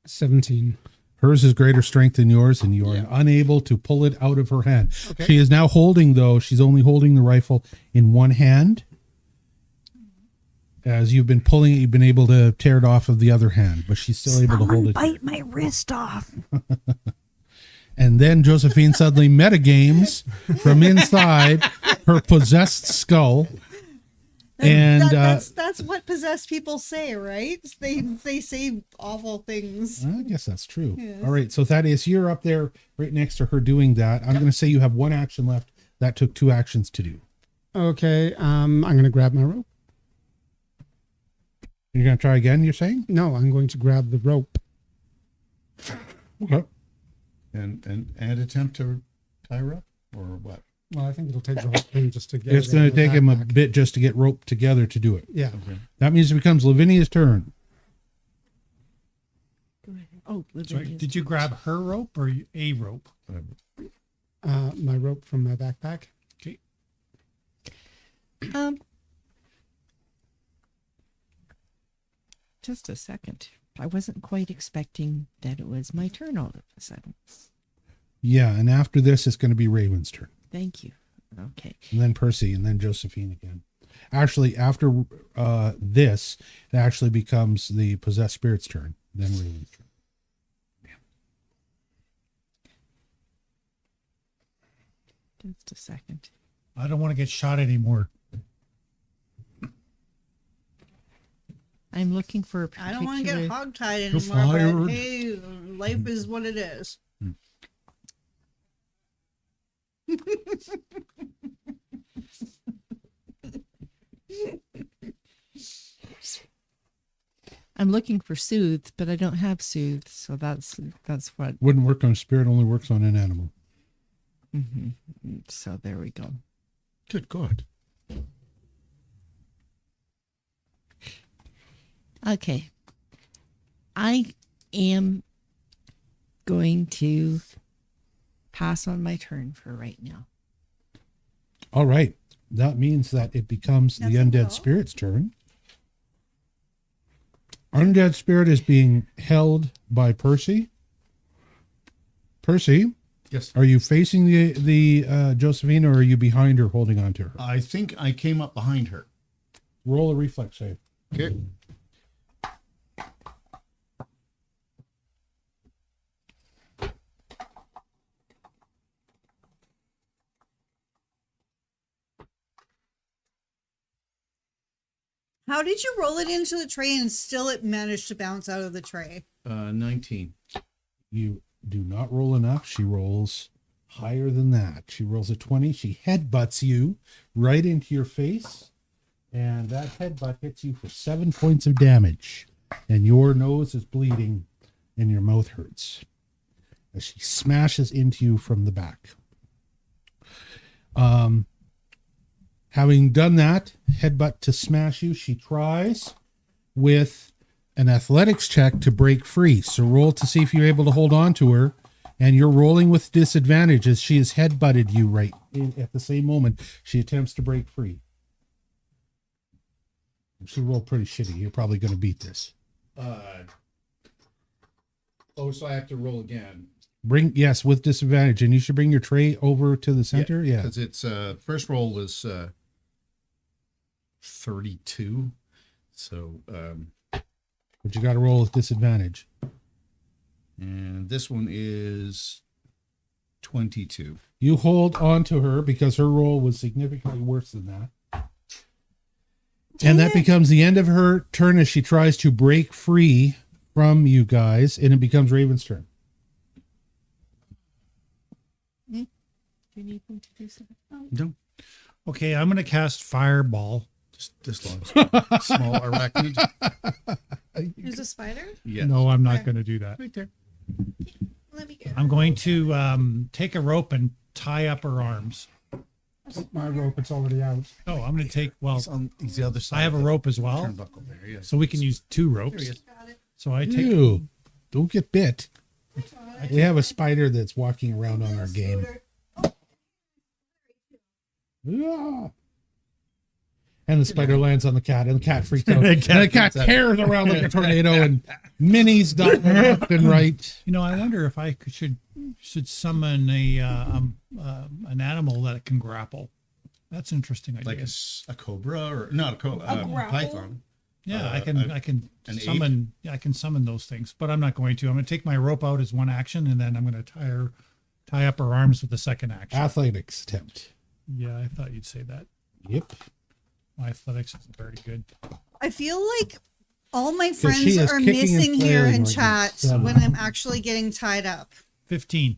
17. Hers is greater strength than yours, and you are unable to pull it out of her hand. Okay. She is now holding, though, she's only holding the rifle in one hand. As you've been pulling it, you've been able to tear it off of the other hand, but she's still able to hold it. Bite my wrist off. And then Josephine suddenly metagames from inside her possessed skull. And That's what possessed people say, right? They say awful things. I guess that's true. Yes. All right. So Thaddeus, you're up there right next to her doing that. I'm going to say you have one action left. That took 2 actions to do. Okay, I'm going to grab my rope. You're going to try again, you're saying? No, I'm going to grab the rope. Okay. And attempt to tie her up or what? Well, I think it'll take the whole thing just to get It's it going out to of the take him a backpack. bit just to get roped together to do it. Yeah. Okay. That means it becomes Lavinia's turn. Oh, Sorry, did you grab her rope or a rope? My rope from my backpack. Okay. Just a second. I wasn't quite expecting that it was my turn all of a sudden. Yeah, and after this, it's going to be Raven's turn. Thank you. Okay. And then Percy, and then Josephine again. Actually, after this, it actually becomes the possessed spirit's turn. Then Raven's turn. Just a second. I don't want to get shot anymore. I'm looking for a I don't particular... want to get hogtied You're anymore, fired. but hey, life is what it is. I'm looking for soothe, but I don't have soothe, so that's what. Wouldn't work on a spirit, only works on an animal. So there we go. Good God. Okay. I am going to pass on my turn for right now. All right. That means that it becomes the That's a undead roll. spirit's turn. Undead spirit is being held by Percy. Percy, Yes. are you facing the Josephine, or are you behind her holding on to her? I think I came up behind her. Roll a reflex save. Okay. How did you roll it into the tray and still it managed to bounce out of the tray? 19. You do not roll enough. She rolls higher than that. She rolls a 20. She headbutts you right into your face, and that headbutt hits you for 7 points of damage, and your nose is bleeding and your mouth hurts as she smashes into you from the back. Having done that, headbutt to smash you, she tries with an athletics check to break free. So roll to see if you're able to hold on to her, and you're rolling with disadvantage as she has headbutted you right at the same moment she attempts to break free. She rolled pretty shitty. You're probably going to beat this. So I have to roll again. Yes, with disadvantage, and you should bring your tray over to the center. Yeah. Because it's first roll was 32. So But you got to roll with disadvantage. and this one is 22. You hold on to her because her roll was significantly worse than that. And that it. becomes the end of her turn as she tries to break free from you guys, and it becomes Raven's turn. Do you need me to do something? No, Okay, I'm going to cast Fireball. just this long, small arachnid. There's a spider. Yeah. No, I'm not Okay. going to do that. Right there. Let me get. I'm going to take a rope and tie up her arms. My rope, it's already out. Oh, I'm going to take, well, He's the other side. I have a of the rope as well, turnbuckle there. Yes. so we can use 2 ropes. Got it. So I take, Ew, don't get bit. We have a spider that's walking around on our game. Scooter. Ah. And the spider lands on the cat, and the cat freaks out. The And cat the cat freaks out. tears around like a tornado, and minis dot left and right. you know, I wonder if I should summon an animal that can grapple. That's an interesting idea. Like a cobra or not a cobra, A grapple? python. Yeah, I an can ape? summon. Yeah, I can summon those things, but I'm not going to. I'm going to take my rope out as one action, and then I'm going to tie up her arms with the second action. Athletics attempt. Yeah, I thought you'd say that. Yep. My athletics is very good. I feel like all my she friends is are kicking and missing here flailing in right now. chat when I'm actually getting tied up. 15.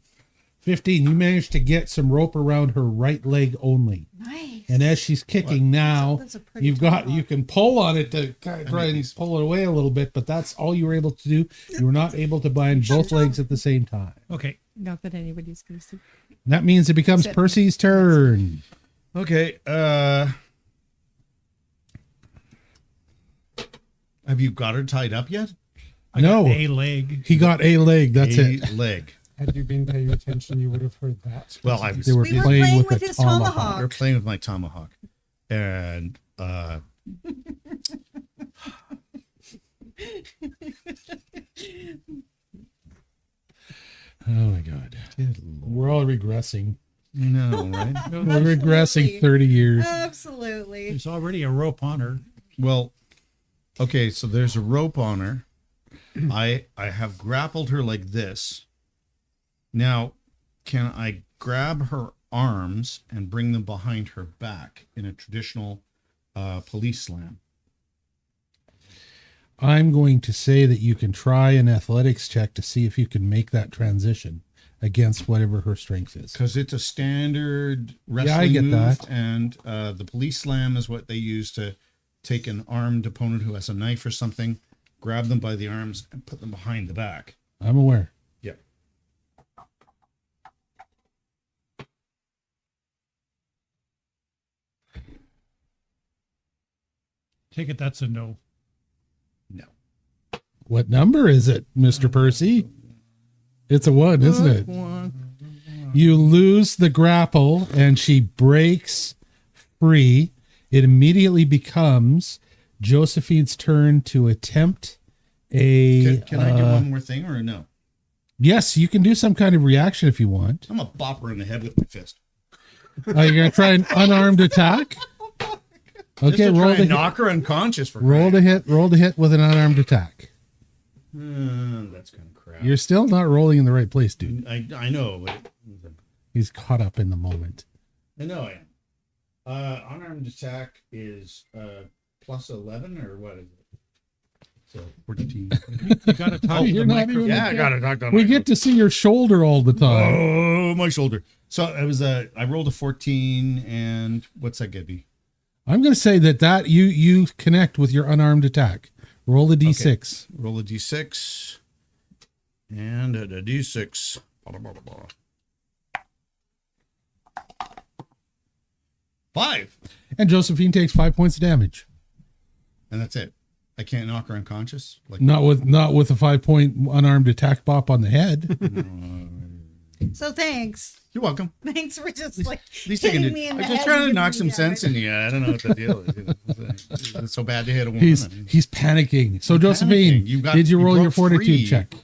15. You managed to get some rope around her right leg only. Nice. And as she's kicking now, That's a pretty you've got, tomahawk. you can pull on it to kind of try and pull it away a little bit, but that's all you were able to do. You were not able to bind both legs at the same time. Okay. Not that anybody's going to see. That means it becomes Sit. Percy's turn. Okay. Have you got her tied up yet? I No. got a leg. He got a leg. That's a it. leg. Had you been paying attention, you would have heard that. Well, I was. They were We were playing, playing with, with a his tomahawk. tomahawk. You're playing with my tomahawk, and Oh my God. We're all regressing. no, right? We're regressing 30 years. Absolutely. There's already a rope on her. Well, okay. So there's a rope on her. I have grappled her like this. Now, can I grab her arms and bring them behind her back in a traditional police slam? I'm going to say that you can try an athletics check to see if you can make that transition against whatever her strength is. Because it's a standard wrestling Yeah, I get move, that. and the police slam is what they use to take an armed opponent who has a knife or something, grab them by the arms, and put them behind the back. I'm aware. Yep. Take it that's a no. No. What number is it, Mr. Percy? It's a 1, isn't it? You lose the grapple and she breaks free. It immediately becomes Josephine's turn to attempt a. Can I do one more thing or no? Yes, you can do some kind of reaction if you want. I'm going to bop her in the head with my fist. You're going to try an unarmed attack? Okay, Just to try roll and to knock her unconscious for roll to hit. Roll to hit with an unarmed attack. That's kind of crap. You're still not rolling in the right place, dude. I know, but He's caught up in the moment. I know I am. Unarmed attack is plus 11 or what is it? So 14. You got to talk to you're the not microphone. even- Yeah, I got to talk to We get to see your shoulder all the time. Oh, my shoulder. So it was I rolled a 14, and what's that get me? I'm going to say that you connect with your unarmed attack. Roll the d6. Roll a d6, and a d6. 5, And Josephine takes 5 points of damage. and that's it. I can't knock her unconscious. Like Not with a 5-point unarmed attack bop on the head. So thanks. you're welcome. Thanks for just like At least I can hitting do. me in I'm the just head trying to and knock giving some me sense in you. I don't know what the deal is. It's so bad to hit a woman. He's panicking. So I'm Josephine, panicking. did you roll broke your fortitude free. check?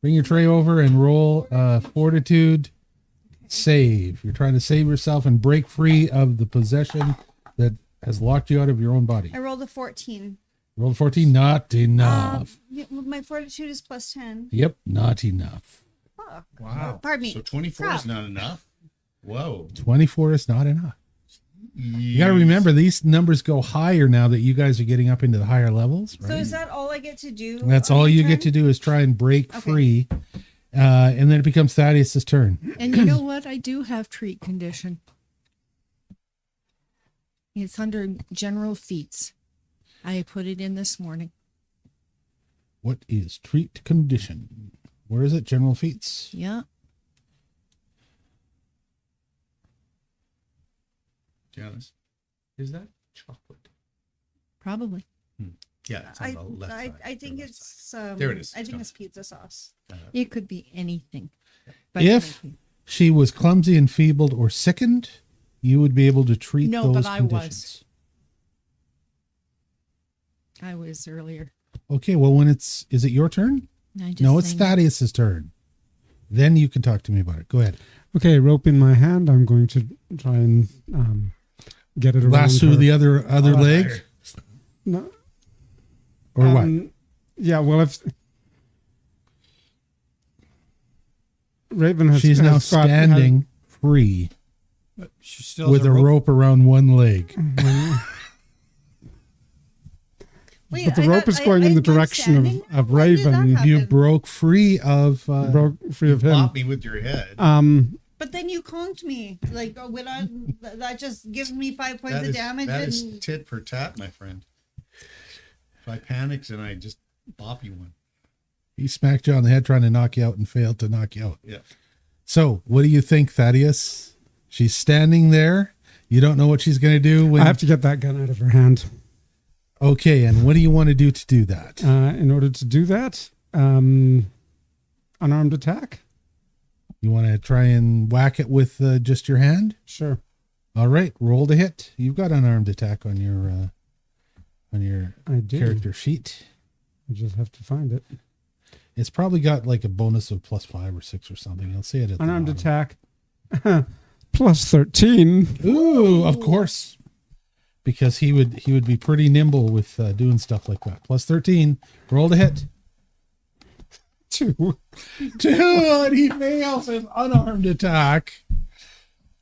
Bring your tray over and roll fortitude save. You're trying to save yourself and break free of the possession that has locked you out of your own body. I rolled a 14. Roll 14, not enough. Yeah, well, my fortitude is plus 10. Yep, not enough. Fuck. Wow. Pardon me. So 24 is Crap. not enough. Whoa. 24 is not enough. You got to remember these numbers go higher now that you guys are getting up into the higher levels. Right? So is that all I get to do? That's on all my you turn? get to do is try and break Okay. free. And then it becomes Thaddeus's turn. And you know what? I do have treat condition. It's under general feats. I put it in this morning. What is treat condition? Where is it? General feats. Yeah. Janice, is that chocolate? Probably. Yeah, it's on the left side. I think The left it's side. There it is. I think It's it's pizza sauce. It could be anything. But If she was clumsy, enfeebled, or sickened, you would be able to treat No, those but I was. conditions. I was earlier. Okay, well, when is it your turn? I just No, it's saying- Thaddeus's turn. Then you can talk to me about it. Go ahead. Okay, rope in my hand. I'm going to try and get it around Lasso her. the other leg, No, or what? Yeah, well, if Raven has, She's now has got- standing free But she still with has a rope around one leg. Wait, But the rope is going in the direction of Why did that Raven. happen? You broke free of. broke free of him. Bop me with your head. But then you conked me. Like, when that just gives me 5 points of damage. That and is tit for tat, my friend. If I panic, and I just bop you one. He smacked you on the head trying to knock you out and failed to knock you out. Yeah. So, what do you think, Thaddeus? She's standing there. You don't know what she's going to do when. I have to get that gun out of her hand. Okay, and what do you want to do to do that? In order to do that, unarmed attack. You want to try and whack it with just your hand? Sure. All right, roll to hit. You've got unarmed attack on your I do. character sheet. I just have to find it. It's probably got like a bonus of +5 or 6 or something. I'll say it at the Unarmed bottom. attack. Plus 13. Ooh, of course, because he would be pretty nimble with doing stuff like that. +13. Roll to hit. 2. 2, and he fails his unarmed attack.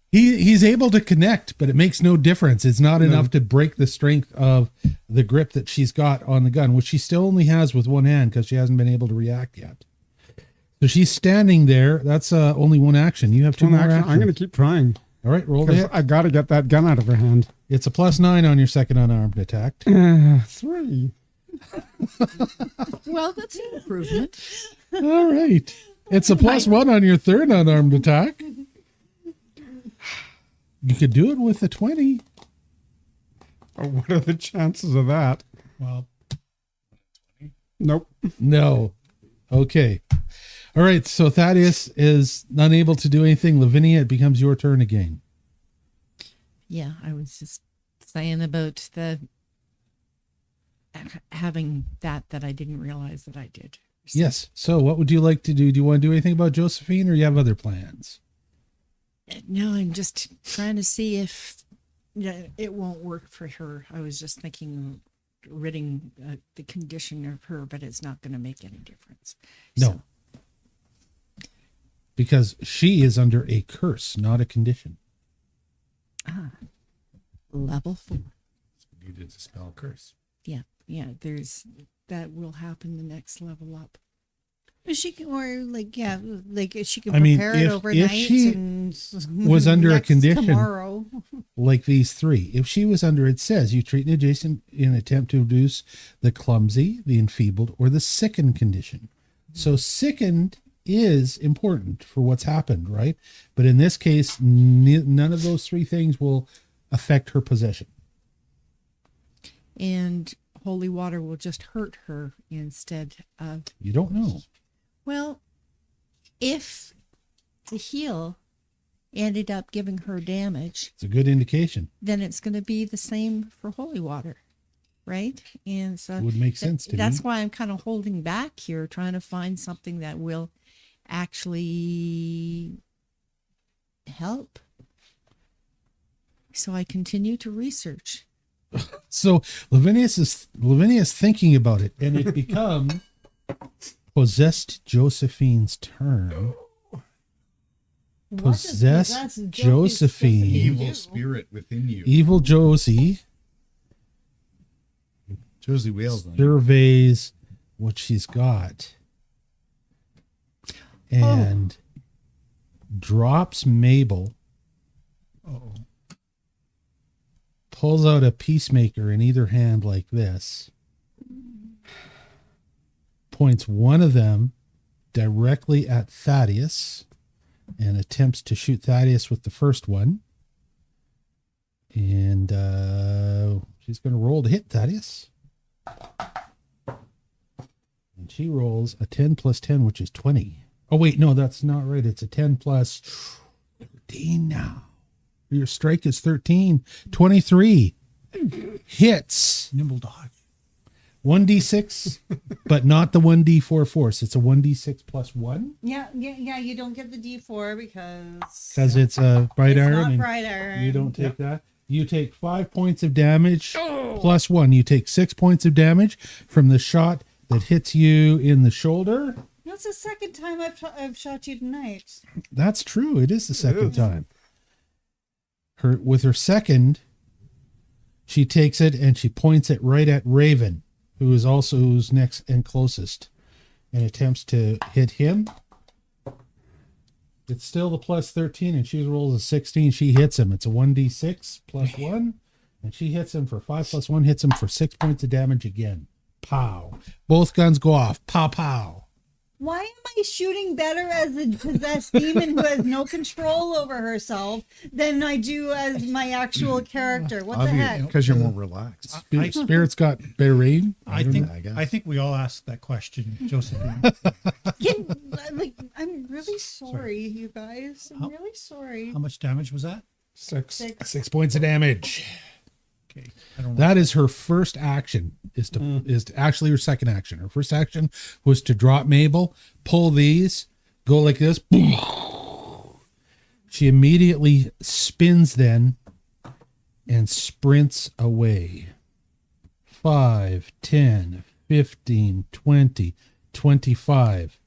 He's able to connect, but it makes no difference. It's not enough to break the strength of the grip that she's got on the gun, which she still only has with one hand because she hasn't been able to react yet. So she's standing there. That's only one action. You have two more actions. I'm going to keep trying. All right, roll to hit. I got to get that gun out of her hand. It's a +9 on your second unarmed attack. 3. Well, that's an improvement. All right. It's a +1 on your third unarmed attack. You could do it with a 20. Oh, what are the chances of that? Well, Nope. No. Okay. All right. So Thaddeus is unable to do anything. Lavinia, it becomes your turn again. Yeah, I was just saying about the having that I didn't realize that I did. So- Yes. So what would you like to do? Do you want to do anything about Josephine or you have other plans? No, I'm just trying to see if it won't work for her. I was just thinking ridding the condition of her, but it's not going to make any difference. No. Because she is under a curse, not a condition. Level 4. You did the spell curse. Yeah. That will happen the next level up. She can, or like, yeah, like she can I mean, prepare it if overnight. she and was under a next condition- tomorrow. Like these three. If she was under, it says you treat an adjacent in an attempt to reduce the clumsy, the enfeebled, or the sickened condition. So sickened is important for what's happened, right? But in this case, none of those three things will affect her possession. And holy water will just hurt her instead of, You don't know. well, if the heal ended up giving her damage, It's a good indication. then it's going to be the same for holy water, right? And so It would make sense to that's me. why I'm kind of holding back here, trying to find something that will actually help. So I continue to research. So Lavinius is thinking about it, and it becomes possessed Josephine's turn. What does Possess Josephine. Evil spirit within you. Evil Josie Josie Wales. surveys what she's got and drops Mabel, Oh, pulls out a peacemaker in either hand like this, points one of them directly at Thaddeus and attempts to shoot Thaddeus with the first one. And she's going to roll to hit Thaddeus. And she rolls a 10 plus 10, which is 20. Oh, wait, no, that's not right. It's a 10 plus 13 now. Your strike is 13. 23 hits. nimble dodge. 1d6, but not the 1d4 force. It's a 1d6 plus 1. Yeah. You don't get the D4 because It's a bright it's iron. not and bright iron. You don't take that. You take 5 points of damage plus 1. You take 6 points of damage from the shot that hits you in the shoulder. That's the second time I've shot you tonight. That's true. It is the second time. With her second, she takes it and she points it right at Raven, who's next and closest, and attempts to hit him. It's still the plus 13, and she rolls a 16. She hits him. It's a 1d6 plus 1, and she hits him for 5 plus 1, hits him for 6 points of damage again. Pow. Both guns go off. Pow, pow. Why am I shooting better as a possessed demon who has no control over herself than I do as my actual character? What the heck? Because you're more relaxed. Spirit's got better aim. I think we all asked that question, Josephine. I'm really sorry, you guys. I'm really sorry. How much damage was that? 6. 6 points of damage. Okay, I don't know. That is her first action. Is actually her second action. Her first action was to drop Mabel, pull these, go like this. She immediately spins then and sprints away. 5, 10, 15, 20, 25,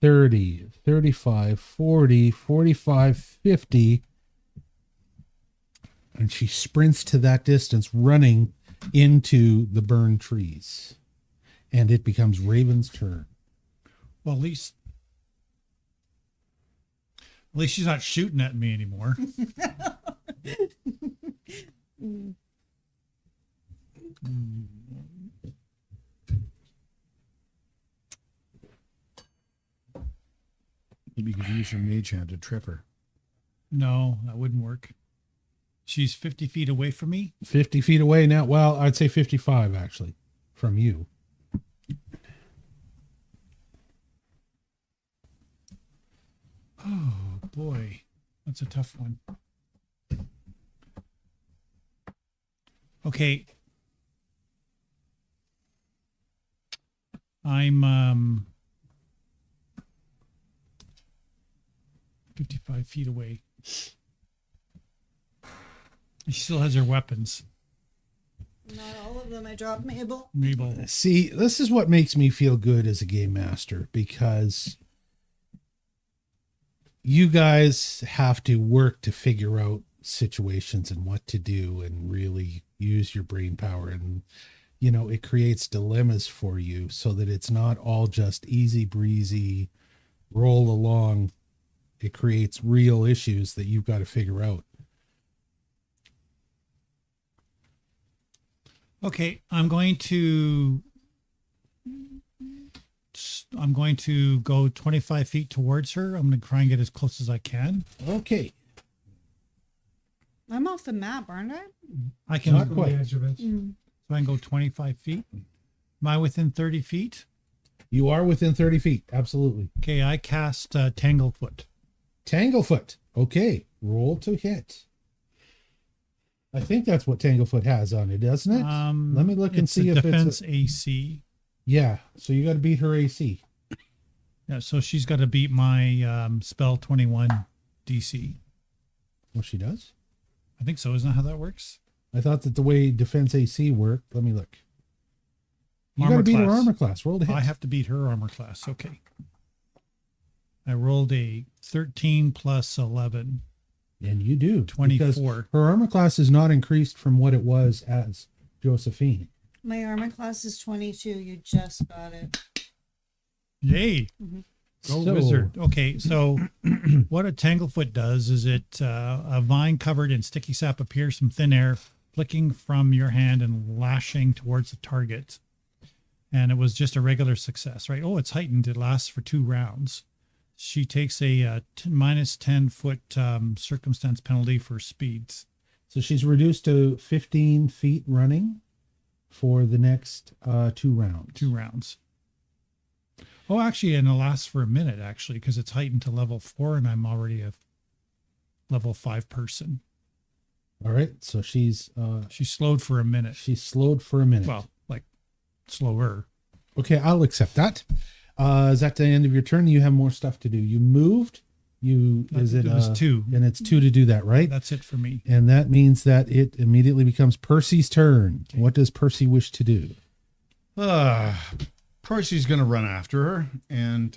30, 35, 40, 45, 50. And she sprints to that distance, running into the burned trees. And it becomes Raven's turn. Well, at least she's not shooting at me anymore. Maybe you could use your mage hand to trip her. No, that wouldn't work. She's 50 feet away from me. 50 feet away now. Well, I'd say 55 actually from you. Oh boy, that's a tough one. Okay. I'm 55 feet away. She still has her weapons. Not all of them. I dropped Mabel. Mabel. See, this is what makes me feel good as a game master, because you guys have to work to figure out situations and what to do and really use your brain power. And, you know, it creates dilemmas for you so that it's not all just easy breezy, roll along. It creates real issues that you've got to figure out. Okay, I'm going to go 25 feet towards her. I'm going to try and get as close as I can. Okay. I'm off the map, aren't I? I can. Not quite. Edge of it. So I can go 25 feet. Am I within 30 feet? You are within 30 feet. Absolutely. Okay, I cast Tanglefoot. Tanglefoot. Okay. Roll to hit. I think that's what Tanglefoot has on it, doesn't it? Let me look and see if defense it's AC. Yeah. So you got to beat her AC. Yeah, so she's got to beat my spell 21 DC. Well, she does. I think so. Isn't that how that works? I thought that the way defense AC worked. Let me look. You got to Armor beat her class. armor class. Roll to hit. I have to beat her armor class. Okay. I rolled a 13 plus 11. And you do. 24. Because her armor class is not increased from what it was as Josephine. My armor class is 22. You just got it. Yay. Go wizard. Okay, so what a Tanglefoot does is a vine covered in sticky sap appears from thin air, flicking from your hand and lashing towards the target. And it was just a regular success, right? Oh, it's heightened. It lasts for 2 rounds. She takes a minus 10 foot circumstance penalty for speeds. So she's reduced to 15 feet running for the next 2 rounds. 2 rounds. Oh, actually, and it lasts for a minute, actually, because it's heightened to level 4, and I'm already a level 5 person. All right. So she's slowed for a minute. She's slowed for a minute. Well, like slower. Okay, I'll accept that. Is that the end of your turn? You have more stuff to do. You moved. It was 2. And it's 2 to do that, right? That's it for me. And that means that it immediately becomes Percy's turn. Okay. What does Percy wish to do? Percy's going to run after her, and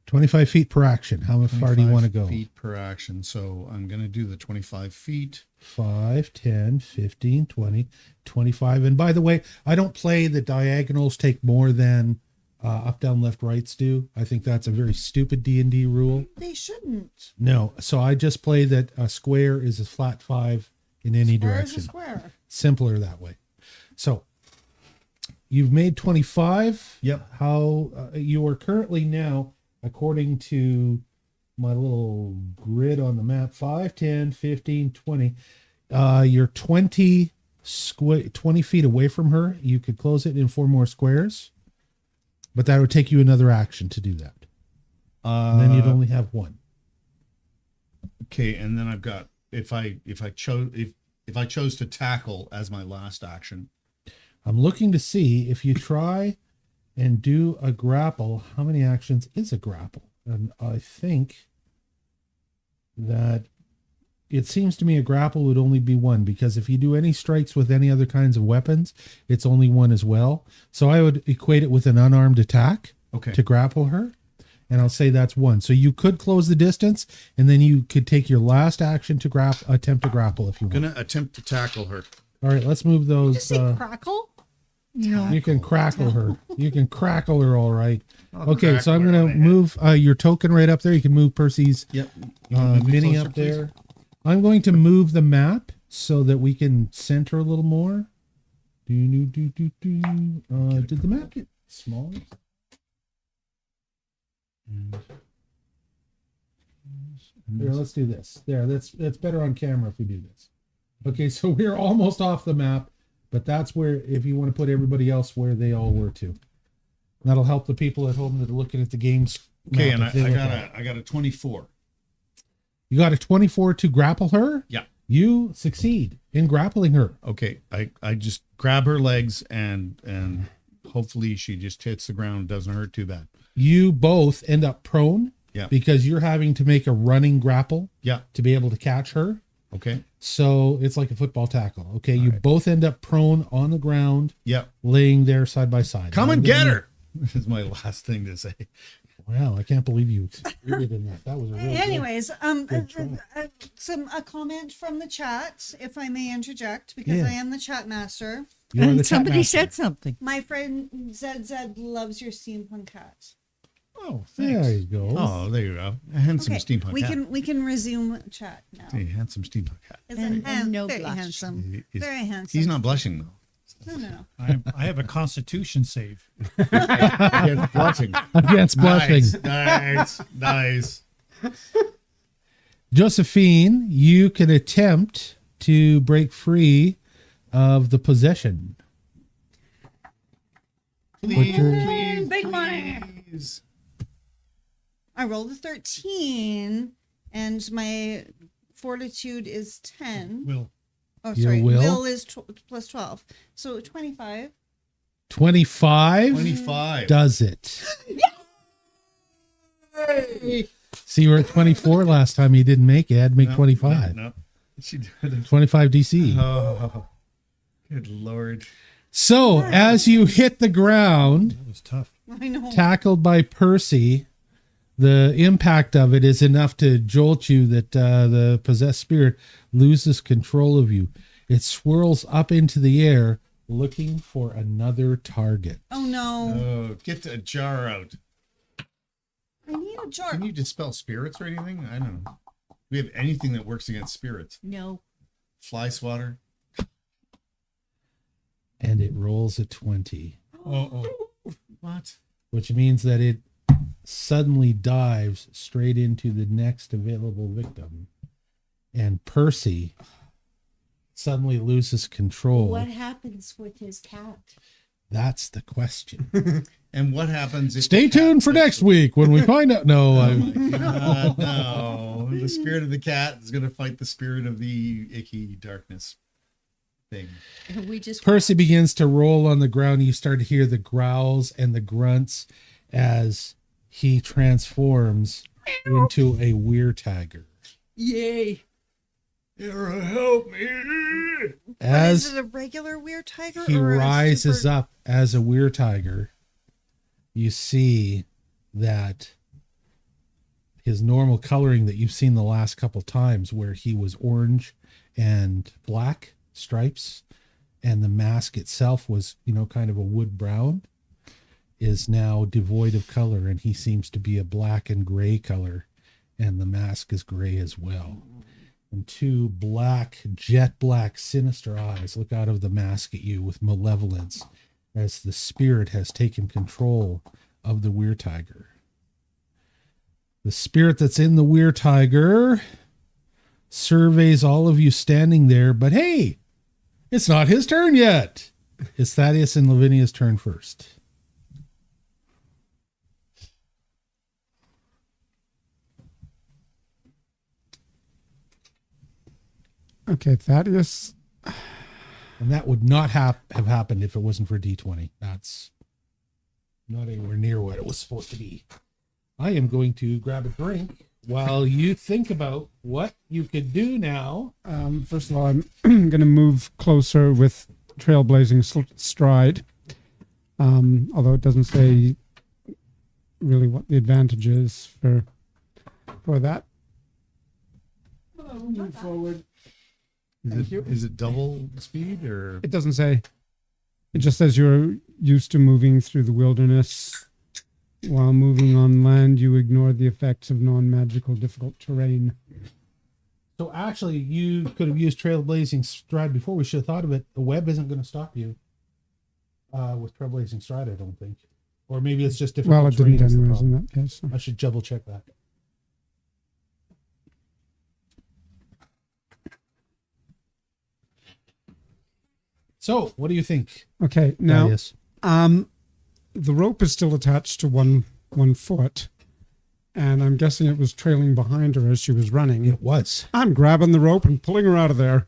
25 feet per action. How far do you want to go? Feet per action. So I'm going to do the 25 feet. 5, 10, 15, 20, 25. And by the way, I don't play the diagonals take more than up, down, left, rights do. I think that's a very stupid D&D rule. They shouldn't. No. So I just play that a square is a flat 5 in any Square direction. is a square. Simpler that way. So you've made 25. Yep. How you are currently now, according to my little grid on the map, 5, 10, 15, 20. You're 20 feet away from her. You could close it in 4 more squares, but that would take you another action to do that. And then you'd only have 1. Okay, and then I've got if I chose to tackle as my last action. I'm looking to see if you try and do a grapple, how many actions is a grapple? And I think that it seems to me a grapple would only be 1, because if you do any strikes with any other kinds of weapons, it's only 1 as well. So I would equate it with an unarmed attack to grapple her. And I'll say that's 1. So you could close the distance, and then you could take your last action to attempt to grapple if you want. Gonna attempt to tackle her. All right, let's move those. Did you say crackle? No. You can crackle her. You can crackle her, all right. Okay, crackle so I'm her going on to my head. move your token right up there. You can move Percy's Yep. mini up there. I'm going to move the map so that we can center a little more. Did the map get smaller? Here, let's do this. There, that's better on camera if we do this. Okay, so we're almost off the map, but that's where, if you want to put everybody else where they all were too. That'll help the people at home that are looking at the games. Okay, map and if they look at it. I got a 24. You got a 24 to grapple her? Yeah. You succeed in grappling her. Okay, I just grab her legs and hopefully she just hits the ground. Doesn't hurt too bad. You both end up prone. Yeah. Because you're having to make a running grapple. Yeah. To be able to catch her. Okay. So it's like a football tackle. Okay. You both end up prone on the ground. Yeah. Laying there side by side. Come and get her. This is my last thing to say. Wow, I can't believe you succeeded in that. That was a real Anyways, good try. a comment from the chat, if I may interject, because Yeah. I am the chat master. You are the And chat somebody master. said something. My friend ZZ loves your steampunk cat. Oh, thanks. There you go. Oh, there you go. A handsome steampunk we cat. we can resume chat now. Hey, handsome steampunk cat. Isn't no very blush. handsome? Very handsome. He's not blushing though. No. I have a constitution save. Against blushing. Against blushing. Nice. Josephine, you can attempt to break free of the possession. Please, Big money. please. I rolled a 13, and my fortitude is 10. Will. Oh, Your sorry. will? Will is plus 12. So 25. 25 25. does it. See, you were at 24 last time. You didn't make it. I had to make 25. No. She did. 25 DC. Oh, good Lord. So as you hit the ground, That was tough. I know. tackled by Percy. The impact of it is enough to jolt you that the possessed spirit loses control of you. It swirls up into the air, looking for another target. Oh no. Oh, get a jar out. I need a jar. Can you dispel spirits or anything? I don't know. Do we have anything that works against spirits? No. Fly swatter? And it rolls a 20, What? which means that it suddenly dives straight into the next available victim. And Percy suddenly loses control. What happens with his cat? That's the question. And what happens if Stay the cat tuned for touches- next week when we find out. No, No. The spirit of the cat is going to fight the spirit of the icky darkness thing. We just Percy begins to roll on the ground. You start to hear the growls and the grunts as he transforms into a weird-tiger. Yay. Here, help me! But As is it a regular weird tiger? he or a rises super- up as a weird-tiger, you see that his normal coloring that you've seen the last couple times, where he was orange and black stripes, and the mask itself was, kind of a wood brown, is now devoid of color, and he seems to be a black and gray color, and the mask is gray as well. And two black, jet black, sinister eyes look out of the mask at you with malevolence as the spirit has taken control of the weird tiger. The spirit that's in the weird tiger surveys all of you standing there, but hey, it's not his turn yet. It's Thaddeus and Lavinia's turn first. Okay, Thaddeus. And that would not have happened if it wasn't for D20. That's not anywhere near what it was supposed to be. I am going to grab a drink while you think about what you could do now. First of all, I'm going to move closer with trailblazing stride. Although it doesn't say really what the advantage is for that. Move forward. Is it double speed or? It doesn't say. It just says you're used to moving through the wilderness. While moving on land, you ignore the effects of non-magical difficult terrain. So actually, you could have used Trailblazing Stride before. We should have thought of it. The web isn't going to stop you with Trailblazing Stride, I don't think. Or maybe it's just difficult Well, it terrain didn't is the anyways in problem. that case. So. I should double check that. So, what do you think? Okay, now Thaddeus? the rope is still attached to one foot, and I'm guessing it was trailing behind her as she was running. It was. I'm grabbing the rope and pulling her out of there.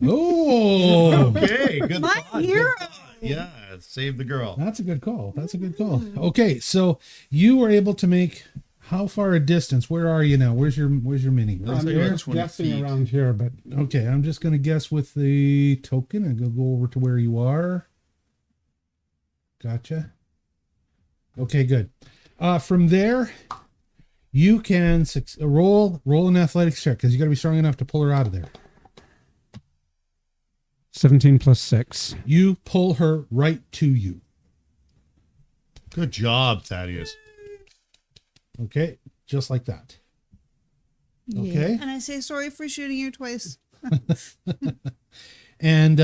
Oh, Okay, good My thought, good hero. thought. Yeah, save the girl. that's a good call. That's a good call. Okay, so you were able to make how far a distance? Where are you now? Where's your mini? Let's I'm say about just 20 guessing feet. around here, but Okay, I'm just going to guess with the token and go over to where you are. Gotcha. Okay, good. From there, you can roll an athletics check because you got to be strong enough to pull her out of there. 17 plus 6. You pull her right to you. Good job, Thaddeus. Okay, just like that. Okay, And I say sorry for shooting you twice. and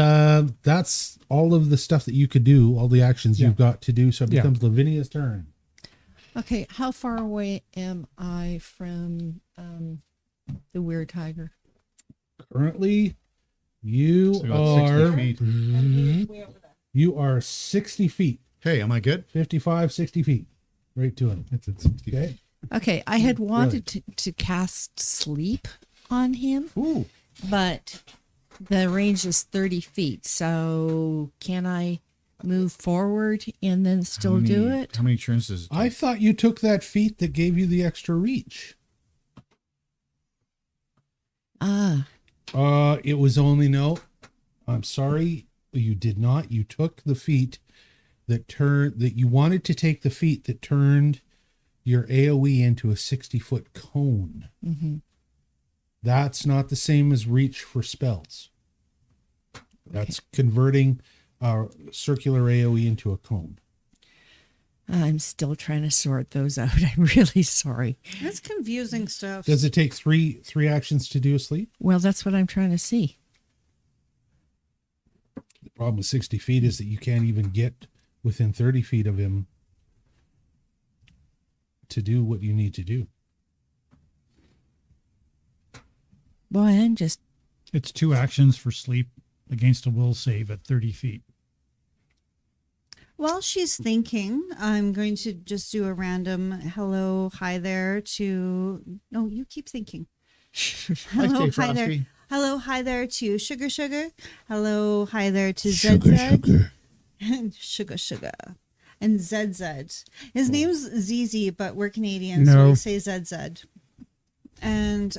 that's all of the stuff that you could do, all the actions you've got to do. So it Yeah. becomes Lavinia's turn. Okay, how far away am I from the weird tiger? Currently, you So about 60 are feet. you are 60 feet, Hey, am I good? 55, 60 feet, right to him. It's at 60 feet. Okay. Okay, I had wanted to cast sleep on him, Ooh. but the range is 30 feet. So can I move forward and then still do it? How many turns does it take? I thought you took that feat that gave you the extra reach. Ah, It was only no. I'm sorry, you did not. You took the feat that you wanted to take the feat that turned your AoE into a 60-foot cone. Mm-hmm. That's not the same as reach for spells. That's converting circular AoE into a cone. I'm still trying to sort those out. I'm really sorry. That's confusing stuff. Does it take three actions to do a sleep? Well, that's what I'm trying to see. The problem with 60 feet is that you can't even get within 30 feet of him to do what you need to do. Boy, I'm just... It's 2 actions for sleep against a will save at 30 feet. While she's thinking, I'm going to just do a random hello, hi there to... No, you keep thinking. Hello, hi there. Hello, hi there to Sugar Sugar. Hello, hi there to ZZ. Sugar. And ZZ. His name's ZZ, but we're Canadian, so we say ZZ. And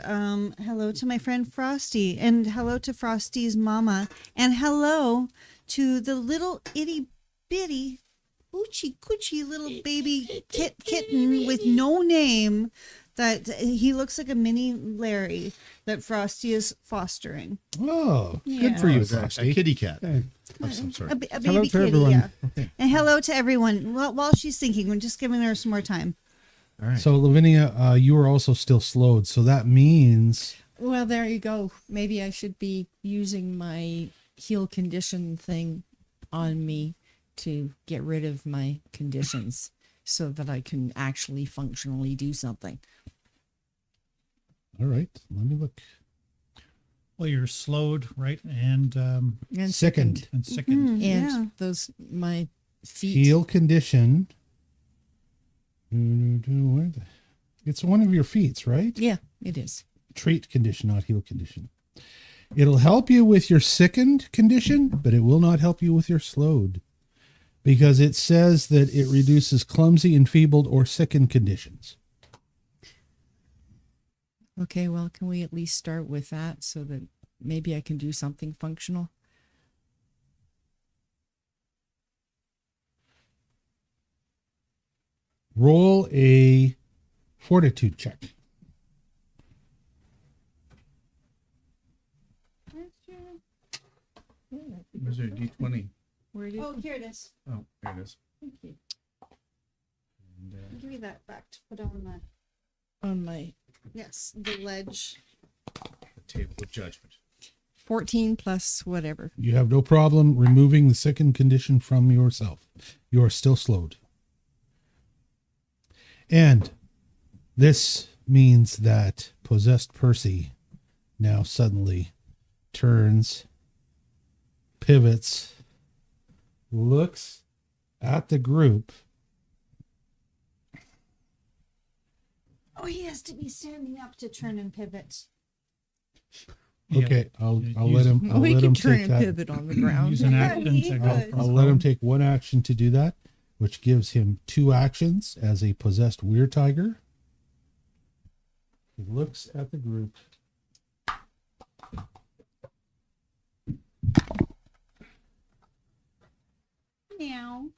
hello to my friend Frosty. And hello to Frosty's mama. And hello to the little itty bitty oochie coochie little baby kitten with no name that he looks like a mini Larry that Frosty is fostering. Oh, Yeah. good for you, A Frosty. kitty cat. Okay. I'm sorry. A baby Hello to kitty, everyone. yeah. And hello to everyone. Well, while she's thinking, we're just giving her some more time. All right. So, Lavinia, you are also still slowed. So that means Well, there you go. Maybe I should be using my heal condition thing on me to get rid of my conditions so that I can actually functionally do something. all right. Let me look. Well, you're slowed, right? And And Sickened. sickened. And Yeah. those, my feet. Heal condition. Where the- It's one of your feats, right? Yeah, it is. Trait condition, not heal condition. It'll help you with your sickened condition, but it will not help you with your slowed, because it says that it reduces clumsy, enfeebled, or sickened conditions. Okay, well, can we at least start with that so that maybe I can do something functional? Roll a fortitude check. Where's your D20? Where did Oh, here it is. Oh, there it is. Thank you. Give me that back to put on the... On my Yes, the ledge. The table of judgment. 14 plus whatever. You have no problem removing the sickened condition from yourself. You are still slowed. And this means that possessed Percy now suddenly turns, pivots, looks at the group. Oh, he has to be standing up to turn and pivot. Yeah. Okay, I'll Use- let him. I'll We let can him turn take and that. pivot on the ground. Use an action he to could. go from I'll let him home. take one action to do that, which gives him 2 actions as a possessed weird tiger. He looks at the group. Meow.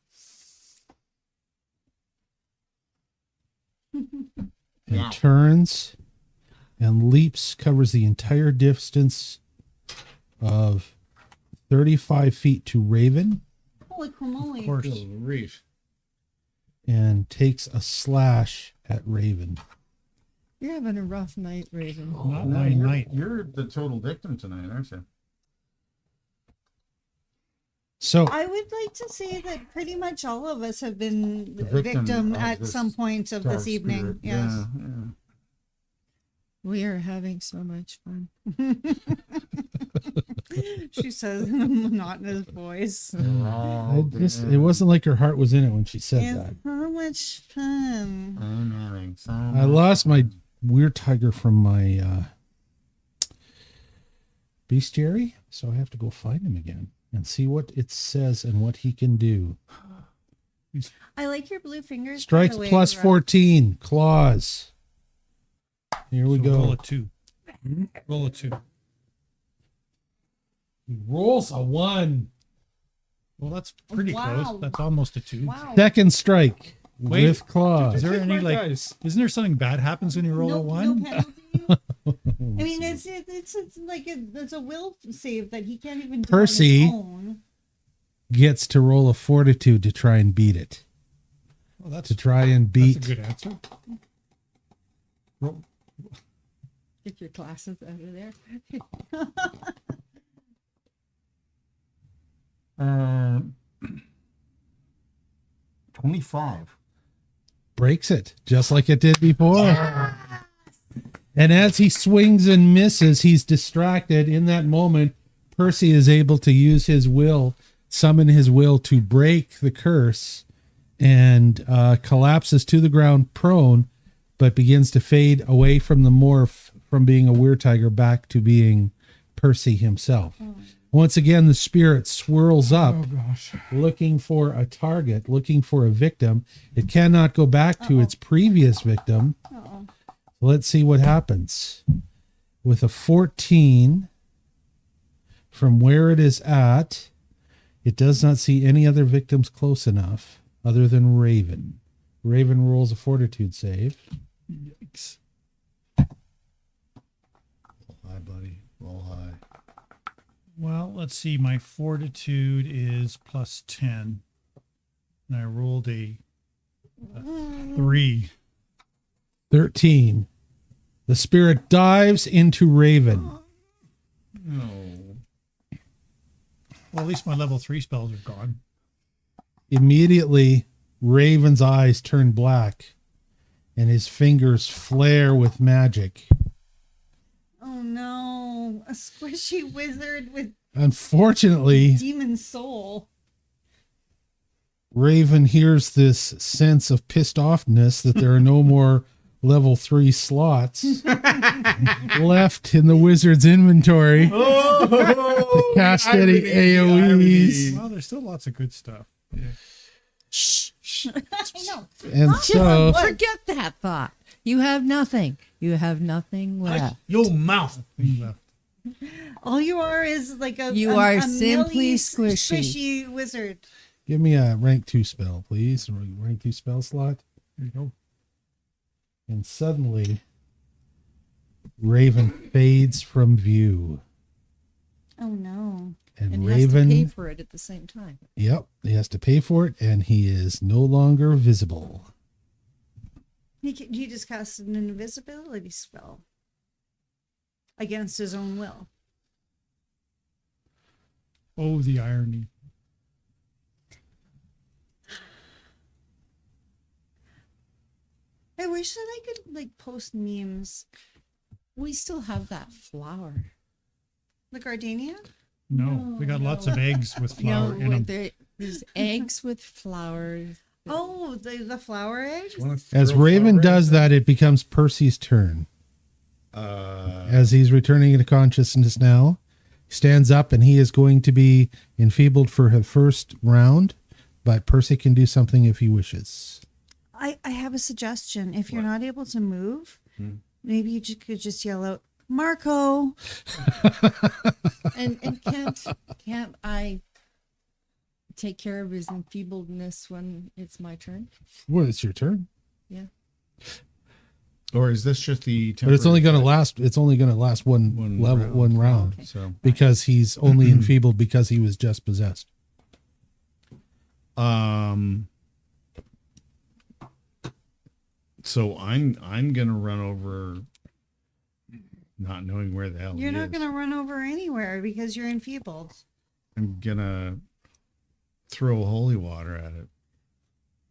And turns and leaps, covers the entire distance of 35 feet to Raven, Holy cramoly. Of course. Good grief. and takes a slash at Raven. You're having a rough night, Raven. Not my night. You're the total victim tonight, aren't you? So I would like to say that pretty much all of us have been The victim, victim of at this some point of this Dark evening. spirit. Yes. Yeah, yeah. We are having so much fun. She says in a monotonous voice. it wasn't like her heart was in it when she said It's that. so much fun. I'm having so I much lost fun. my weird tiger from my bestiary, so I have to go find him again and see what it says and what he can do. I like your blue fingers. by Strikes the way, plus Rob. 14, claws. Here we So roll go. a 2. Roll a 2. He rolls a 1. Well, that's pretty Wow. close. That's almost a 2. Wow. Second strike Wait. with claw. Is there any My like? dice. Isn't there something bad happens when you roll a No 1? penalty. I mean, it's like it's a will save that he can't even do Percy. on his own. Gets to roll a fortitude to try and beat it. Well, that's To try and that's beat. a good answer. Roll. Get your glasses out of there. 25. Breaks it just like it did before. And as he swings and misses, he's distracted. In that moment, Percy is able to use his will, summon his will to break the curse, and collapses to the ground prone, but begins to fade away from the morph from being a weird tiger back to being Percy himself. Once again, the spirit swirls up, Oh gosh. looking for a target, looking for a victim. It cannot go back to its previous victim. Let's see what happens. With a 14, from where it is at, it does not see any other victims close enough other than Raven. Raven rolls a fortitude save. Yikes. Roll high, buddy. Roll high. Well, let's see. My fortitude is plus 10, and I rolled a 3. 13. The spirit dives into Raven. No. Well, at least my level 3 spells are gone. Immediately, Raven's eyes turn black and his fingers flare with magic. Oh no, a squishy wizard with Unfortunately, demon soul. Raven hears this sense of pissed offness that there are no more level 3 slots left in the wizard's inventory to cast any AoEs. Well, there's still lots of good stuff. I know. And so, Forget that thought. You have nothing. You have nothing left. Your mouth. Thing left. All you are is like a You a- are a simply melee squishy. squishy wizard. give me a rank 2 spell, please. Rank 2 spell slot. There you go. And suddenly, Raven fades from view. Oh no. And And has to pay Raven, for it at the same time. yep, he has to pay for it, and he is no longer visible. He just cast an invisibility spell against his own will. Oh, the irony. I wish that I could like post memes. We still have that flower. The gardenia? No, we got lots of eggs with flour in them. There's eggs with flowers. Oh, the flower eggs? As Raven does that, it becomes Percy's turn. As he's returning into consciousness now, he stands up and he is going to be enfeebled for his first round, but Percy can do something if he wishes. I have a suggestion. If you're not able to move, maybe you could just yell out, Marco. And can't I take care of his enfeebledness when it's my turn? Well, it's your turn. Yeah. Or is this just the But it's only going to temporary last. It's only going to last one level, one round, effect? So, because he's only enfeebled because he was just possessed. so I'm gonna run over, not knowing where the hell You're he not is. going to run over anywhere because you're enfeebled. I'm gonna throw holy water at it.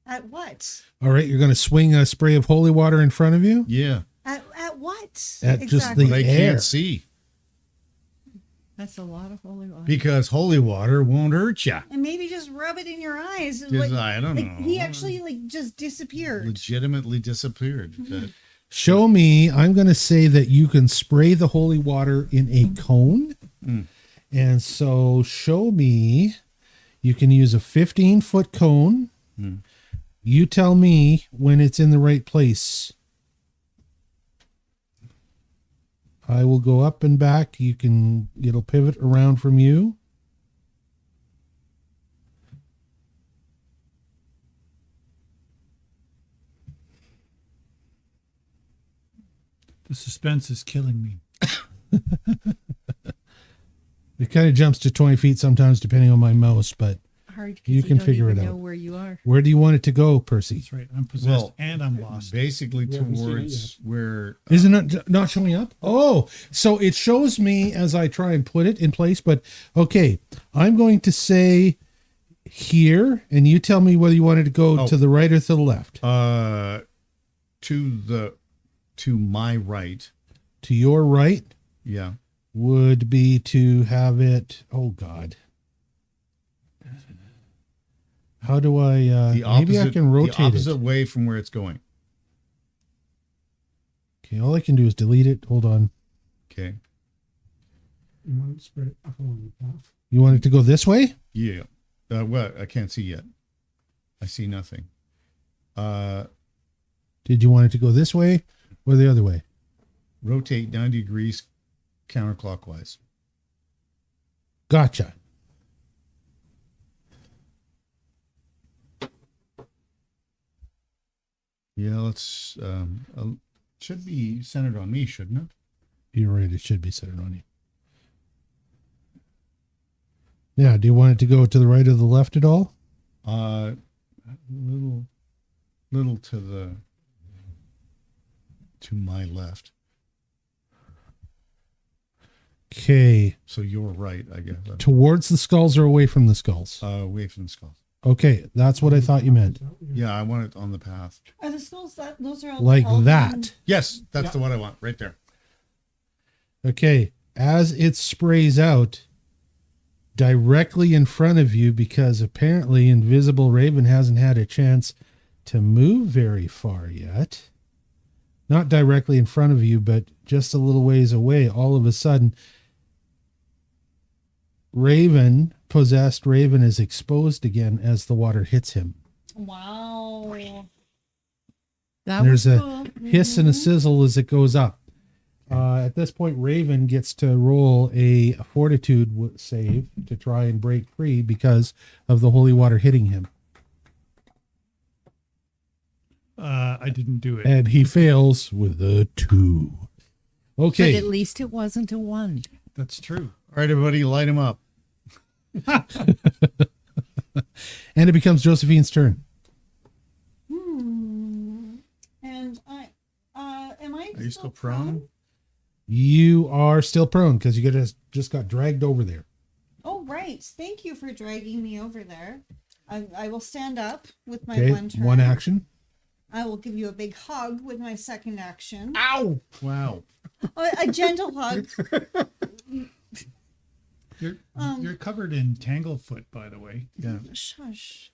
At what? All right, you're going to swing a spray of holy water in front of you. Yeah, At what? At just the- but I air. can't see That's a lot of holy water. because holy water won't hurt you. And maybe just rub it in your eyes. Just, I don't like, know. he actually like just disappeared. Legitimately disappeared. That- Show me. I'm going to say that you can spray the holy water in a cone. And so show me. You can use a 15-foot cone. You tell me when it's in the right place. I will go up and back. It'll pivot around from you. The suspense is killing me. It kind of jumps to 20 feet sometimes, depending on my mouse, but Hard 'cause you can don't figure it even know out. where you are. Where do you want it to go, Percy? That's right. I'm possessed and I'm lost. Basically We haven't seen it towards where Isn't it not showing up? Oh, so it shows me as I try and put it in place, but okay, I'm going to say here, and you tell me whether you want it to go to the right or to the left. to my right. To your right Yeah. would be to have it, oh God. How do I, maybe I can rotate the opposite it. way from where it's going. Okay, all I can do is delete it. Hold on. Okay. You want to spread it up along the path. You want it to go this way? Yeah. Well, I can't see yet. I see nothing. Did you want it to go this way or the other way? Rotate 90 degrees counterclockwise. Gotcha. Yeah, let's should be centered on me, shouldn't it? You're right. It should be centered on you. Yeah. Do you want it to go to the right or the left at all? Little to my left. Okay. So you're right, I guess. Towards the skulls or away from the skulls? Away from the skull. Okay. That's what I thought you meant. Yeah, I want it on the path. Are the skulls that those are all Like Elven- that. Yes, that's the one I want, right there. Okay. As it sprays out directly in front of you, because apparently Invisible Raven hasn't had a chance to move very far yet. Not directly in front of you, but just a little ways away. All of a sudden, possessed Raven is exposed again as the water hits him. Wow. That There's was a cool. hiss and a sizzle as it goes up. At this point, Raven gets to roll a fortitude save to try and break free because of the holy water hitting him. I didn't do it. And he fails with a 2. But Okay. at least it wasn't a 1. That's true. All right, everybody, light him up. And it becomes Josephine's turn. And I am I Are you still prone? You are still prone because you just got dragged over there. Oh right. Thank you for dragging me over there. I will stand up with my Okay. one turn. One action. I will give you a big hug with my second action. Ow! Wow. A gentle hug. You're covered in tanglefoot, by the way. Yeah. Shush.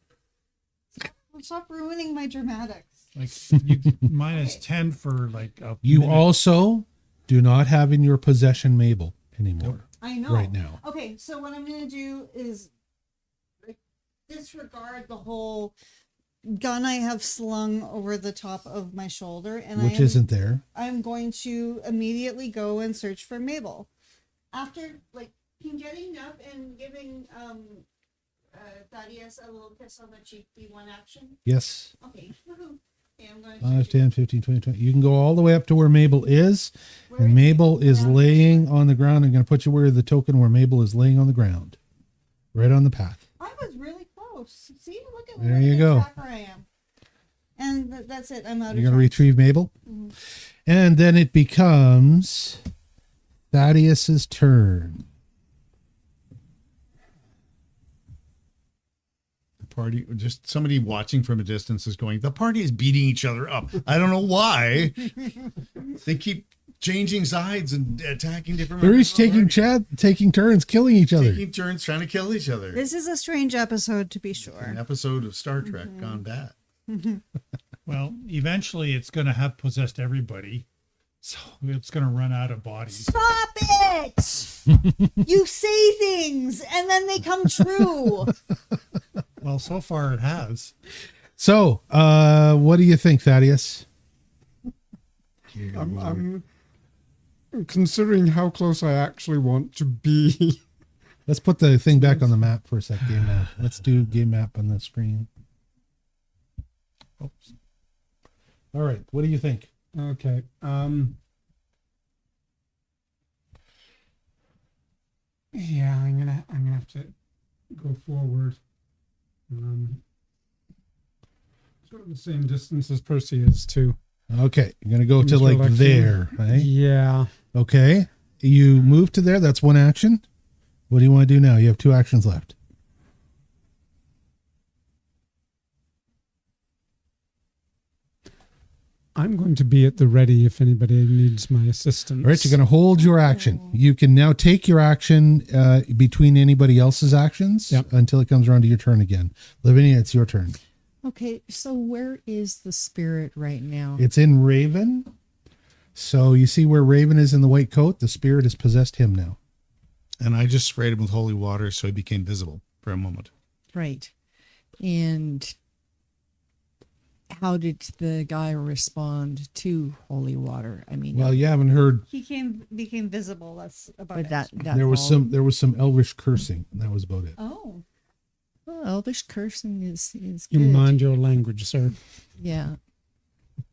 Stop ruining my dramatics. Like you, minus 10 for like a You minute. also do not have in your possession Mabel anymore. I know. Right now. Okay, so what I'm going to do is disregard the whole gun I have slung over the top of my shoulder, and Which isn't there. I'm going to immediately go and search for Mabel. After getting up and giving Thaddeus a little kiss on the cheek be one action. Yes. Okay. Woohoo. Okay, I'm going 5, to 10, 15, 20, 20. You can go all the way up to where Mabel is. Where And is Mabel Mabel is now? laying on the ground. I'm going to put you where the token where Mabel is laying on the ground. Right on the path. I was really close. See, look at There what you an go. attacker I am. And that's it. I'm out You're of going to time. retrieve Mabel. And then it becomes Thaddeus's turn. Party, just somebody watching from a distance is going, the party is beating each other up. I don't know why. They keep changing sides and attacking different They're members each of the party. taking turns killing each other. Taking turns trying to kill each other. This is a strange episode, to be sure. An episode of Star Trek gone bad. Well, eventually it's going to have possessed everybody. So it's going to run out of bodies. Stop it! You say things and then they come true. Well, so far it has. So, what do you think, Thaddeus? I'm considering how close I actually want to be. Let's put the thing back on the map for a sec. Game map. Let's do game map on the screen. Oops. All right. What do you think? Okay. Yeah, I'm gonna have to go forward. Sort of the same distance as Percy is too. Okay, you're gonna go to Mr. like Alexian. there, right? Yeah. Okay, you move to there. That's one action. What do you want to do now? You have 2 actions left. I'm going to be at the ready if anybody needs my assistance. All right, you're going to hold your action. You can now take your action between anybody else's actions until it comes around to your turn again. Lavinia, it's your turn. Okay, so where is the spirit right now? It's in Raven. So you see where Raven is in the white coat? The spirit has possessed him now. And I just sprayed him with holy water so he became visible for a moment. Right. And how did the guy respond to holy water? I mean, Well, you haven't heard. He became visible. That's about but it. that There was some elvish cursing. And that was about it. Oh. well, elvish cursing is You good. mind your language, sir. Yeah.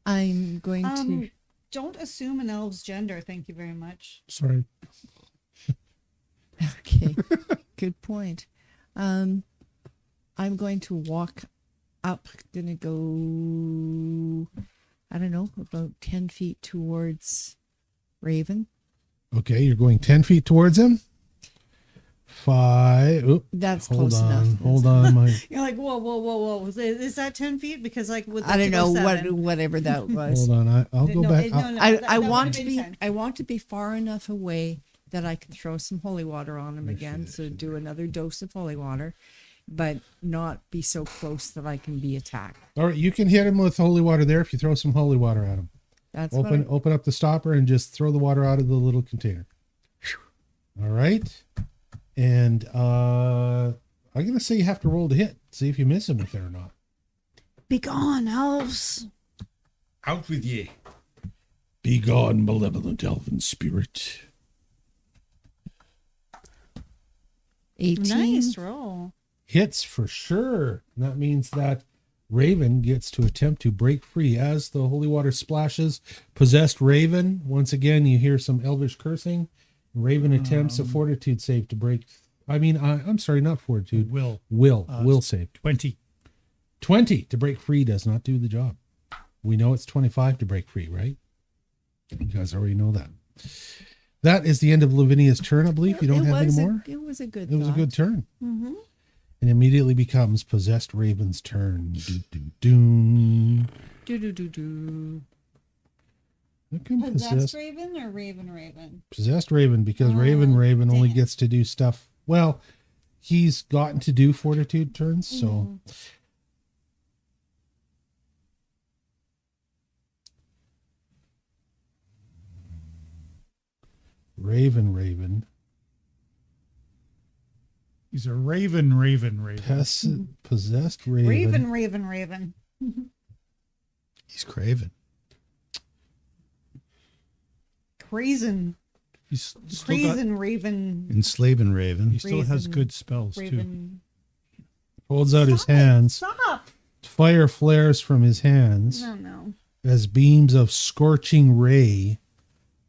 I'm going to. Don't assume an elf's gender. Thank you very much. Sorry. Okay. Good point. I'm going to walk up, gonna go, I don't know, about 10 feet towards Raven. Okay, you're going 10 feet towards him. 5. Oop, That's hold close on. enough. Hold on. You're like, whoa. Is that 10 feet? Because like with I don't know to go 7. whatever that was. Hold on. I'll go No, back. no, no, I that want would've to been be 10. I want to be far enough away that I can throw some holy water on him again. So do another dose of holy water, but not be so close that I can be attacked. All right, you can hit him with holy water there if you throw some holy water at him. That's Open up the stopper and just throw the water out of the little container. All right. And I'm gonna say you have to roll to hit. See if you miss him with it or not. Be gone, elves. Out with ye. Be gone, malevolent elven spirit. 18. Nice roll. Hits for sure. That means that Raven gets to attempt to break free as the holy water splashes. Possessed Raven. Once again, you hear some elvish cursing. Raven attempts a fortitude save to break. I'm sorry, not fortitude. Will save. 20. 20 to break free does not do the job. We know it's 25 to break free, right? You guys already know that. That is the end of Lavinia's turn, I believe. You don't have any more? It was a good It was a thought. good turn. Mm-hmm. And immediately becomes Possessed Raven's turn. Do. Do. How come Possessed Raven or Raven? Possessed Raven, because Raven only dang it. gets to do stuff. Well, he's gotten to do fortitude turns, so Raven. He's a raven. Possessed Raven. Raven. He's craven. Crazen. He's still got, Crazen Raven. Enslaving raven. he still has Raven. good spells too. Raven. Holds out his Stop it. hands. Stop. Fire flares from his hands No. as beams of scorching ray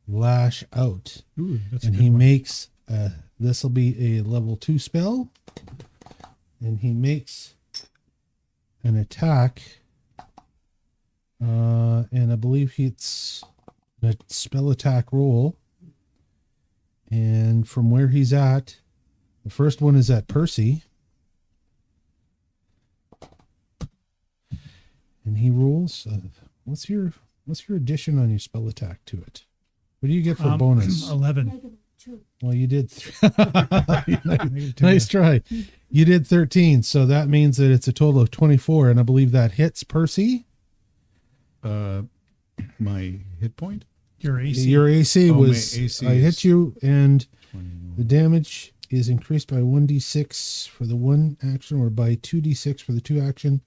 lash out. Ooh, that's And a good he one. makes this will be a level 2 spell, and he makes an attack, and I believe it's a spell attack roll, and from where he's at, the first one is at Percy, and he rolls what's your addition on your spell attack to it? What do you get for bonus? 11. Well, you did. Nice try. You did 13, so that means that it's a total of 24, and I believe that hits Percy. My hit point? Your AC. Your AC Oh, my was. AC I hit is you, and 21. the damage is increased by 1d6 for the 1 action, or by 2d6 for the 2 action,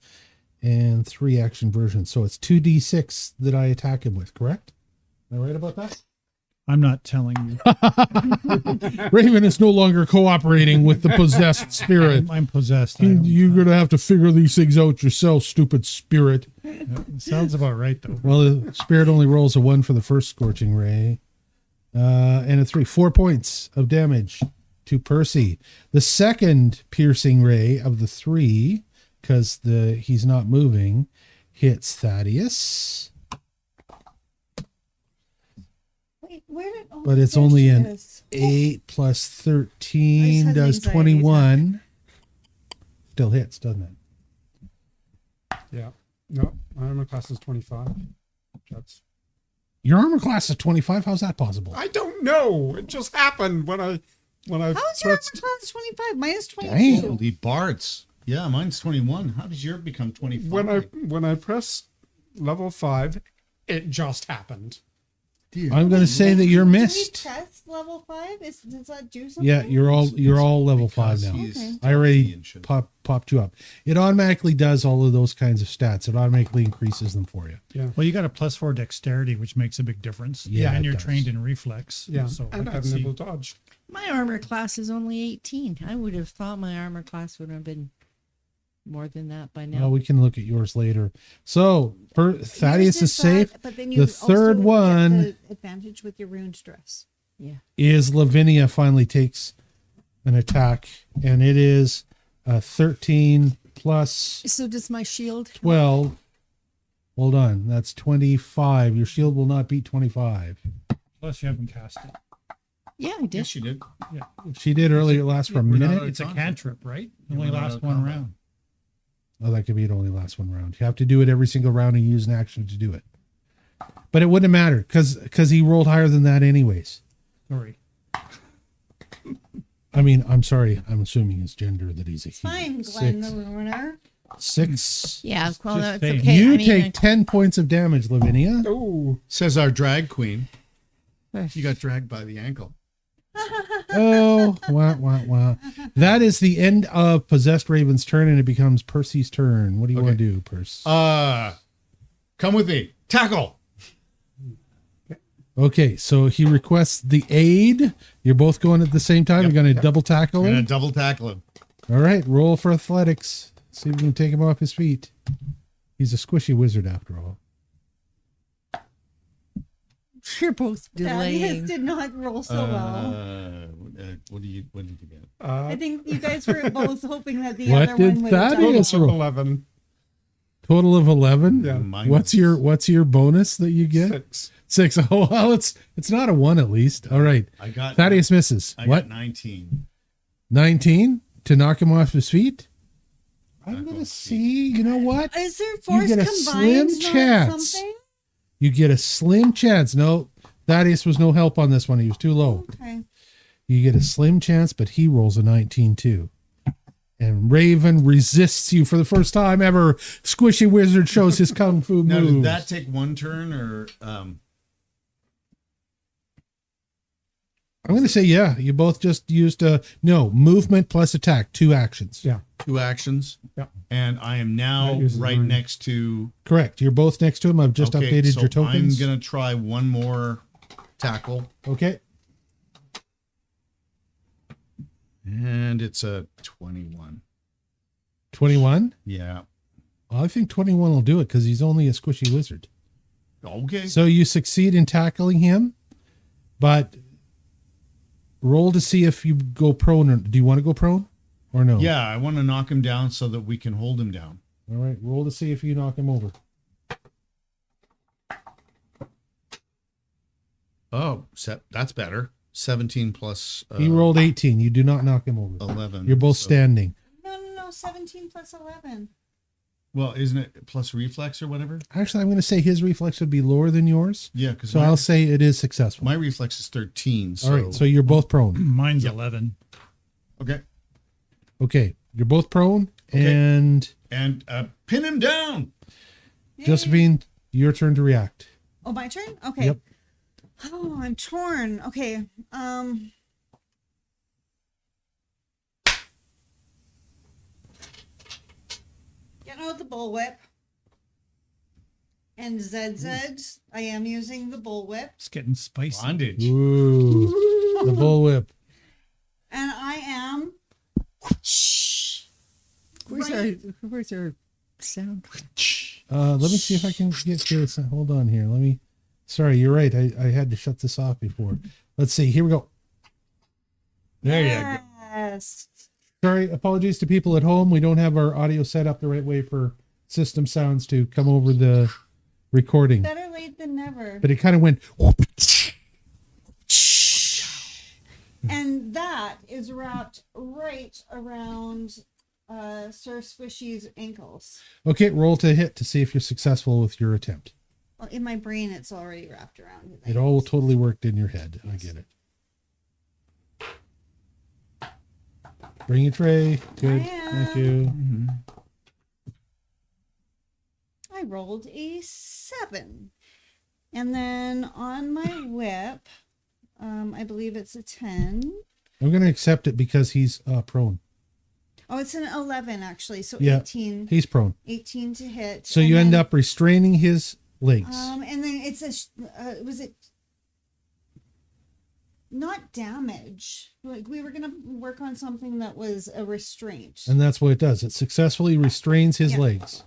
and 3 action version. So it's 2d6 that I attack him with. Correct? Am I right about that? I'm not telling you. Raven is no longer cooperating with the possessed spirit. I'm possessed. I don't- You're going to have to figure these things out yourself, stupid spirit. It sounds about right though. Well, the spirit only rolls a 1 for the first scorching ray. And a 3. 4 points of damage to Percy. The second piercing ray of the 3, because he's not moving, hits Thaddeus. Wait, where did? But it's only an 8 plus 13 does 21. Still hits, doesn't it? Yeah. No, my armor class is 25. That's. Your armor class is 25. How's that possible? I don't know. It just happened when I How is your armor class 25? Mine is 22. Dang. The bards. Yeah, mine's 21. How does yours become 25? when I press level 5, it just happened. I'm going to say that you're Did we missed. test level 5? Does that do something? Yeah, you're all level 5 now. Okay. I already popped you up. It automatically does all of those kinds of stats. It automatically increases them for you. Yeah. Well, you got a +4 dexterity, which makes a big difference. Yeah, and it you're does. trained in reflex. Yeah. So And I I have could see. nimble dodge. My armor class is only 18. I would have thought my armor class would have been more than that by now. Well, we can look at yours later. So Thaddeus Yours is safe. but then The you third also one- get the advantage with your ruined dress. Yeah. Is Lavinia finally takes an attack, and it is 13 plus So does my shield? 12. Hold on, that's 25. Your shield will not beat 25. Plus, you haven't cast it. Yeah, I did. Yes, you did. Yeah. She did earlier. It lasts for a We're not minute. out It's a combat. cantrip, right? It Yeah, only we're not lasts out one combat. round. Oh, that could be it only lasts one round. You have to do it every single round and use an action to do it. But it wouldn't matter because he rolled higher than that anyways. Sorry. I mean, I'm sorry. I'm assuming his gender that he's a he. Fine, Glenn the 6. Ruiner. 6. Yeah, well, just that's saying. okay. You I mean, take 10 points of damage, Lavinia. Oh. Says our drag queen. I- You got dragged by the ankle. Oh, wah, wah, wah. That is the end of Possessed Raven's turn, and it becomes Percy's turn. What do you want to do, Percy? Come with me. Tackle. Okay, so he requests the aid. You're both going at the same time. You're going to double tackle I'm him. gonna double tackle him. All right, roll for athletics. See if we can take him off his feet. He's a squishy wizard after all. You're both Thaddeus delaying. did not roll so well. What did you get? I think you guys were both hoping that the What other did one would have done Thaddeus it. roll? 11. Total of 11. Yeah. Mine What's your bonus that you get? 6. 6. Oh well, it's not a 1 at least. All right. I got Thaddeus misses. I What? got 19. 19 to knock him off his feet. I'm Knock gonna off see. You know what? Is there force get a combined? slim not chance. Something? You get a slim chance. No, Thaddeus was no help on this one. He was too low. Okay. You get a slim chance, but he rolls a 19 too. And Raven resists you for the first time ever. Squishy Wizard shows his kung fu Now, moves. did that take one turn or I'm going to say, yeah, you both just used movement plus attack, 2 actions. Yeah. 2 actions? Yeah. And I am now That uses right mine. next to. Correct. You're both next to him. I've just Okay, updated so your tokens. I'm gonna try one more tackle, Okay. and it's a 21. 21. Yeah. Well, I think 21 will do it because he's only a squishy wizard. Okay. So you succeed in tackling him, but roll to see if you go prone. Or, do you want to go prone or no? Yeah, I want to knock him down so that we can hold him down. All right. Roll to see if you knock him over. Oh, that's better. 17 plus He rolled 18. You do not knock him over. 11. You're both so- standing. No. 17 plus 11. Well, isn't it plus reflex or whatever? Actually, I'm going to say his reflex would be lower than yours. Yeah, because So I'll say it is successful. my reflex is 13. So. All right. So you're both prone. Mine's Yep. 11. Okay. Okay. You're both prone. Okay. And And pin him down. Josephine, your turn to react. Oh, my turn? Okay. Yep. Oh, I'm torn. Okay. Get out the bullwhip. And ZZ, I am using the bullwhip. It's getting spicy. Bondage. Ooh. The bullwhip. And I am. Where's our sound? Let me see if I can get to this. Hold on here. Sorry, you're right. I had to shut this off before. Let's see. Here we go. There you Yes. go. Sorry, apologies to people at home. We don't have our audio set up the right way for system sounds to come over the recording. Better late than never. But it kind of went. And that is wrapped right around Sir Squishy's ankles. Okay, roll to hit to see if you're successful with your attempt. Well, in my brain, it's already wrapped around his It all totally worked in your head. I get it. Bring it, Trey. Good. Thank you. I rolled a 7. And then on my whip, I believe it's a 10. I'm going to accept it because he's prone. Oh, it's an 11 actually. So Yeah, 18. He's prone. 18 to hit. So And you end then, up restraining his legs. and then it's a was it not damage? Like we were gonna work on something that was a restraint. And that's what it does. It successfully restrains his Yeah. legs.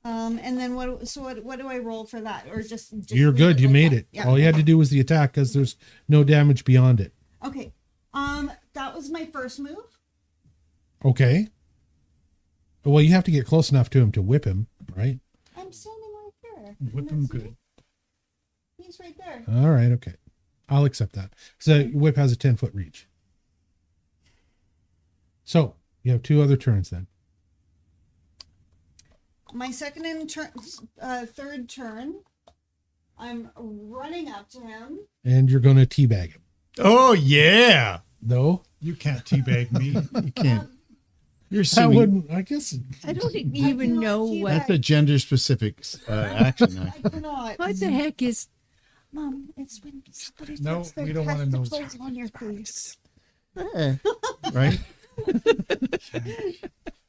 And then what? So what do I roll for that? Or just You're leave good. it You like made that? it. Yeah. All you had to do was the attack because there's no damage beyond it. Okay. That was my first move. Okay. Well, you have to get close enough to him to whip him, right? I'm standing right there. Whip him good. He's right there. All right. Okay. I'll accept that. So whip has a 10-foot reach. So you have 2 other turns then. My second and third turn, I'm running up to him. And you're going to teabag him. Oh yeah. No? You can't teabag me. You can't. You're I assuming wouldn't. I guess. I don't even know what. that's a gender specific action. I cannot. What the heck is? Mom, it's when somebody No, puts their we don't wanna know. testicles on your face. Right?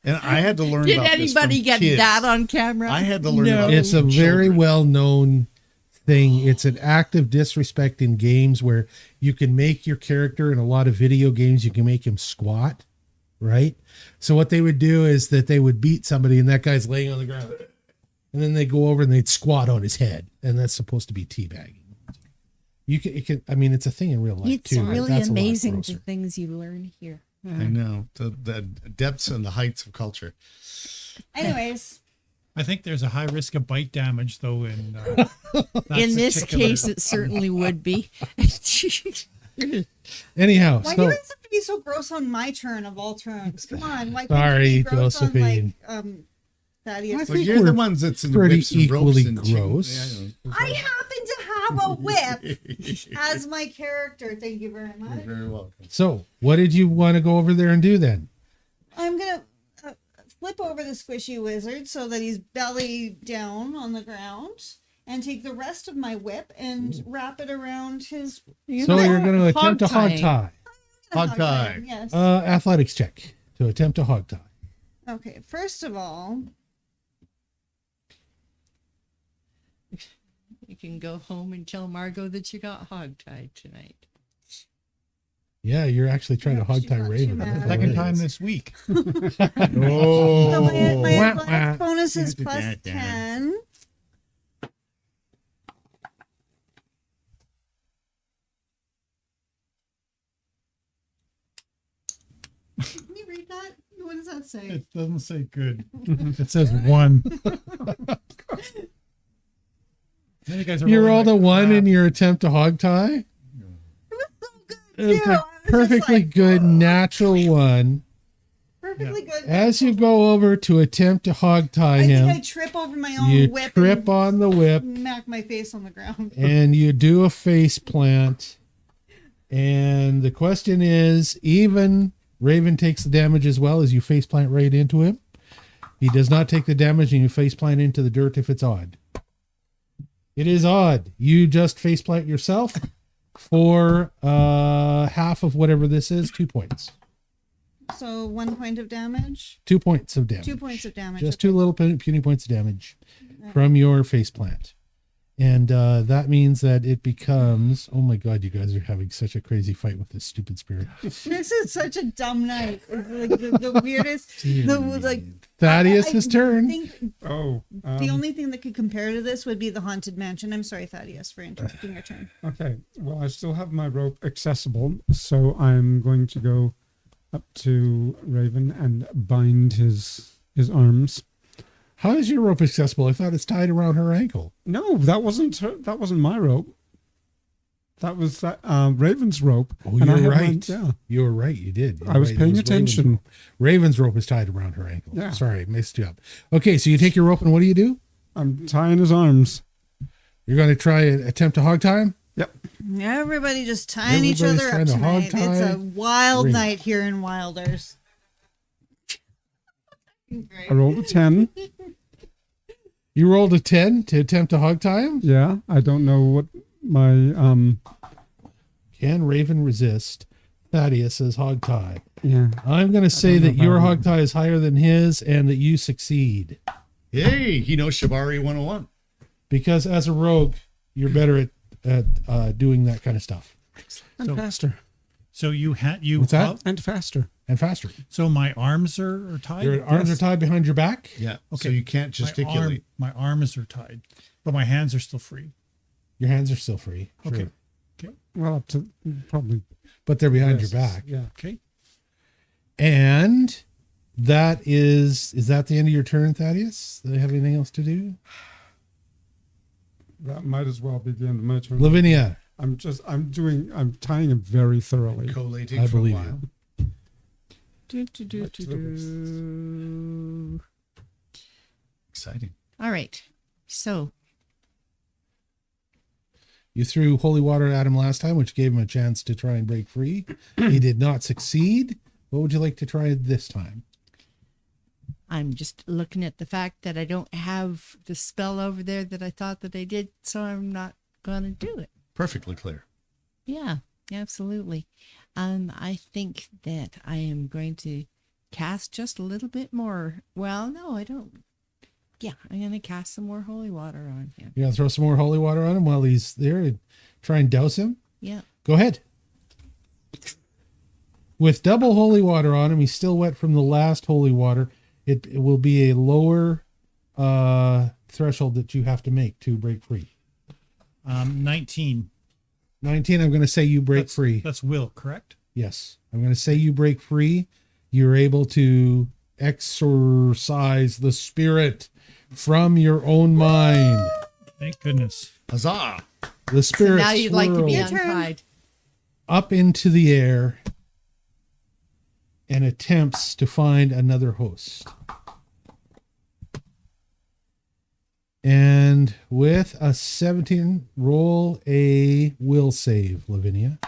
And I had to learn Did about this from anybody get kids. that on camera? I had to learn about It's this a from very children. well known thing. It's an act of disrespect in games where you can make your character in a lot of video games, you can make him squat, right? So what they would do is that they would beat somebody and that guy's laying on the ground. And then they go over and they'd squat on his head. And that's supposed to be teabagging. It can, I mean, it's a thing in real life It's too. really That's a lot amazing the grosser. things you learn here. I know the depths and the heights of culture. Anyways, I think there's a high risk of bite damage, though. In In this case, it certainly would be. Anyhow, why do so you guys have to be so gross on my turn of all turns? Come on, why can't Sorry, you be gross on, Josephine. Thaddeus? I Well, think you're the we're ones that's in the pretty whips and ropes equally and gross. Yeah, I happen to have a whip as my character. Thank you very much. You're very welcome. So, what did you want to go over there and do then? I'm gonna flip over the squishy wizard so that he's belly down on the ground, and take the rest of my whip and wrap it around his So you're going to attempt a hog hog-tying. tie. Hog tie. Yes. Athletics check to attempt a hog tie. Okay. First of all, You can go home and tell Margot that you got hog-tied tonight. Yeah, you're actually trying to hog she's tie not too Raven. mad. That's second time hilarious. this week. so my Wah, athletics wah. bonus is Do plus that, Dan. 10. Can you read that? What does that say? It doesn't say good. It says 1. Then you guys are You rolling rolled like a 1 crap. in your attempt to hog tie? It was so good, It was too. a I was just perfectly like, good natural 1. perfectly good. As you go over to attempt to hog tie I think I him, trip over my own you whip trip and on the whip smack my face on the ground. and you do a face plant. And the question is, even Raven takes the damage as well as you face plant right into him. He does not take the damage and you face plant into the dirt if it's odd. It is odd. You just face plant yourself for half of whatever this is, 2 points. So 1 point of damage. 2 points of damage. 2 points of damage. Just 2 little puny points of damage from your face plant. And that means that it becomes, oh my God, you guys are having such a crazy fight with this stupid spirit. This is such a dumb night. It's like the weirdest. Thaddeus' turn. The only thing that could compare to this would be the Haunted Mansion. I'm sorry, Thaddeus, for interrupting your turn. Okay. Well, I still have my rope accessible, so I'm going to go up to Raven and bind his arms. How is your rope accessible? I thought it's tied around her ankle. No, that wasn't my rope. That was Raven's rope. Oh, you're right. You were right. You did. I was paying attention. Raven's rope is tied around her ankle. Yeah. Sorry, I messed you up. Okay, so you take your rope and what do? I'm tying his arms. You're going to try and attempt to hog tie him? Yep. Everybody just tying each other up tonight. It's a wild night here in Wylders. I rolled a 10. You rolled a 10 to attempt to hog tie him? Yeah, I don't know what my Can Raven resist Thaddeus's hog tie? Yeah. I'm going to say that your hog tie is higher than his and that you succeed. Hey, he knows Shibari 101. Because as a rogue, you're better at doing that kind of stuff. And faster. So you What's that? And faster. And faster. So my arms are tied. Your arms are tied behind your back? Yeah. Okay. So you can't gesticulate. My arms are tied, but my hands are still free. Your hands are still free. Sure. Okay. Well, up to probably. But they're behind your back. Yeah. Okay. And that is that the end of your turn, Thaddeus? Do they have anything else to do? That might as well be the end of my turn. Lavinia. I'm tying him very thoroughly. Collating I for a believe while. Exciting. All right. So You threw holy water at him last time, which gave him a chance to try and break free. He did not succeed. What would you like to try this time? I'm just looking at the fact that I don't have the spell over there that I thought that I did, so I'm not going to do it. Perfectly clear. Yeah, absolutely. I think that I am going to cast just a little bit more. Well, no, I don't. Yeah, I'm going to cast some more holy water on him. You're going to throw some more holy water on him while he's there and try and douse him? Yeah. Go ahead. With double holy water on him, he's still wet from the last holy water. It will be a lower threshold that you have to make to break free. 19. 19, I'm going to say you break free. That's will, correct? Yes. I'm going to say you break free. You're able to exorcise the spirit from your own mind. Thank goodness. Huzzah! The spirit So now you'd like to be swirls untied. up into the air and attempts to find another host. And with a 17, roll a will save, Lavinia.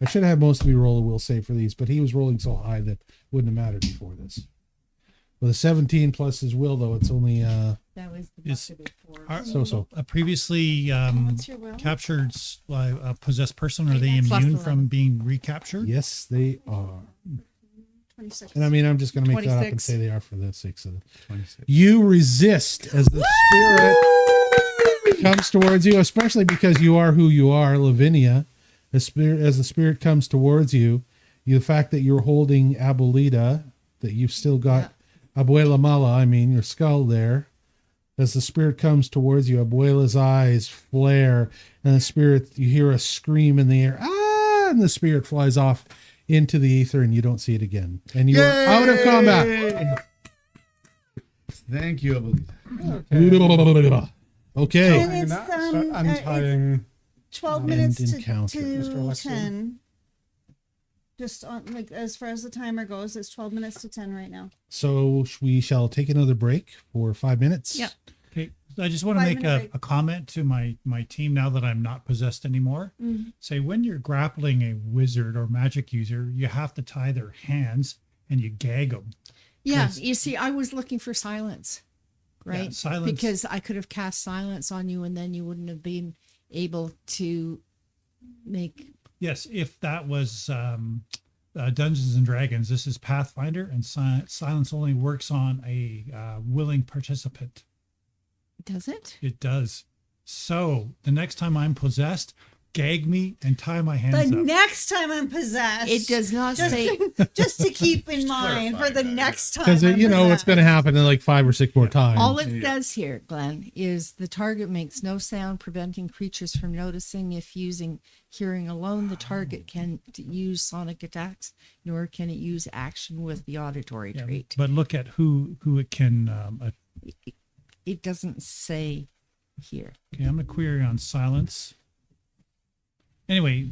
I should have had most of you roll a will save for these, but he was rolling so high that wouldn't have mattered before this. With a 17 plus his will, though, it's only That was the Is- bucket before. so. A previously What's your will? captured possessed person, are they Plus immune 11. from being recaptured? Yes, they are. 26. And I mean, I'm just going to make that up and 26. say they are for the sakes of it. 26. You resist as the spirit comes towards you, especially because you are who you are, Lavinia. As the spirit comes towards you, the fact that you're holding Abuelita, that you've still got Abuela Mala, your skull there. As the spirit comes towards you, Abuela's eyes flare, and the spirit, you hear a scream in the air, ah, and the spirit flies off into the ether, and you don't see it again. And you are out of combat. Thank you, Abuelita. Okay. And it's, untying 12 minutes End to encounter. Mr. to Alexian. 10. Just on, like, as far as the timer goes, it's 12 minutes to 10 right now. So we shall take another break for 5 minutes. Yeah. Okay. I just want to 5 make minute break. a comment to my team now that I'm not possessed anymore. Say when you're grappling a wizard or magic user, you have to tie their hands and you gag them. Yeah, Yes. you see, I was looking for silence, right? silence. Because I could have cast silence on you and then you wouldn't have been able to make. Yes, if that was Dungeons and Dragons, this is Pathfinder, and silence only works on a willing participant. Does it? It does. So the next time I'm possessed, gag me and tie my hands The up. next time I'm possessed. It does not say. Just to keep in mind for the next time. Because I'm you know it's going to possessed. happen in like 5 or 6 more times. All it says here, Glenn, is the target makes no sound, preventing creatures from noticing. If using hearing alone, the target can use sonic attacks, nor can it use action with the auditory Yeah, trait. but look at who it can. It doesn't say here. Okay, I'm gonna query on silence. Anyway,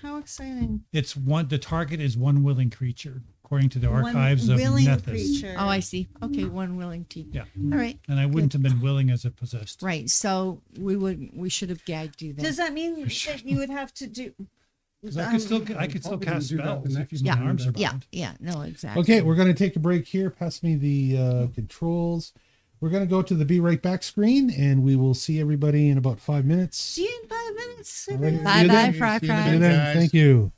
How exciting. it's one. The target is one willing creature, according to the One archives of willing Nethys. creature. Oh, I see. Okay, one willing to. Yeah, All right. and I wouldn't have been willing as a possessed. Right. So we should have gagged you then. Does that mean that you would have to do? 'Cause I could still Probably cast do that the spells if next you Yeah. my arms are Yeah. bound. Yeah. No, exactly. Okay, we're going to take a break here. Pass me the controls. We're going to go to the Be Right Back screen, and we will see everybody in about 5 minutes. See you in 5 minutes. All right, see you Bye bye, then. Fry See you in a See you bit. Fry. then. guys. Thank you.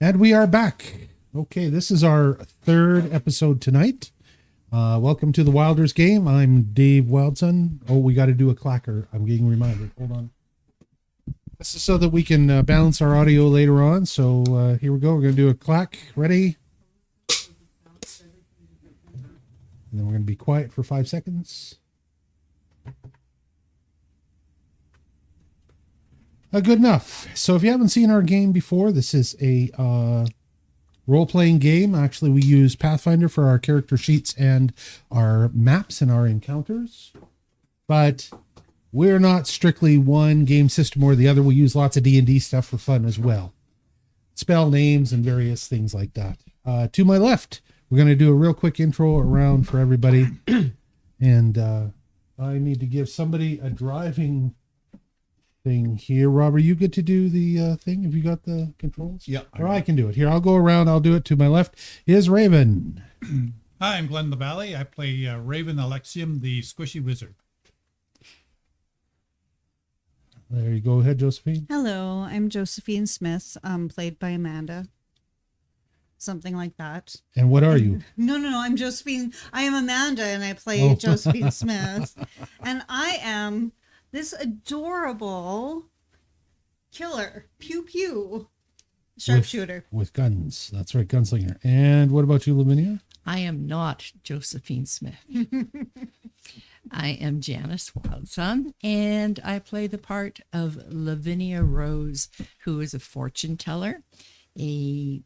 And we are back. Okay, this is our third episode tonight. Welcome to the Wylders game. I'm Dave Wildson. Oh, we got to do a clacker. I'm getting reminded. Hold on. This is so that we can balance our audio later on. So here we go. We're going to do a clack. Ready? And then we're going to be quiet for 5 seconds. Good enough. So if you haven't seen our game before, this is a role-playing game. Actually, we use Pathfinder for our character sheets and our maps and our encounters. But we're not strictly one game system or the other. We use lots of D&D stuff for fun as well. Spell names and various things like that. To my left, we're going to do a real quick intro around for everybody. And I need to give somebody a driving thing here. Robert, you get to do the thing. Have you got the controls? Yeah. Or I can do it. Here, I'll go around. I'll do it. To my left is Raven. Hi, I'm Glenn LaValle. I play Raven Alexium, the squishy wizard. There you go. Ahead, Josephine. Hello, I'm Josephine Smith, played by Amanda. Something like that. And what are you? No, I'm Josephine. I am Amanda, and I play Josephine Smith. And I am this adorable killer, pew pew, sharpshooter. With guns. That's right, gunslinger. And what about you, Lavinia? I am not Josephine Smith. I am Janice Wildson, and I play the part of Lavinia Rose, who is a fortune teller, a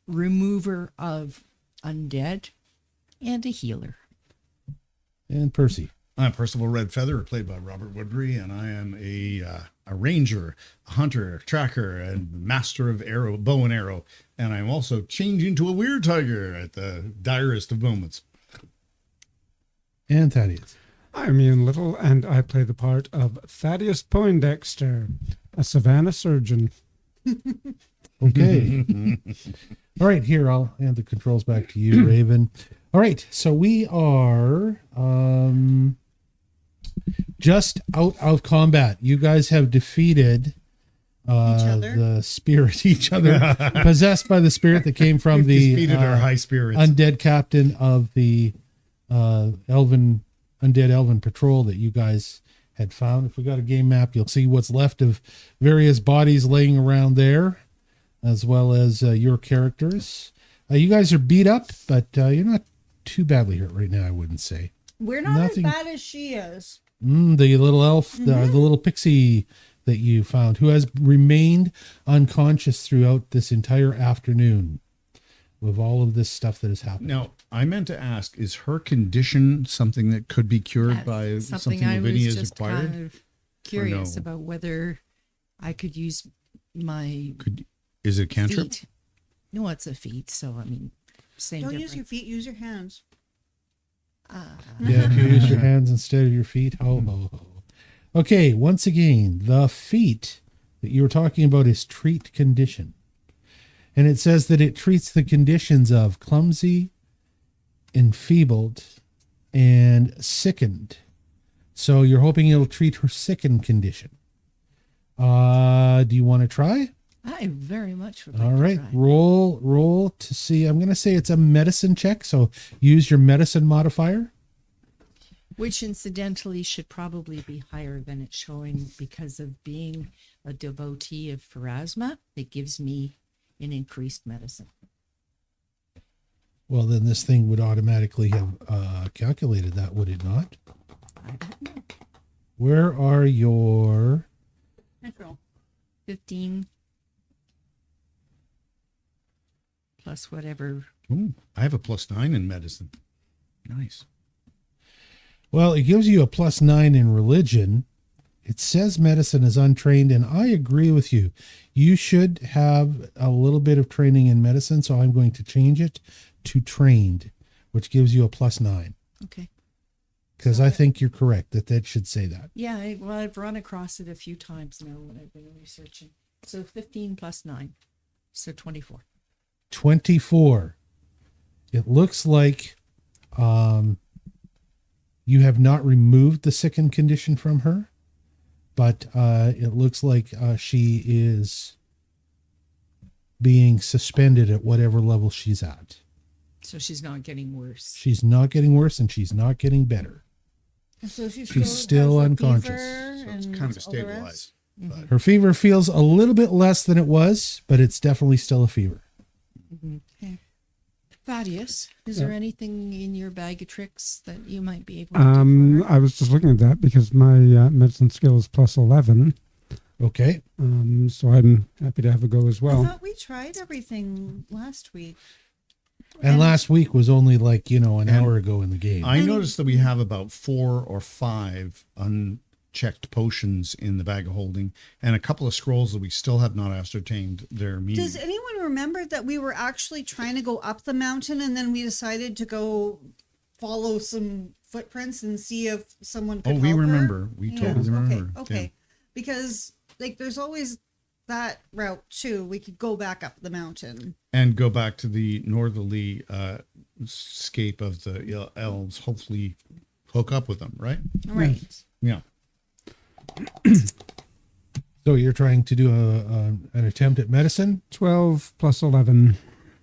remover of undead, and a healer. And Percy. I'm Percival Red Feather, played by Robert Woodbury, and I am a ranger, a hunter, tracker, and master of bow and arrow. And I'm also changing to a weird tiger at the direst of moments. And Thaddeus. I'm Ian Little, and I play the part of Thaddeus Poindexter, a savannah surgeon. Okay. All right, here, I'll hand the controls back to you, Raven. All right, so we are just out of combat. You guys have defeated the spirit, each other, possessed by the spirit that came from the defeated our high spirits. Undead captain of the Elven Undead Elven Patrol that you guys had found. If we got a game map, you'll see what's left of various bodies laying around there, as well as your characters. You guys are beat up, but you're not too badly hurt right now, I wouldn't say. We're not Nothing. as bad as she is. The little elf, the little pixie that you found, who has remained unconscious throughout this entire afternoon with all of this stuff that has happened. Now, I meant to ask, is her condition something that could be cured by something I Lavinia was has just acquired? kind of curious no? about whether I could use my Is it a cantrip? feet. No, it's a feat, so I mean, same Don't difference. use your feet, use your hands. Yeah, if you use your hands instead of your feet. Ho, ho, ho. Okay, once again, the feat that you were talking about is treat condition. And it says that it treats the conditions of clumsy, enfeebled, and sickened. So you're hoping it'll treat her sickened condition. Do you want to try? I very much would like All to right, try. roll to see. I'm going to say it's a medicine check, so use your medicine modifier. Which incidentally should probably be higher than it's showing because of being a devotee of Pharasma. It gives me an increased medicine. Well, then this thing would automatically have calculated that, would it not? I don't know. Where are your... Natural. 15 plus whatever. Ooh, I have a +9 in medicine. Nice. Well, it gives you a +9 in religion. It says medicine is untrained, and I agree with you. You should have a little bit of training in medicine, so I'm going to change it to trained, which gives you a +9. Okay. Because I think you're correct that should say that. Yeah, I've run across it a few times now when I've been researching. So 15 plus 9. So 24. 24. It looks like you have not removed the sickened condition from her, but it looks like she is being suspended at whatever level she's at. So she's not getting worse. She's not getting worse and she's not getting better. So she's still has the unconscious. fever So it's and kind of all the rest? stabilized. Her fever feels a little bit less than it was, but it's definitely still a fever. Thaddeus, is there anything in your bag of tricks that you might be able to do? I was just looking at that because my medicine skill is plus 11. Okay. So I'm happy to have a go as I well. thought we tried everything last week. And last week was only like, an hour ago in the game. I noticed that we have about 4 or 5 unchecked potions in the bag of holding, and a couple of scrolls that we still have not ascertained their meaning. Does anyone remember that we were actually trying to go up the mountain and then we decided to go follow some footprints and see if someone could Oh, we help her? remember. We totally remember. Okay. Yeah. Because there's always that route too. We could go back up the mountain. And go back to the northerly scape of the elves. Hopefully, hook up with them. Right? Right. Yeah. So you're trying to do an attempt at medicine? 12 plus 11.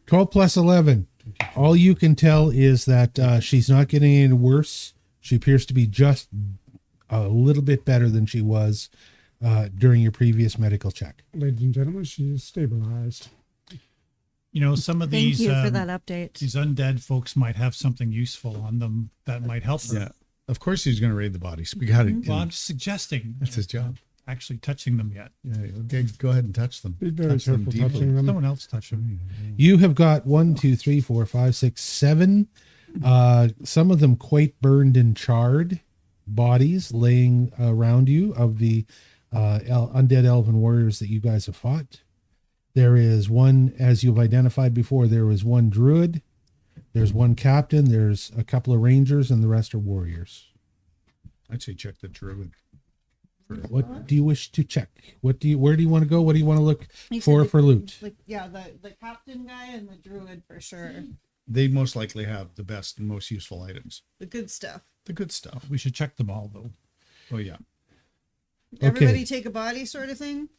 12 plus 11. All you can tell is that she's not getting any worse. She appears to be just a little bit better than she was during your previous medical check. Ladies and gentlemen, she is stabilized. Some of Thank these you for that update. these undead folks might have something useful on them that might help them. Yeah. Of course, he's going to raid the bodies. We got to. Well, I'm just suggesting. That's his job. Actually touching them yet. Yeah. Okay. Go ahead and touch them. Be very Touch them careful deeply. touching them. Someone else touch them. You have got 1, 2, 3, 4, 5, 6, 7. Some of them quite burned and charred bodies laying around you of the undead elven warriors that you guys have fought. There is one, as you've identified before, there was one druid. There's one captain. There's a couple of rangers, and the rest are warriors. I'd say check the druid. What do you wish to check? Where do you want to go? What do you want to look You for said loot? the captain guy and the druid for sure. They most likely have the best and most useful items. The good stuff. The good stuff. We should check them all, though. Oh yeah. Everybody take a body sort of thing.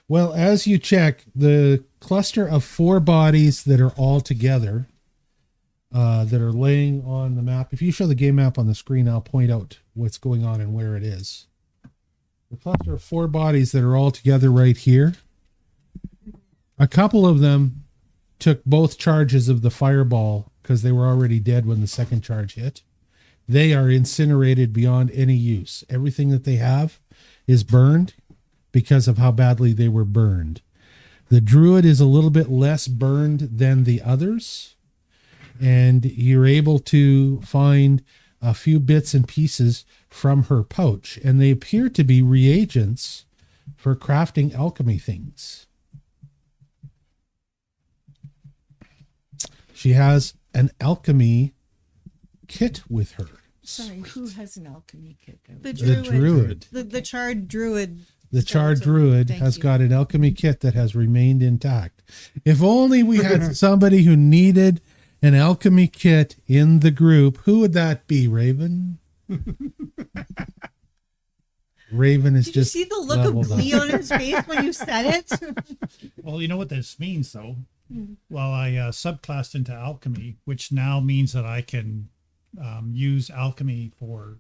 Well, as you check, the cluster of 4 bodies that are all together, that are laying on the map. If you show the game map on the screen, I'll point out what's going on and where it is. The cluster of 4 bodies that are all together right here. A couple of them took both charges of the fireball because they were already dead when the second charge hit. They are incinerated beyond any use. Everything that they have is burned because of how badly they were burned. The druid is a little bit less burned than the others, and you're able to find a few bits and pieces from her pouch, and they appear to be reagents for crafting alchemy things. She has an alchemy kit with her. Sorry, who has an alchemy kit? The The druid. The charred druid. The charred skeleton. druid Thank has you. got an alchemy kit that has remained intact. If only we had somebody who needed an alchemy kit in the group, who would that be, Raven? Raven is Did you just see the look leveled of up. glee on his face when you said it? Well, you know what this means, though? Well, I subclassed into alchemy, which now means that I can use alchemy for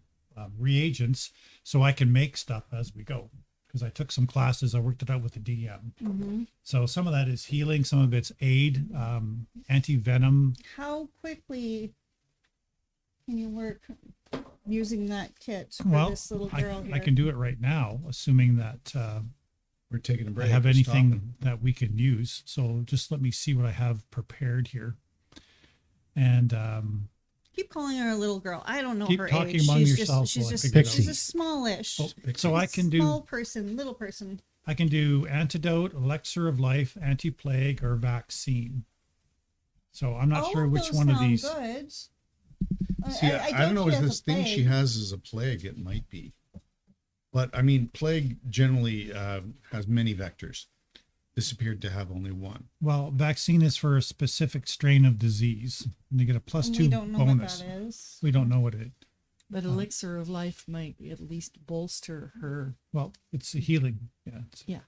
reagents, so I can make stuff as we go. Because I took some classes, I worked it out with the DM. So some of that is healing, some of it's aid, anti-venom. How quickly can you work using that kit for Well, this little girl here? I can do it right now, assuming that We're taking a I break. have Stop anything them. that we can use. So just let me see what I have prepared here. And Keep calling her a little girl. I don't know Keep her talking age. among She's yourselves just, while I she's just, figure it she's out. a smallish. so I can do small person, little person. I can do antidote, elixir of life, anti-plague, or vaccine. So I'm not All sure which those one of sound these. Good. See, I don't know she if has this a thing she plague. has is a plague. It might be. But, I mean, plague generally has many vectors. This appeared to have only one. Well, vaccine is for a specific strain of disease. And you get a +2 We don't know bonus. what that is. We don't know what it. But elixir of life might at least bolster her. Well, it's a healing. Yeah. Yeah.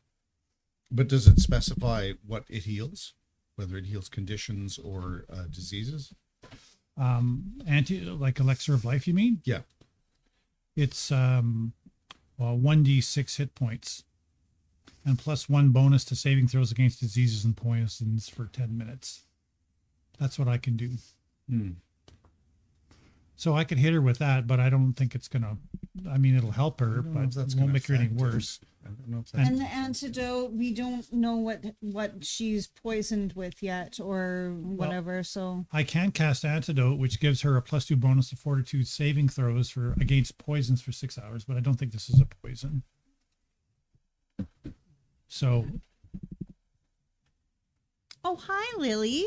But does it specify what it heals? Whether it heals conditions or diseases? Like elixir of life, you mean? Yeah. It's 1d6 hit points, and +1 bonus to saving throws against diseases and poisons for 10 minutes. That's what I can do. So I could hit her with that, but I don't think it's gonna. I mean, it'll help her, but it won't make her any worse. I don't know if that's And the antidote, we don't know what she's poisoned with yet or whatever. So I can cast antidote, which gives her a +2 bonus to fortitude saving throws for against poisons for 6 hours, but I don't think this is a poison. So. oh, hi, Lily.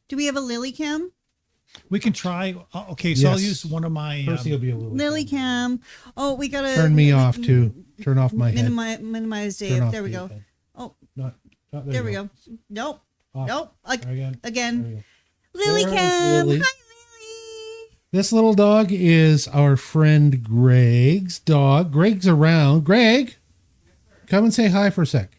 Do we have a Lily cam? We can try. Okay, so I'll Yes. use one of my. Percy will be a Lily cam. Oh, we gotta Turn me off too. Turn off my head. Minimize Turn Dave. off There we the go. head. Oh, Not there we go. Nope. Off. Nope. Try again. There Again. we go. Lily There's cam. Lily. Hi, Lily. This little dog is our friend Greg's dog. Greg's around. Greg, come and say hi for a sec.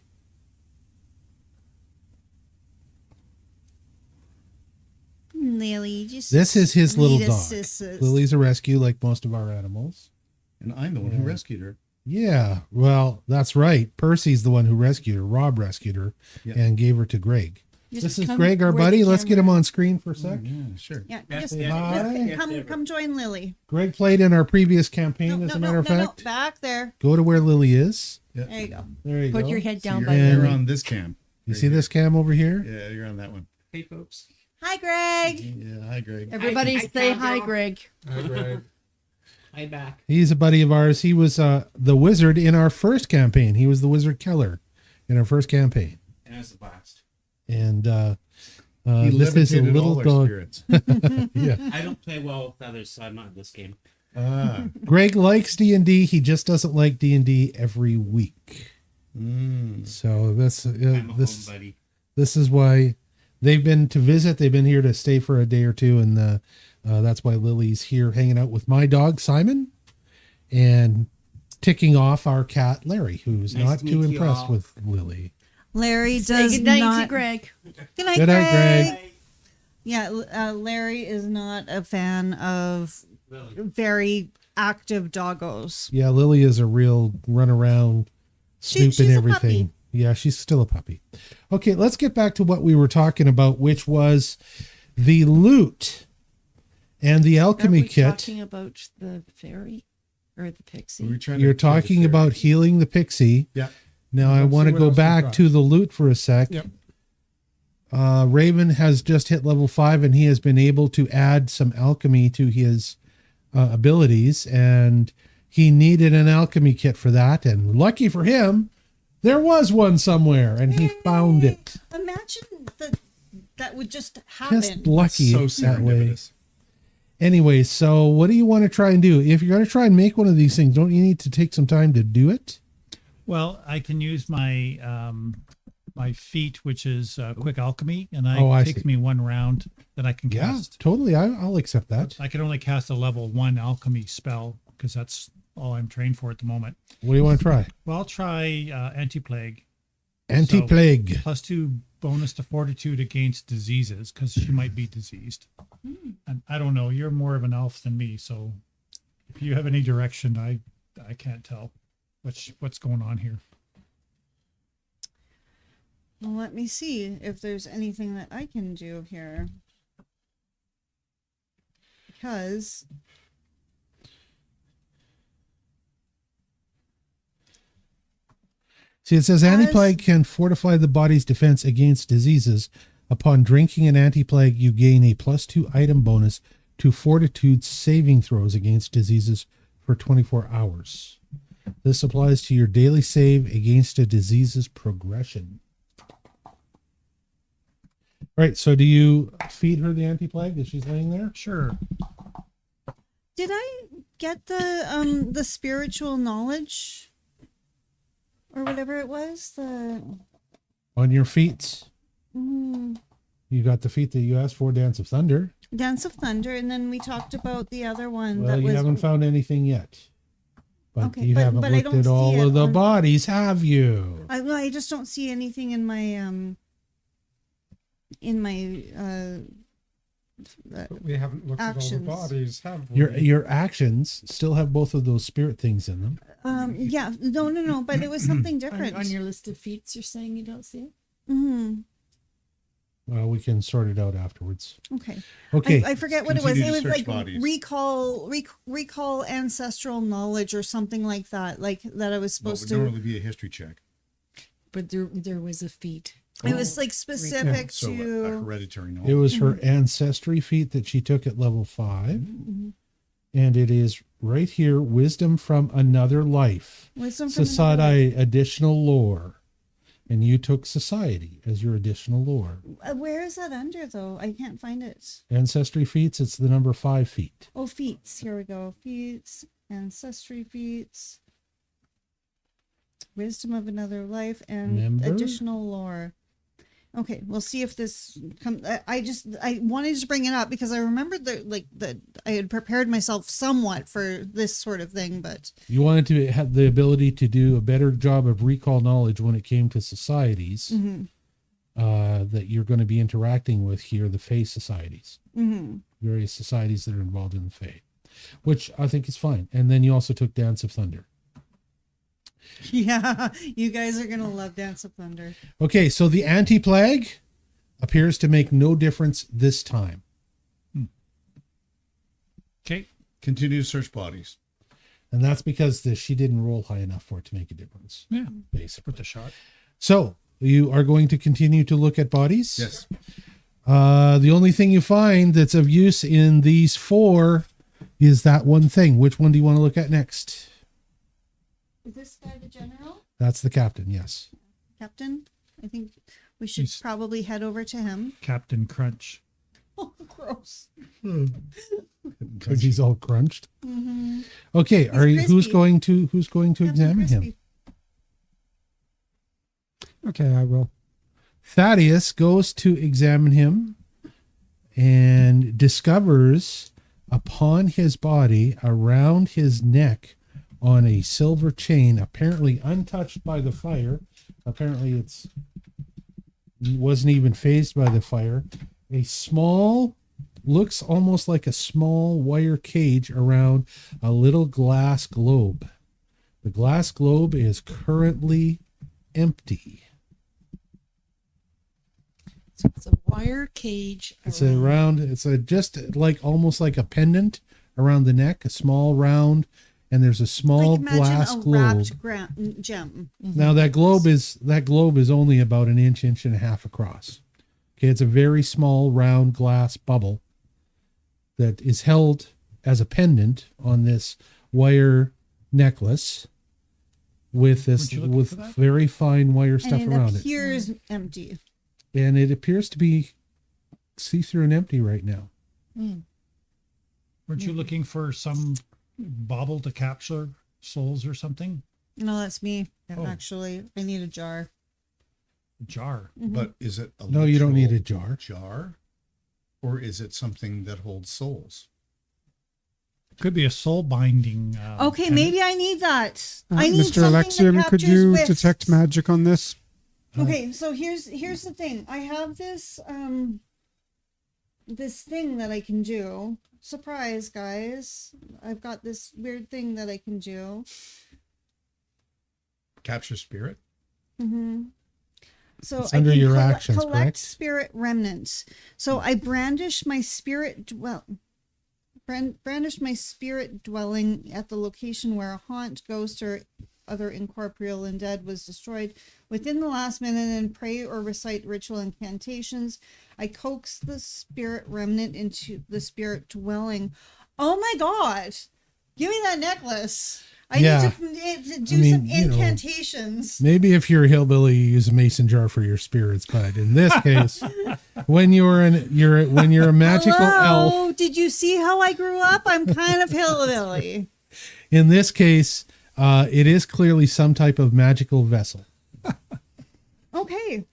Lily, just This is his little sweet dog. assistance. Lily's a rescue like most of our animals. And I'm the one who rescued her. Yeah, well, that's right. Percy's the one who rescued her. Rob rescued her and gave her to Greg. Just This is come Greg, our where the buddy. Let's get camera- him on screen for a sec. Yeah, sure. Yeah, Yeah, just, yeah. just come join Lily. Greg played in our previous campaign, as a matter of fact. Back there. Go to where Lily is. There you go. There you Put go. your head So down you're, by And- you're Lily. on this cam. You right see this cam over here? here. Yeah, you're on that one. Hey, folks. Hi, Greg. Yeah, hi, Greg. Everybody Hi, say cowgirl. hi, Greg. Hi, back. He's a buddy of ours. He was the wizard in our first campaign. He was the wizard killer in our first campaign. And it was a blast. And He this is a levitated little all our dog. spirits. Yeah. I don't play well with others, so I'm not in this game. Greg likes D&D. He just doesn't like D&D every week. So that's I'm a home buddy. this is why they've been to visit. They've been here to stay for a day or two, and that's why Lily's here hanging out with my dog Simon and ticking off our cat Larry, who's Nice not to too meet you impressed all. with Lily. Larry Say does goodnight not. to Greg. Good night, Good night, Greg. Greg. Yeah, Larry is not a fan of Lily. very active doggos. Yeah, Lily is a real run around, She's snooping a everything. puppy. Yeah, she's still a puppy. Okay, let's get back to what we were talking about, which was the loot and the Aren't alchemy we kit. talking about the fairy or the pixie? We were trying You're to kill the talking fairy. about healing the pixie. Yeah. Now I Let's want see to what go else we back got. to the loot for a sec. Yep. Raven has just hit level 5 and he has been able to add some alchemy to his abilities, and he needed an alchemy kit for that, and lucky for him there was one somewhere and he found it. Imagine that would just happen. Just lucky So that way. serendipitous. Anyway, so what do you want to try and do? If you're going to try and make one of these things, don't you need to take some time to do it? Well, I can use my my feat, which is quick alchemy, and I takes see. me 1 round that I can Yeah, cast. totally. I'll accept that. I can only cast a level 1 alchemy spell because that's all I'm trained for at the moment. What do you want to try? Well, I'll try anti-plague. Anti-plague. +2 bonus to fortitude against diseases because she might be diseased. And I don't know. You're more of an elf than me, so if you have any direction, I can't tell what's going on here. Well, let me see if there's anything that I can do here. Because See, it says anti-plague can fortify the body's defense against diseases. Upon drinking an anti-plague, you gain a +2 item bonus to fortitude saving throws against diseases for 24 hours. This applies to your daily save against a disease's progression. Right, so do you feed her the anti-plague as she's laying there? Sure. did I get the spiritual knowledge or whatever it was? The On your feet, mm, you got the feat that you asked for, Dance of Thunder. Dance of Thunder, and then we talked about the other one Well, that you was haven't found anything yet. But Okay, you haven't I looked don't at see all it of the on- bodies, have you? I just don't see anything in my But we haven't looked Actions. at all the bodies, have we? Your actions still have both of those spirit things in them. yeah, no, but it was something different. On your list of feats, you're saying you don't see it? Mhm. Well, we can sort it out afterwards. Okay. Okay. I forget what it was. Continue It to was search like bodies. recall ancestral knowledge or something like that. Like that I was What supposed would to. normally be a history check. But there was a feat. It was like specific So a to. hereditary knowledge. It was her ancestry feat that she took at level 5. Mhm. And it is right here, wisdom from another life. Wisdom from another Society additional lore. And you took society as your additional lore. Where is that under though? I can't find it. Ancestry feats, it's the number 5 feat. Oh, feats. Here we go. Feats, ancestry feats, wisdom of another life, and Remember? additional lore. Okay, we'll see if this comes. I wanted to bring it up because I remembered that I had prepared myself somewhat for this sort of thing, but You wanted to have the ability to do a better job of recall knowledge when it came to societies that you're going to be interacting with here, the Fae societies, various societies that are involved in the Fae, which I think is fine. And then you also took Dance of Thunder. yeah, you guys are gonna love Dance of Thunder. Okay, so the anti-plague appears to make no difference this time. Okay. Continue to search bodies. And that's because she didn't roll high enough for it to make a difference, Yeah. basically. Worth a shot. So you are going to continue to look at bodies? Yes. The only thing you find that's of use in these 4 is that one thing. Which one do you want to look at next? Is this guy the general? That's the captain, yes. Captain? I think we should He's- probably head over to him. Captain Crunch. Oh, gross. Because he's all crunched. Mm-hmm. Okay, who's crispy. going to examine him? Okay, I will. Thaddeus goes to examine him and discovers upon his body, around his neck, on a silver chain, apparently untouched by the fire. Apparently it wasn't even phased by the fire. A small, looks almost like a small wire cage around a little glass globe. The glass globe is currently empty. So it's a wire cage. It's just like almost like a pendant around the neck, a small round, and there's a small Like imagine glass a globe. wrapped gem. Now that globe is only about an inch and a half across. Okay, it's a very small round glass bubble that is held as a pendant on this wire necklace with Weren't you looking for that? very fine wire stuff And around it it. appears empty. And it appears to be see-through and empty right now. Weren't you looking for some bauble to capture souls or something? No, that's me. Oh. Actually, I need a jar. Jar. But is it a No, you don't need a literal jar. or is it something that holds souls? Could be a soul binding. Okay, and maybe I need that. I need Mr. something that Alexium, could captures you wisps. detect magic on this? Okay, so here's the thing. I have this this thing that I can do. Surprise, guys! I've got this weird thing that I can do. Capture spirit? Mm-hmm. So It's under your actions, collect correct? spirit remnants. So I brandish my brandish my spirit dwelling at the location where a haunt, ghost, or other incorporeal undead was destroyed within the last minute, and pray or recite ritual incantations. I coax the spirit remnant into the spirit dwelling. Oh my god! Give me that necklace. I Yeah. need to do I mean, some you know, incantations. Maybe if you're a hillbilly, you use a mason jar for your spirits, but in this case, when you're a magical elf, Hello? Did you see how I grew up? I'm kind of hillbilly. in this case, it is clearly some type of magical vessel. Okay.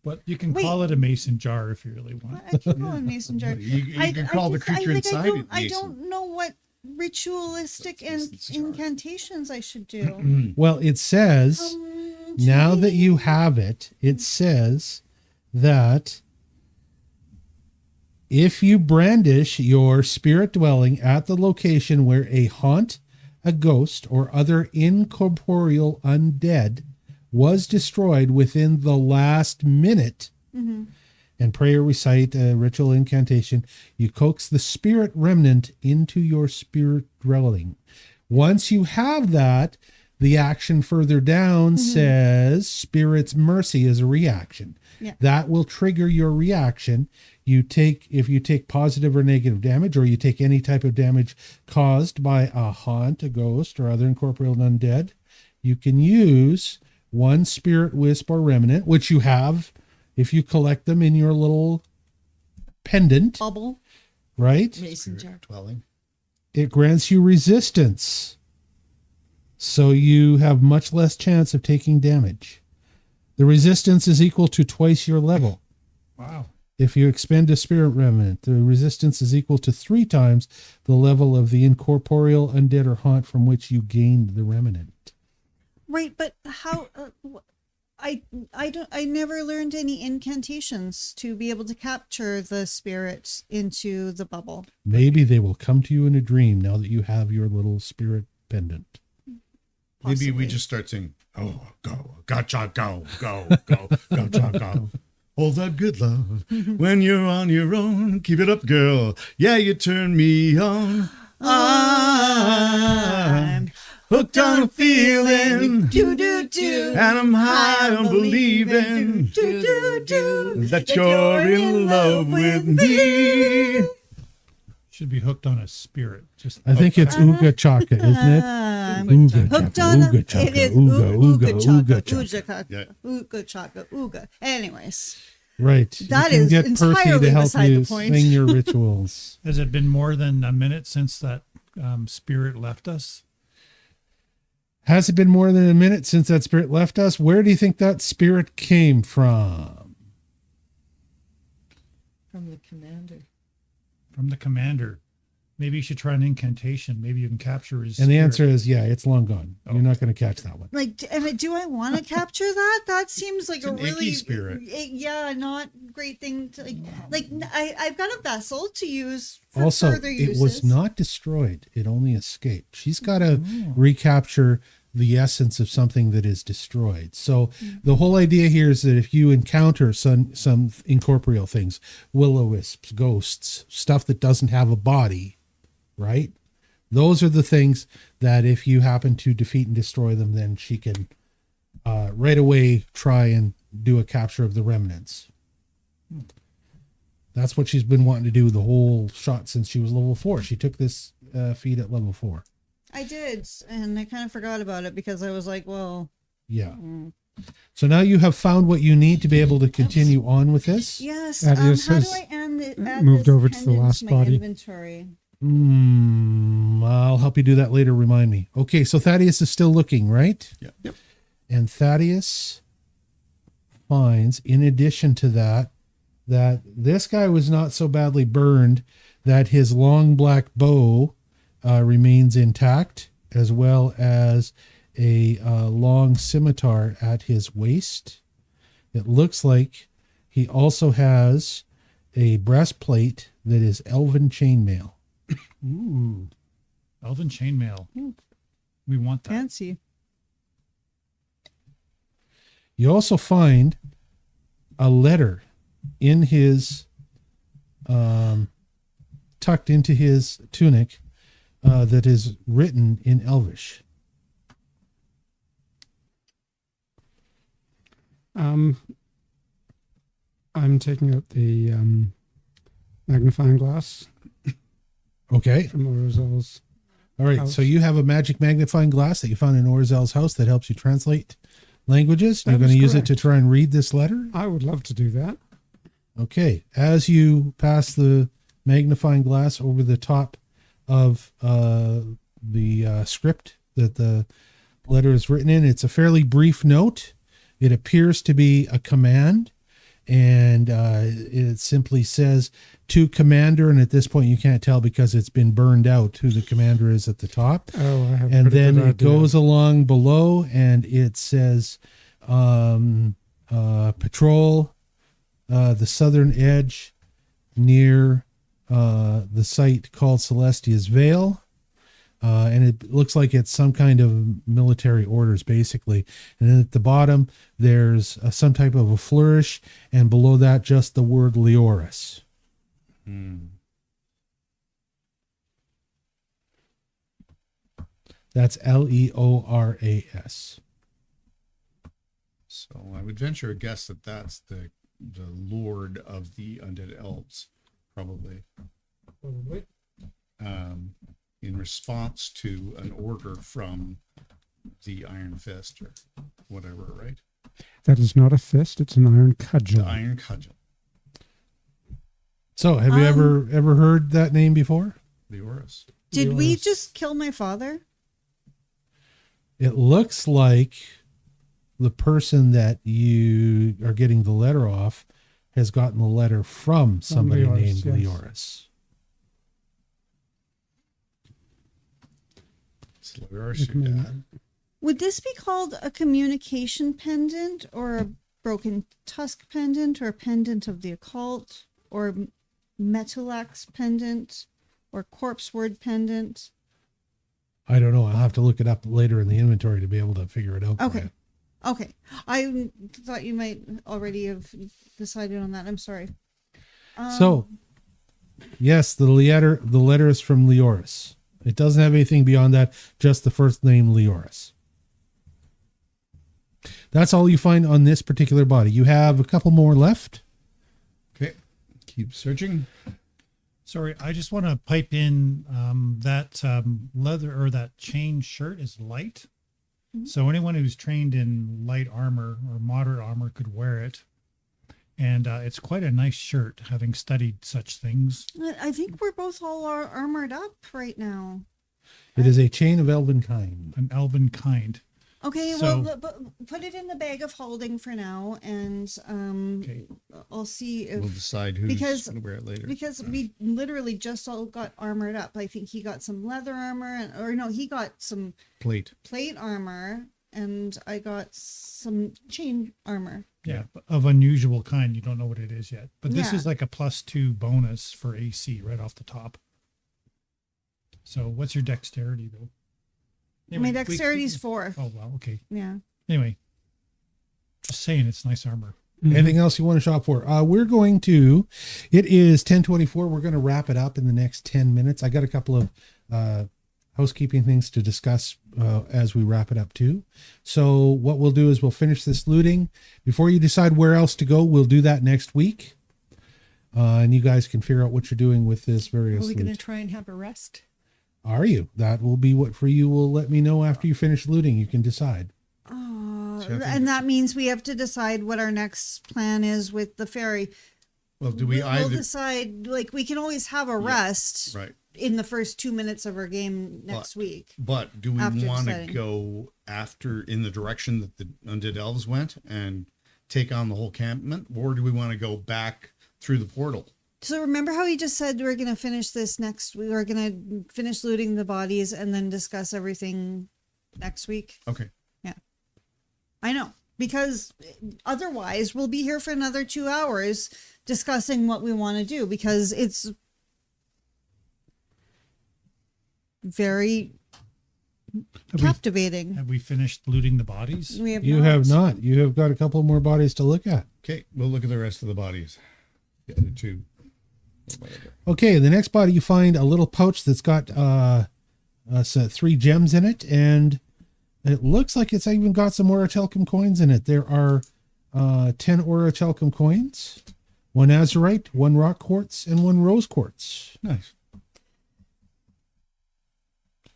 But you can Wait. call it a mason jar if you really want. I keep calling mason jar. You can call the creature inside it I mason. don't know what ritualistic incantations I should do? Well, it says, now that you have it, it says that if you brandish your spirit dwelling at the location where a haunt, a ghost, or other incorporeal undead was destroyed within the last minute, and pray or recite a ritual incantation, you coax the spirit remnant into your spirit dwelling. Once you have that, the action further down says Spirit's Mercy is a reaction. Yeah. That will trigger your reaction. If you take positive or negative damage, or you take any type of damage caused by a haunt, a ghost, or other incorporeal undead, you can use one spirit wisp or remnant, which you have if you collect them in your little pendant, Bubble. right? Mason jar. Dwelling. It grants you resistance, so you have much less chance of taking damage. The resistance is equal to twice your level. Wow. If you expend a spirit remnant, the resistance is equal to 3 times the level of the incorporeal undead or haunt from which you gained the remnant. Right, but how? I never learned any incantations to be able to capture the spirit into the bubble. Maybe they will come to you in a dream now that you have your little spirit pendant. Maybe we just start saying, "Oh, go, gotcha, go, go, go, gotcha, go." All that good love when you're on your own. Keep it up, girl. Yeah, you turn me on. I'm hooked on a feeling. Do. And I'm high on believing that you're in love with me. Should be hooked on a spirit. Just I think it's Ooga Chaka, isn't it? Ooga Hooked Chaka, on Ooga Chaka, it is Ooga Chaka, Chaka. Yeah. Ooga Chaka, Ooga. Anyways, Right. That you can is get Percy entirely to help beside you the point. sing your rituals. Has it been more than a minute since that spirit left us? Has it been more than a minute since that spirit left us? Where do you think that spirit came from? From the commander. From the commander. Maybe you should try an incantation. Maybe you can capture his And the spirit. answer is, yeah, it's long gone. You're not going to catch that one. like, do I want to capture that? That seems like It's a an really icky spirit. yeah, not great thing to I've got a vessel to use for Also, further it uses. was not destroyed. It only escaped. She's got to recapture the essence of something that is destroyed. So the whole idea here is that if you encounter some incorporeal things, will-o-wisps, ghosts, stuff that doesn't have a body, right? Those are the things that if you happen to defeat and destroy them, then she can right away try and do a capture of the remnants. That's what she's been wanting to do the whole shot since she was level 4. She took this feat at level 4. I did, and I kind of forgot about it because I was like, well, Yeah. So now you have found what you need to be able to continue on with this. yes. Thaddeus How do has I add moved this over to the pendant last my body. inventory? I'll help you do that later. Remind me. Okay, so Thaddeus is still looking, right? Yeah. Yep. And Thaddeus finds, in addition to that, that this guy was not so badly burned, that his long black bow remains intact, as well as a long scimitar at his waist. It looks like he also has a breastplate that is elven chainmail. Ooh. Elven chainmail. We want that. Fancy. You also find a letter in his tucked into his tunic that is written in Elvish. I'm taking out the magnifying glass Okay. from Orozel's. All right. House. So you have a magic magnifying glass that you found in Orzel's house that helps you translate languages. That You're going to is use it to correct. try and read this letter. I would love to do that. Okay. As you pass the magnifying glass over the top of the script that the letter is written in, it's a fairly brief note. It appears to be a command, and it simply says to commander, and at this point you can't tell because it's been burned out who the commander is at the top. Oh, I have And pretty then good it idea. goes along below and it says patrol the southern edge near the site called Celestia's Vale. And it looks like it's some kind of military orders, basically. And then at the bottom, there's some type of a flourish, and below that, just the word Leoris. That's Leoras. So I would venture a guess that that's the lord of the undead elves, probably. In response to an order from the Iron Fist or whatever, right? That is not a fist, it's an iron cudgel. The Iron Cudgel. So, have you ever heard that name before? The Orus. Did we just kill my father? It looks like the person that you are getting the letter off has gotten the letter from somebody Leoris, named yes. Leoris. It's Leoris, your dad. Would this be called a communication pendant or a broken tusk pendant or a pendant of the occult or metalax pendant or corpse word pendant? I don't know. I'll have to look it up later in the inventory to be able to figure it out. for Okay. you. Okay. I thought you might already have decided on that. I'm sorry. So, yes, the letter is from Leoris. It doesn't have anything beyond that, just the first name Leoris. That's all you find on this particular body. You have a couple more left. Okay. Keep searching. Sorry, I just want to pipe in that leather or that chain shirt is light. So anyone who's trained in light armor or moderate armor could wear it. And it's quite a nice shirt, having studied such things. I think we're both all armored up right now. It is a chain of elven kind. An elven kind. Okay, So- well, put it in the bag of holding for now, and Okay. I'll see if We'll decide who's because- going to wear it later. because we literally just all got armored up. I think he got some leather armor, he got some Plate. plate armor, and I got some chain armor. Yeah, of unusual kind. You don't know what it is yet. But this Yeah. is like a +2 bonus for AC right off the top. So what's your dexterity, though? My dexterity's 4. Oh, well, okay. Yeah. Anyway, just saying it's nice armor. Anything else you want to shop for? It is 10:24. We're going to wrap it up in the next 10 minutes. I got a couple of housekeeping things to discuss as we wrap it up too. So what we'll do is we'll finish this looting. Before you decide where else to go, we'll do that next week. And you guys can figure out what you're doing with this various Are we going to loot. try and have a rest? Are you? That will be what for you will let me know after you finish looting. You can decide. And that means we have to decide what our next plan is with the ferry. Well, do we We'll either... decide, like, we can always have a rest Right. in the first 2 minutes of our game next week. But do we After want to deciding. go after in the direction that the undead elves went and take on the whole campment, or do we want to go back through the portal? So remember how he just said we're going to finish this next week? We're going to finish looting the bodies and then discuss everything next week? Okay. I know, because otherwise we'll be here for another 2 hours discussing what we want to do, because it's very captivating. Have we finished looting the bodies? We have You have not. You have got a couple more bodies to look at. Okay, we'll look at the rest of the bodies. The other two. Whatever. Okay, the next body you find a little pouch that's got 3 gems in it, and it looks like it's even got some orichalcum coins in it. There are 10 orichalcum coins, 1 azurite, 1 rock quartz, and 1 rose quartz. Nice.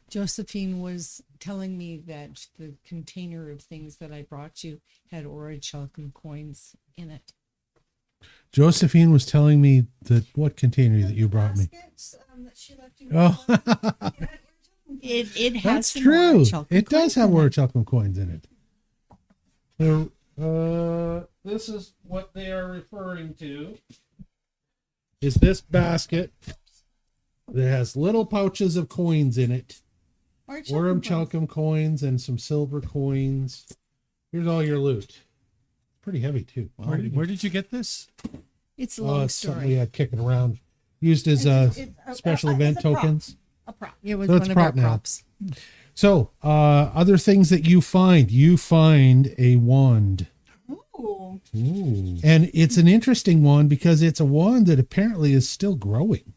Josephine was telling me that the container of things that I brought you had orichalcum coins in it. Josephine was telling me that what container that you brought me. Oh, It has that's some true. orichalcum It does coins have in it. orichalcum coins in it. This is what they are referring to. Is this basket that has little pouches of coins in it. Or Orem Chalcum coins and some silver coins. Here's all your loot. Pretty heavy too. Wow. Where did you get this? It's a long It's something we story. had kicking around. Used as special event it's a prop. tokens. A prop. It was So it's one of our prop now. props. So, other things that you find. You find a wand. Ooh. And it's an interesting wand because it's a wand that apparently is still growing.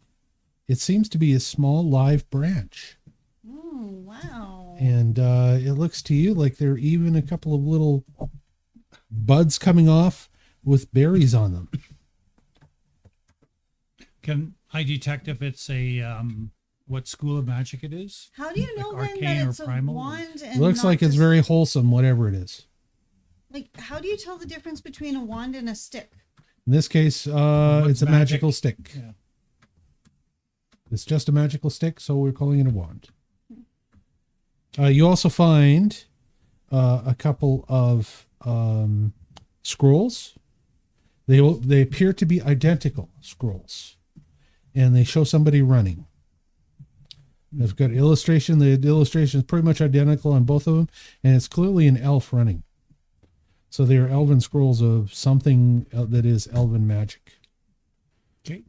It seems to be a small live branch. Oh, wow. And it looks to you like there are even a couple of little buds coming off with berries on them. Can I detect if it's a what school of magic it is? How do you know Like then arcane that or it's a primal? wand It and looks not like it's just- very wholesome, whatever it is. Like, how do you tell the difference between a wand and a stick? In this case, What's it's a magic? magical stick. Yeah. It's just a magical stick, so we're calling it a wand. You also find a couple of scrolls. They appear to be identical scrolls, and they show somebody running. They've got illustration. The illustration is pretty much identical on both of them, and it's clearly an elf running. So they are elven scrolls of something that is elven magic. Okay.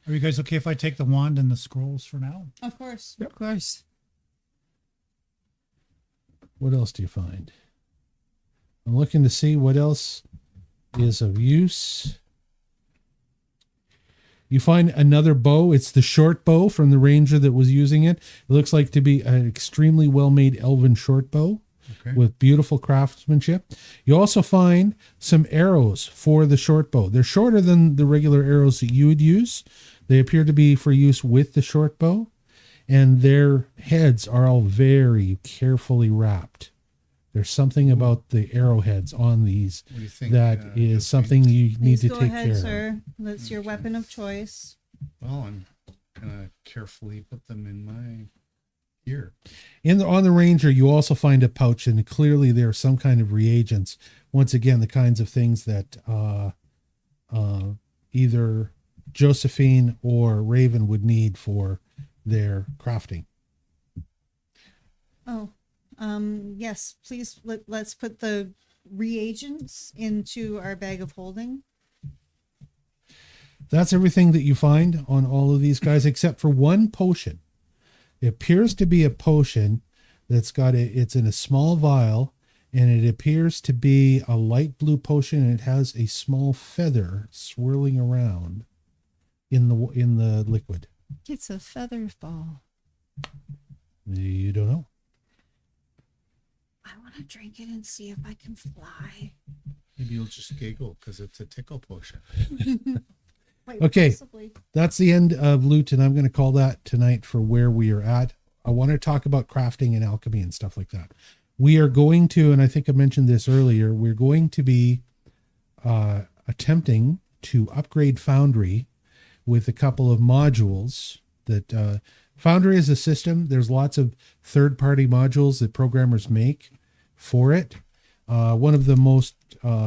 Are you guys okay if I take the wand and the scrolls for now? Of course. Of course. What else do you find? I'm looking to see what else is of use. You find another bow. It's the short bow from the ranger that was using it. It looks like to be an extremely well-made elven short bow with beautiful craftsmanship. You also find some arrows for the short bow. They're shorter than the regular arrows that you would use. They appear to be for use with the short bow, and their heads are all very carefully wrapped. There's something about the arrowheads on these What do you think? that is something you need Please to go take ahead, care of. sir. That's your weapon of choice. Well, I'm gonna carefully put them in my ear. On the ranger, you also find a pouch, and clearly there are some kind of reagents. Once again, the kinds of things that either Josephine or Raven would need for their crafting. Oh, yes, please let's put the reagents into our bag of holding. That's everything that you find on all of these guys, except for one potion. It appears to be a potion that's it's in a small vial, and it appears to be a light blue potion, and it has a small feather swirling around in the liquid. It's a feather fall. You don't know. I want to drink it and see if I can fly. Maybe you'll just giggle because it's a tickle potion. Wait, Okay. possibly. That's the end of loot, and I'm going to call that tonight for where we are at. I want to talk about crafting and alchemy and stuff like that. We are going to, and I think I mentioned this earlier, we're going to be attempting to upgrade Foundry with a couple of modules that Foundry is a system. There's lots of third-party modules that programmers make for it. One of the most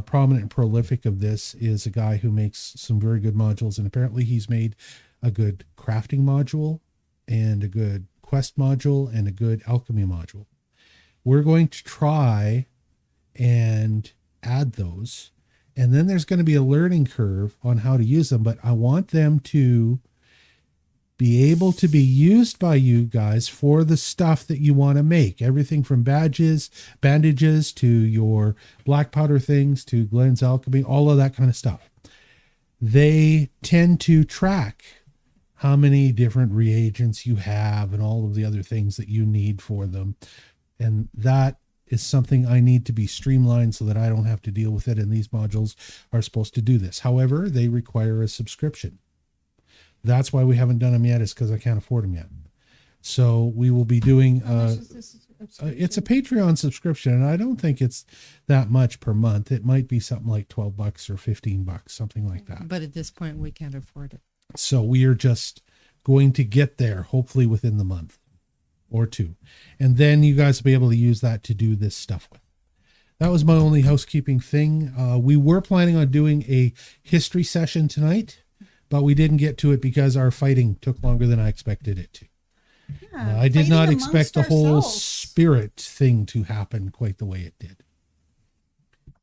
prominent and prolific of this is a guy who makes some very good modules, and apparently he's made a good crafting module and a good quest module and a good alchemy module. We're going to try and add those, and then there's going to be a learning curve on how to use them, but I want them to be able to be used by you guys for the stuff that you want to make. Everything from bandages to your black powder things to Glenn's alchemy, all of that kind of stuff. They tend to track how many different reagents you have and all of the other things that you need for them. And that is something I need to be streamlined so that I don't have to deal with it. And these modules are supposed to do this. However, they require a subscription. That's why we haven't done them yet, is because I can't afford them yet. So we will be doing, How much is this subscription? it's a Patreon subscription, and I don't think it's that much per month. It might be something like $12 or $15, something like that. But at this point, we can't afford it. So we are just going to get there, hopefully within the month or two. And then you guys will be able to use that to do this stuff with. that was my only housekeeping thing. We were planning on doing a history session tonight, but we didn't get to it because our fighting took longer than I expected it to. Yeah, I did fighting not amongst expect the whole ourselves. spirit thing to happen quite the way it did.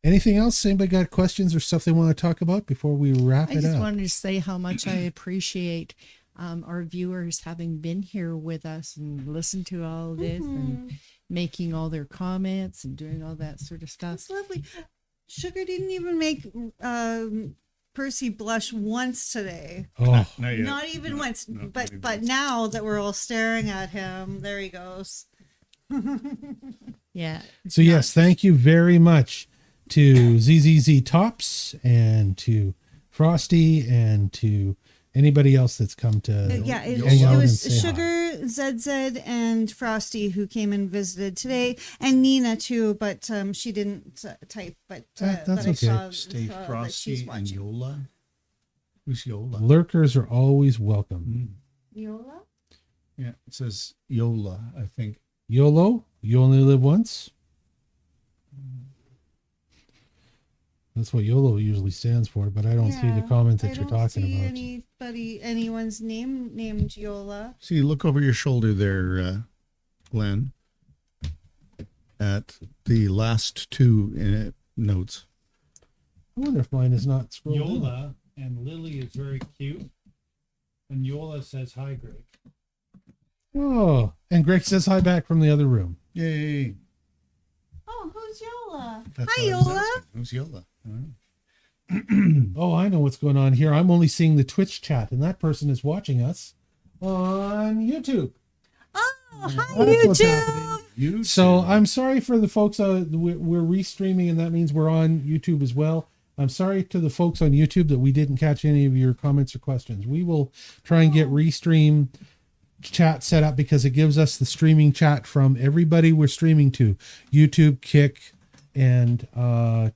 Anything else? Anybody got questions or stuff they want to talk about before we wrap I it just up? wanted to say how much I appreciate our viewers having been here with us and listened to all of this and making all their comments and doing all that sort of stuff. That's lovely. Sugar didn't even make Percy blush once today. Oh, Not even once. But now that we're all staring at him, there he goes. Yeah. so yes, thank you very much to ZZZ Tops and to Frosty and to anybody else that's come to Yeah, it hang out and was say hi. Sugar, ZZ, and Frosty who came and visited today, and Nina too, but she didn't type. But That's but I okay. saw Stay that she's Frosty and watching. Yola. Who's Yola? Lurkers are always welcome. Yola? Yeah, it says Yola, I think. YOLO, you only live once. That's what YOLO usually stands for, but I don't see the comment that you're talking about. Anyone's name named Yola. See, look over your shoulder there, Glenn, at the last two notes. I wonder if mine is not scrolled down. Yola and Lily is very cute. And Yola says, hi, Greg. Oh, and Greg says hi back from the other room. Yay. Oh, who's Yola? That's Hi, what I was Yola. asking. Who's Yola? All right. Oh, I know what's going on here. I'm only seeing the Twitch chat, and that person is watching us on YouTube. Oh, hi, That's what's YouTube. happening. So I'm sorry for the folks. We're restreaming, and that means we're on YouTube as well. I'm sorry to the folks on YouTube that we didn't catch any of your comments or questions. We will try and get restream chat set up because it gives us the streaming chat from everybody we're streaming to. YouTube, Kick, and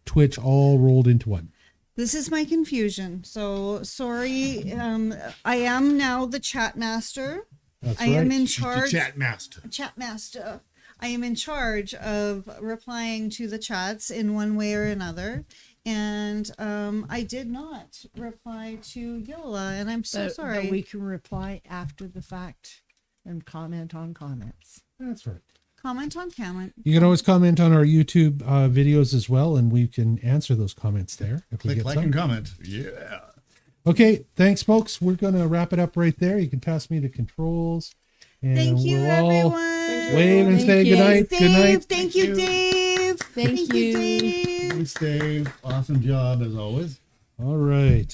Twitch all rolled into one. This is my confusion. So sorry. I am now the chat master. That's I am right. in charge. Chat master. Chat master. I am in charge of replying to the chats in one way or another. And I did not reply to Yola, and I'm so sorry. But we can reply after the fact and comment on comments. That's right. Comment on comment. You can always comment on our YouTube videos as well, and we can answer those comments there if we Click get like some. and comment. Yeah. Okay, thanks, folks. We're going to wrap it up right there. You can pass me the controls. And Thank you, we'll all everyone. wave and Thank say you. good night. Dave, Good night. Thank you, Dave. Thank you, you. Dave. Thanks, Dave. Awesome job as always. All right.